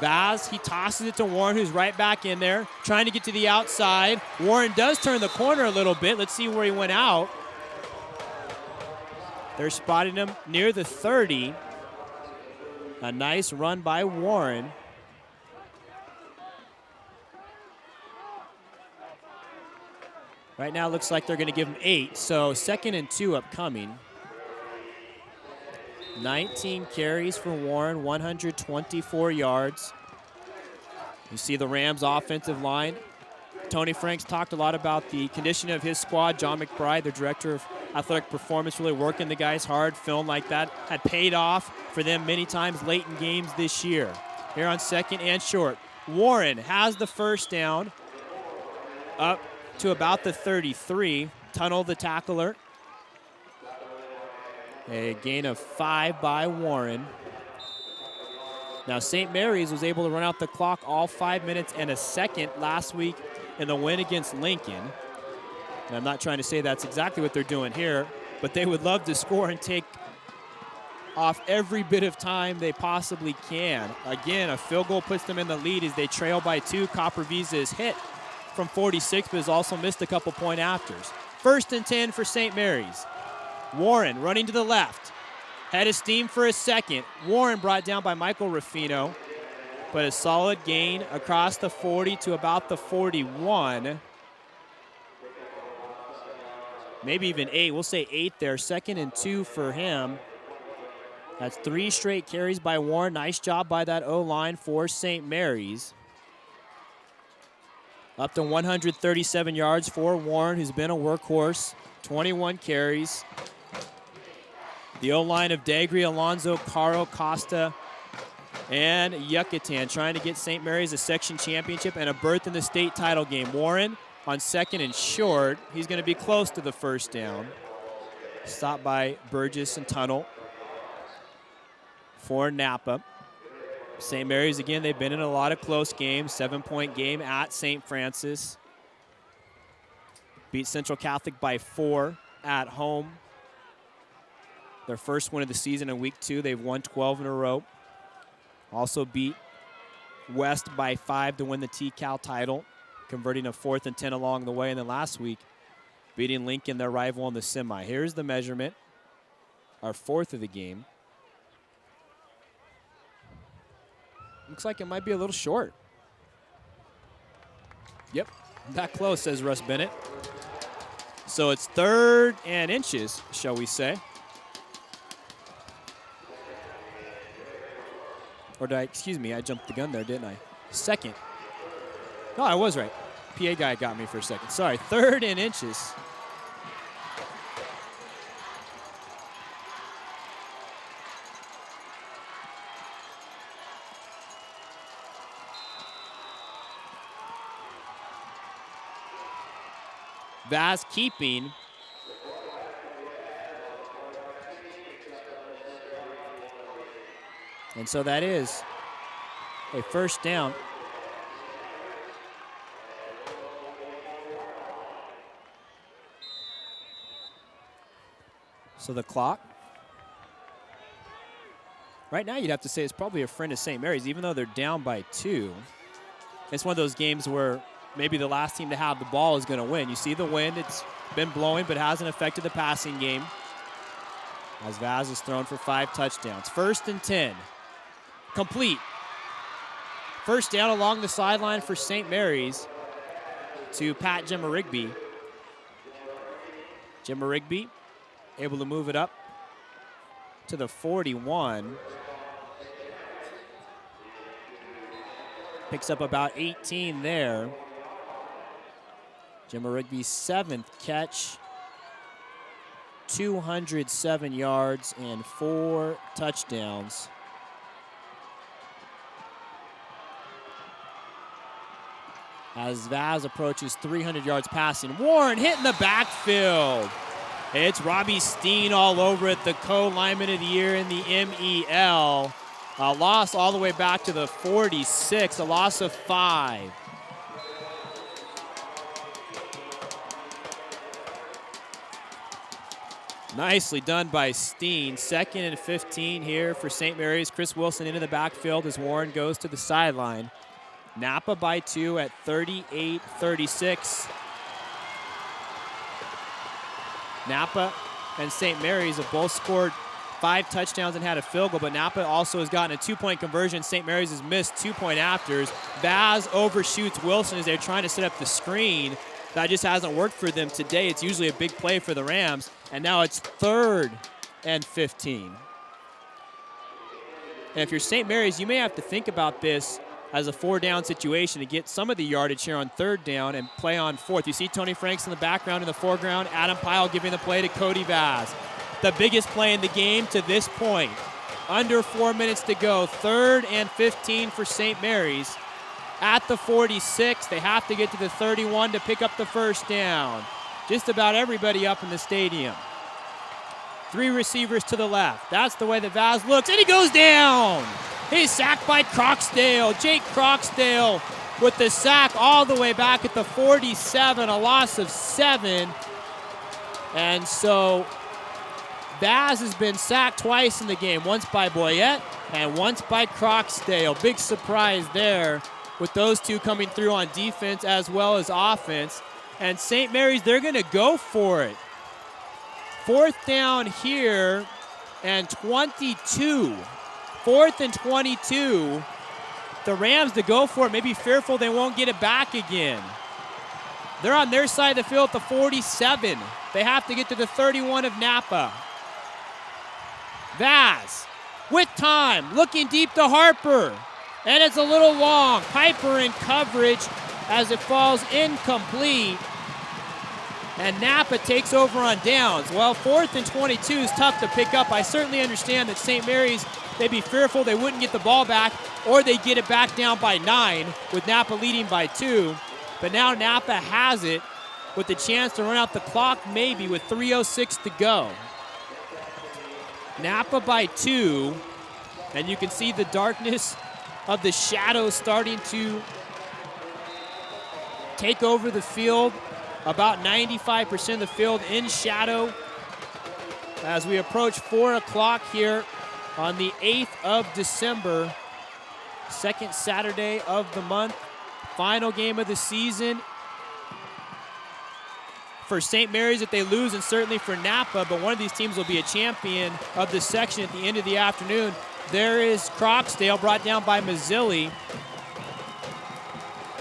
Vaz, he tosses it to Warren, who's right back in there, trying to get to the outside. Warren does turn the corner a little bit. Let's see where he went out. They're spotting him near the 30. A nice run by Warren. Right now, it looks like they're going to give him 8, so 2nd and 2 upcoming. 19 carries for Warren, 124 yards. You see the Rams' offensive line. Tony Franks talked a lot about the condition of his squad. John McBride, the director of athletic performance, really working the guys hard. Film like that had paid off for them many times late in games this year. Here on 2nd and short. Warren has the first down up to about the 33. Tunnel the tackler. A gain of 5 by Warren. Now St. Mary's was able to run out the clock all 5 minutes and a second last week in the win against Lincoln. And I'm not trying to say that's exactly what they're doing here, but they would love to score and take off every bit of time they possibly can. Again, a field goal puts them in the lead as they trail by 2. Copper Visa is hit from 46, but has also missed a couple point afters. 1st and 10 for St. Mary's. Warren running to the left. Head of steam for a second. Warren brought down by Michael Ruffino, but a solid gain across the 40 to about the 41. Maybe even 8. We'll say 8 there. 2nd and 2 for him. That's 3 straight carries by Warren. Nice job by that O-line for St. Mary's. Up to 137 yards for Warren, who's been a workhorse. 21 carries. The O-line of Dagri, Alonso, Caro, Costa, and Yucatan trying to get St. Mary's a section championship and a berth in the state title game. Warren on 2nd and short. He's going to be close to the first down. Stopped by Burgess and Tunnel for Napa. St. Mary's, again, they've been in a lot of close games. 7-point game at St. Francis. Beat Central Catholic by 4 at home. Their first win of the season in week 2. They've won 12 in a row. Also beat West by 5 to win the T-Cal title, converting a 4th and 10 along the way. And then last week, beating Lincoln, their rival in the semi. Here's the measurement, our 4th of the game. Looks like it might be a little short. Yep, that close, says Russ Bennett. So it's 3rd and inches, shall we say. Or did I, excuse me, I jumped the gun there, didn't I? 2nd. No, I was right. PA guy got me for a second. Sorry, 3rd and inches. Vaz keeping. And so that is a first down. So the clock. Right now you'd have to say it's probably a friend of St. Mary's, even though they're down by 2. It's one of those games where maybe the last team to have the ball is going to win. You see the wind, it's been blowing, but hasn't affected the passing game. As Vaz is thrown for 5 touchdowns. 1st and 10. Complete. First down along the sideline for St. Mary's to Pat Jimmerigby. Jimmerigby able to move it up to the 41. Picks up about 18 there. Jimmerigby's 7th catch. 207 yards and 4 touchdowns. As Vaz approaches 300 yards passing. Warren hitting the backfield. It's Robbie Steen all over it, the co-lineman of the year in the MEL. A loss all the way back to the 46, a loss of 5. Nicely done by Steen. 2nd and 15 here for St. Mary's. Chris Wilson into the backfield as Warren goes to the sideline. Napa by 2 at 38-36. Napa and St. Mary's have both scored 5 touchdowns and had a field goal, but Napa also has gotten a 2-point conversion. St. Mary's has missed 2-point afters. Vaz overshoots Wilson as they're trying to set up the screen. That just hasn't worked for them today. It's usually a big play for the Rams, and now it's 3rd and 15. And if you're St. Mary's, you may have to think about this as a 4-down situation to get some of the yardage here on 3rd down and play on 4th. You see Tony Franks in the background, in the foreground. Adam Pyle giving the play to Cody Vaz. The biggest play in the game to this point. Under 4 minutes to go. 3rd and 15 for St. Mary's. At the 46, they have to get to the 31 to pick up the first down. Just about everybody up in the stadium. 3 receivers to the left. That's the way that Vaz looks, and he goes down. He's sacked by Croxdale. Jake Croxdale with the sack all the way back at the 47, a loss of 7. And so Vaz has been sacked twice in the game, once by Boyette and once by Croxdale. Big surprise there with those two coming through on defense as well as offense. And St. Mary's, they're going to go for it. 4th down here and 22. 4th and 22. The Rams to go for it, maybe fearful they won't get it back again. They're on their side of the field at the 47. They have to get to the 31 of Napa. Vaz with time, looking deep to Harper. And it's a little long. Piper in coverage as it falls incomplete. And Napa takes over on downs. Well, 4th and 22 is tough to pick up. I certainly understand that St. Mary's, they'd be fearful they wouldn't get the ball back, or they get it back down by 9 with Napa leading by 2. But now Napa has it with the chance to run out the clock maybe with 3:06 to go. Napa by 2, and you can see the darkness of the shadows starting to take over the field. About 95% of the field in shadow as we approach 4 o'clock here on the 8th of December, 2nd Saturday of the month. Final game of the season for St. Mary's if they lose, and certainly for Napa, but one of these teams will be a champion of the section at the end of the afternoon. There is Croxdale, brought down by Mazzilli.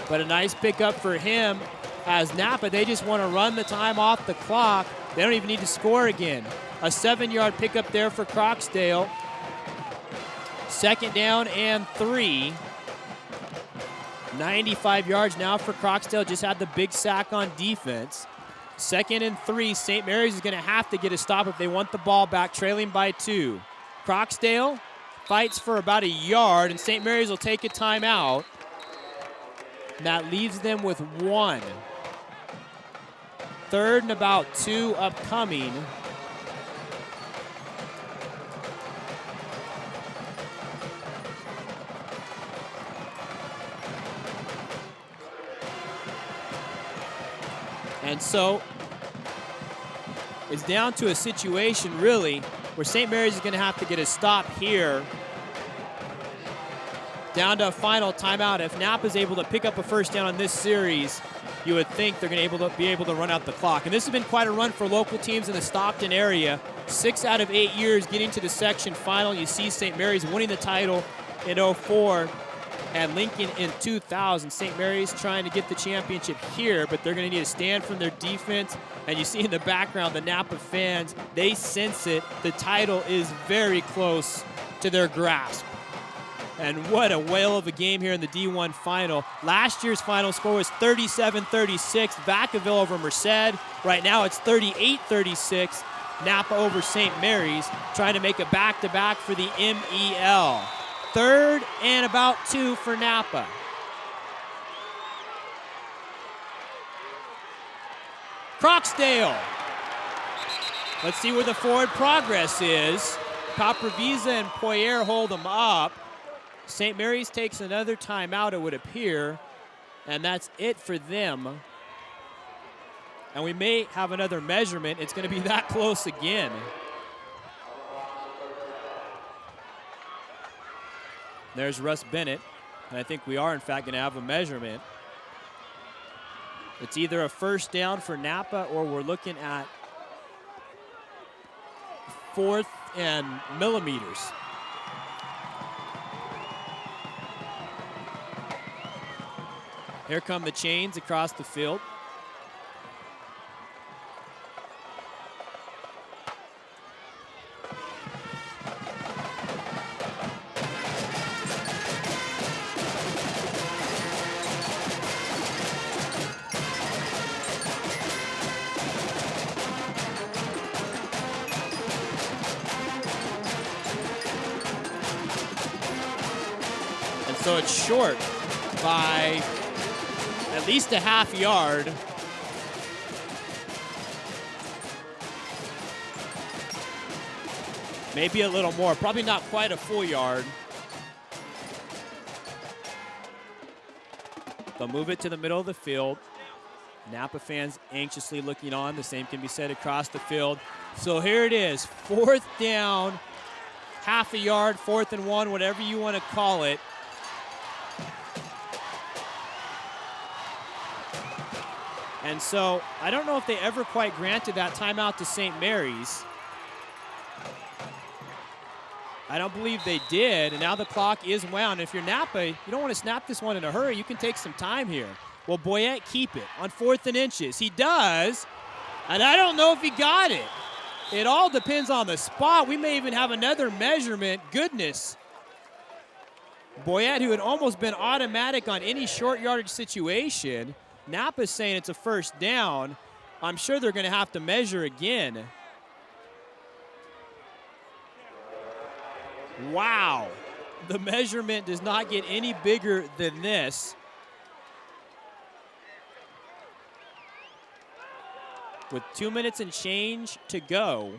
But a nice pickup for him as Napa, they just want to run the time off the clock. They don't even need to score again. A 7-yard pickup there for Croxdale. 2nd down and 3. 95 yards now for Croxdale. Just had the big sack on defense. 2nd and 3. St. Mary's is going to have to get a stop if they want the ball back, trailing by 2. Croxdale fights for about a yard, and St. Mary's will take a timeout. And that leaves them with 1. 3rd and about 2 upcoming. And so it's down to a situation, really, where St. Mary's is going to have to get a stop here. Down to a final timeout. If Napa's able to pick up a first down on this series, you would think they're going to be able to run out the clock. And this has been quite a run for local teams in the Stockton area. 6 out of 8 years getting to the section final. You see St. Mary's winning the title in 04 and Lincoln in 2000. St. Mary's trying to get the championship here, but they're going to need to stand from their defense. And you see in the background the Napa fans, they sense it. The title is very close to their grasp. And what a whale of a game here in the D1 final. Last year's final score was 37-36, Vacaville over Merced. Right now it's 38-36, Napa over St. Mary's, trying to make a back-to-back for the MEL. 3rd and about 2 for Napa. Croxdale. Let's see where the forward progress is. Capravisa and Poyer hold them up. St. Mary's takes another timeout, it would appear, and that's it for them. And we may have another measurement. It's going to be that close again. There's Russ Bennett, and I think we are, in fact, going to have a measurement. It's either a first down for Napa or we're looking at 4th and millimeters. Here come the chains across the field. And so it's short by at least a half yard. Maybe a little more, probably not quite a full yard. They'll move it to the middle of the field. Napa fans anxiously looking on. The same can be said across the field. So here it is, 4th down, half a yard, 4th and 1, whatever you want to call it. And so I don't know if they ever quite granted that timeout to St. Mary's. I don't believe they did, and now the clock is wound. If you're Napa, you don't want to snap this one in a hurry. You can take some time here. Will Boyette keep it on 4th and inches? He does, and I don't know if he got it. It all depends on the spot. We may even have another measurement. Goodness. Boyette, who had almost been automatic on any short yardage situation, Napa's saying it's a first down. I'm sure they're going to have to measure again. Wow. The measurement does not get any bigger than this. With 2 minutes and change to go.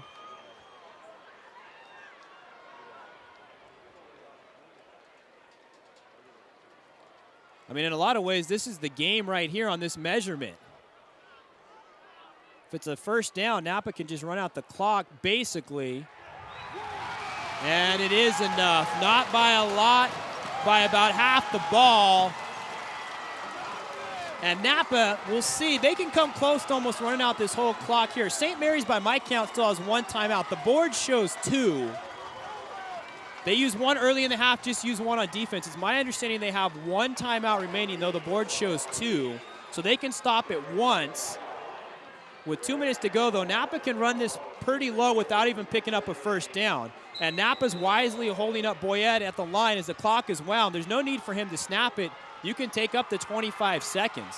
I mean, in a lot of ways, this is the game right here on this measurement. If it's a first down, Napa can just run out the clock, basically. And it is enough. Not by a lot, by about half the ball. And Napa, we'll see, they can come close to almost running out this whole clock here. St. Mary's, by my count, still has 1 timeout. The board shows 2. They use 1 early in the half, just use 1 on defense. It's my understanding they have 1 timeout remaining, though the board shows 2. So they can stop it once. With 2 minutes to go, though, Napa can run this pretty low without even picking up a first down. And Napa's wisely holding up Boyette at the line as the clock is wound. There's no need for him to snap it. You can take up to 25 seconds.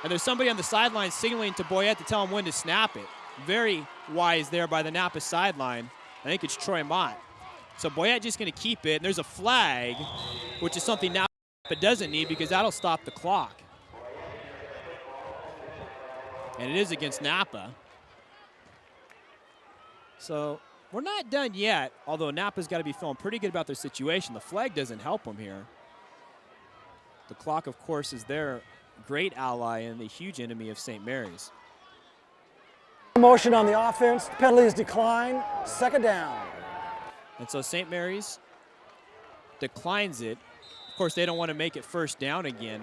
And there's somebody on the sideline signaling to Boyette to tell him when to snap it. Very wise there by the Napa sideline. I think it's Troy Mott. So Boyette just going to keep it. And there's a flag, which is something Napa doesn't need because that'll stop the clock. And it is against Napa. So we're not done yet, although Napa's got to be feeling pretty good about their situation. The flag doesn't help them here. The clock, of course, is their great ally and the huge enemy of St. Mary's. Motion on the offense. Penalty is declined. Second down. And so St. Mary's declines it. Of course, they don't want to make it first down again.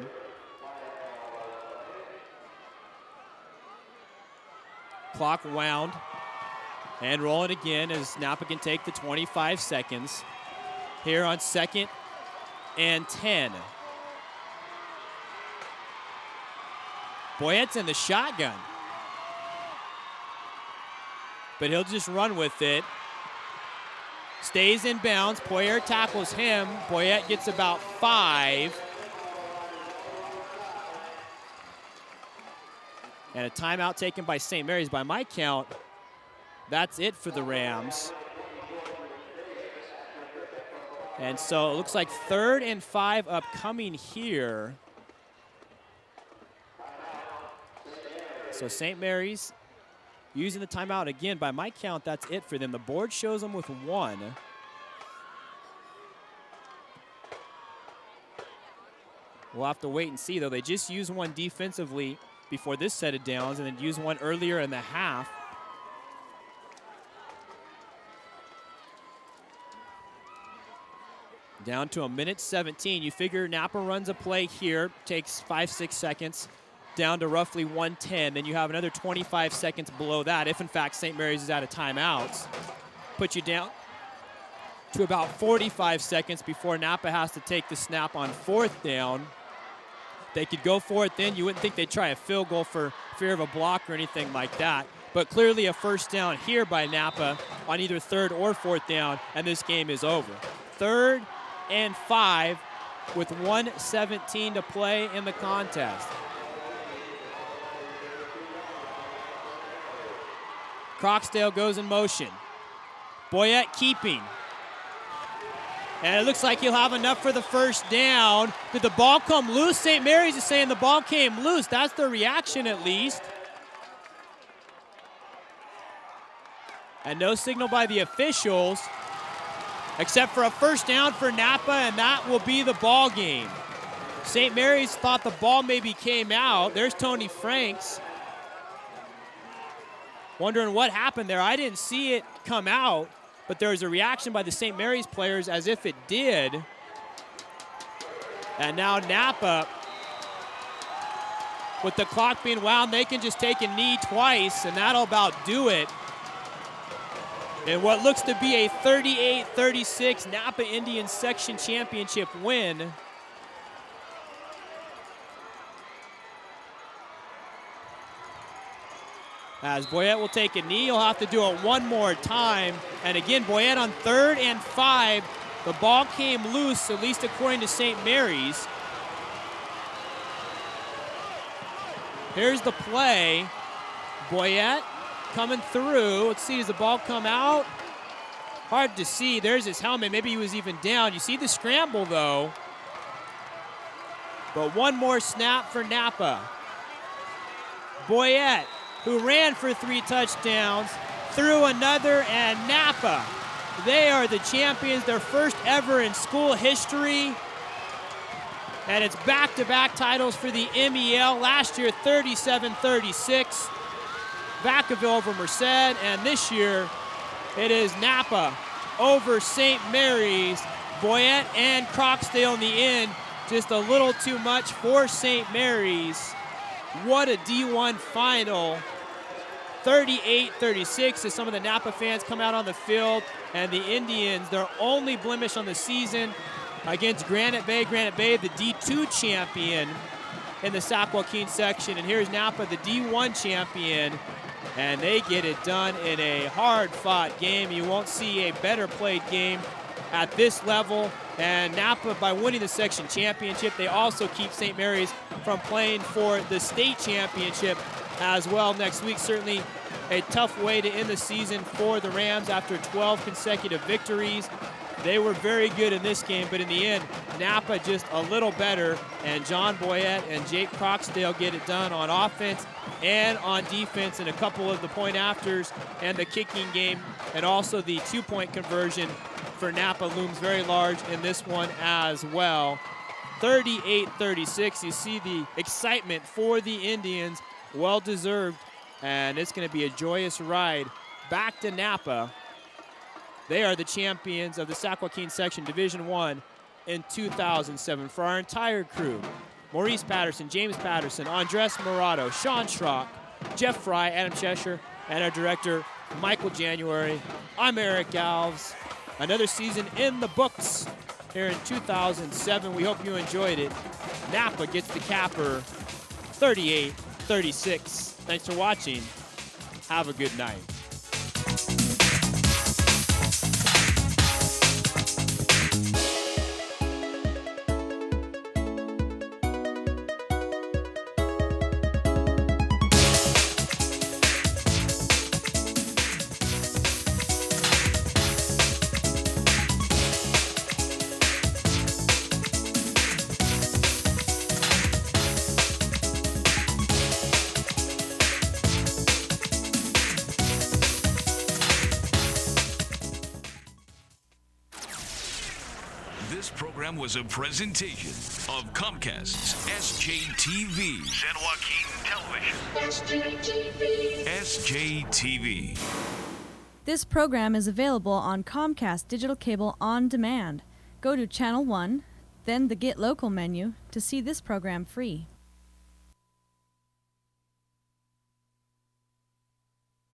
Clock wound and rolling again as Napa can take the 25 seconds here on 2nd and 10. Boyette's in the shotgun, but he'll just run with it. Stays in bounds. Poyer tackles him. Boyette gets about 5. And a timeout taken by St. Mary's. By my count, that's it for the Rams. And so it looks like 3rd and 5 upcoming here. So St. Mary's using the timeout again. By my count, that's it for them. The board shows them with 1. We'll have to wait and see, though. They just used one defensively before this set of downs and then used one earlier in the half. Down to 1:17. You figure Napa runs a play here, takes 5-6 seconds, down to roughly 1:10. Then you have another 25 seconds below that, if in fact St. Mary's is out of timeouts. Put you down to about 45 seconds before Napa has to take the snap on 4th down. They could go for it then. You wouldn't think they'd try a field goal for fear of a block or anything like that. But clearly a first down here by Napa on either 3rd or 4th down, and this game is over. 3rd and 5 with 1:17 to play in the contest. Croxdale goes in motion. Boyette keeping. And it looks like he'll have enough for the first down. Did the ball come loose? St. Mary's is saying the ball came loose. That's the reaction at least. And no signal by the officials, except for a first down for Napa, and that will be the ball game. St. Mary's thought the ball maybe came out. There's Tony Franks. Wondering what happened there. I didn't see it come out, but there was a reaction by the St. Mary's players as if it did. And now Napa, with the clock being wound, they can just take a knee twice, and that'll about do it. In what looks to be a 38-36 Napa Indians Section Championship win. As Boyette will take a knee, he'll have to do it one more time. And again, Boyette on 3rd and 5. The ball came loose, at least according to St. Mary's. Here's the play. Boyette coming through. Let's see, does the ball come out? Hard to see. There's his helmet. Maybe he was even down. You see the scramble, though. But one more snap for Napa. Boyette, who ran for 3 touchdowns, threw another, and Napa, they are the champions, their first ever in school history. And it's back-to-back titles for the MEL. Last year, 37-36, Vacaville over Merced, and this year, it is Napa over St. Mary's. Boyette and Croxdale in the end, just a little too much for St. Mary's. What a D1 final. 38-36 as some of the Napa fans come out on the field, and the Indians, their only blemish on the season against Granite Bay. Granite Bay, the D2 champion in the Sac Joaquin section, and here's Napa, the D1 champion, and they get it done in a hard-fought game. You won't see a better played game at this level. And Napa, by winning the section championship, they also keep St. Mary's from playing for the state championship as well next week. Certainly a tough way to end the season for the Rams after 12 consecutive victories. They were very good in this game, but in the end, Napa just a little better, and John Boyette and Jake Croxdale get it done on offense and on defense, and a couple of the point afters and the kicking game, and also the two-point conversion for Napa looms very large in this one as well. 38-36, you see the excitement for the Indians, well-deserved, and it's going to be a joyous ride back to Napa. They are the champions of the Sac Joaquin Section Division I in 2007. For our entire crew, Maurice Patterson, James Patterson, Andres Morado, Sean Schrock, Jeff Fry, Adam Cheshire, and our director, Michael January, I'm Eric Alves. Another season in the books here in 2007. We hope you enjoyed it. Napa gets the capper 38-36. Thanks for watching. Have a good night. This program was a presentation of Comcast's SJTV. San Joaquin Television. SJTV. This program is available on Comcast Digital Cable On Demand. Go to Channel 1, then the Get Local menu to see this program free.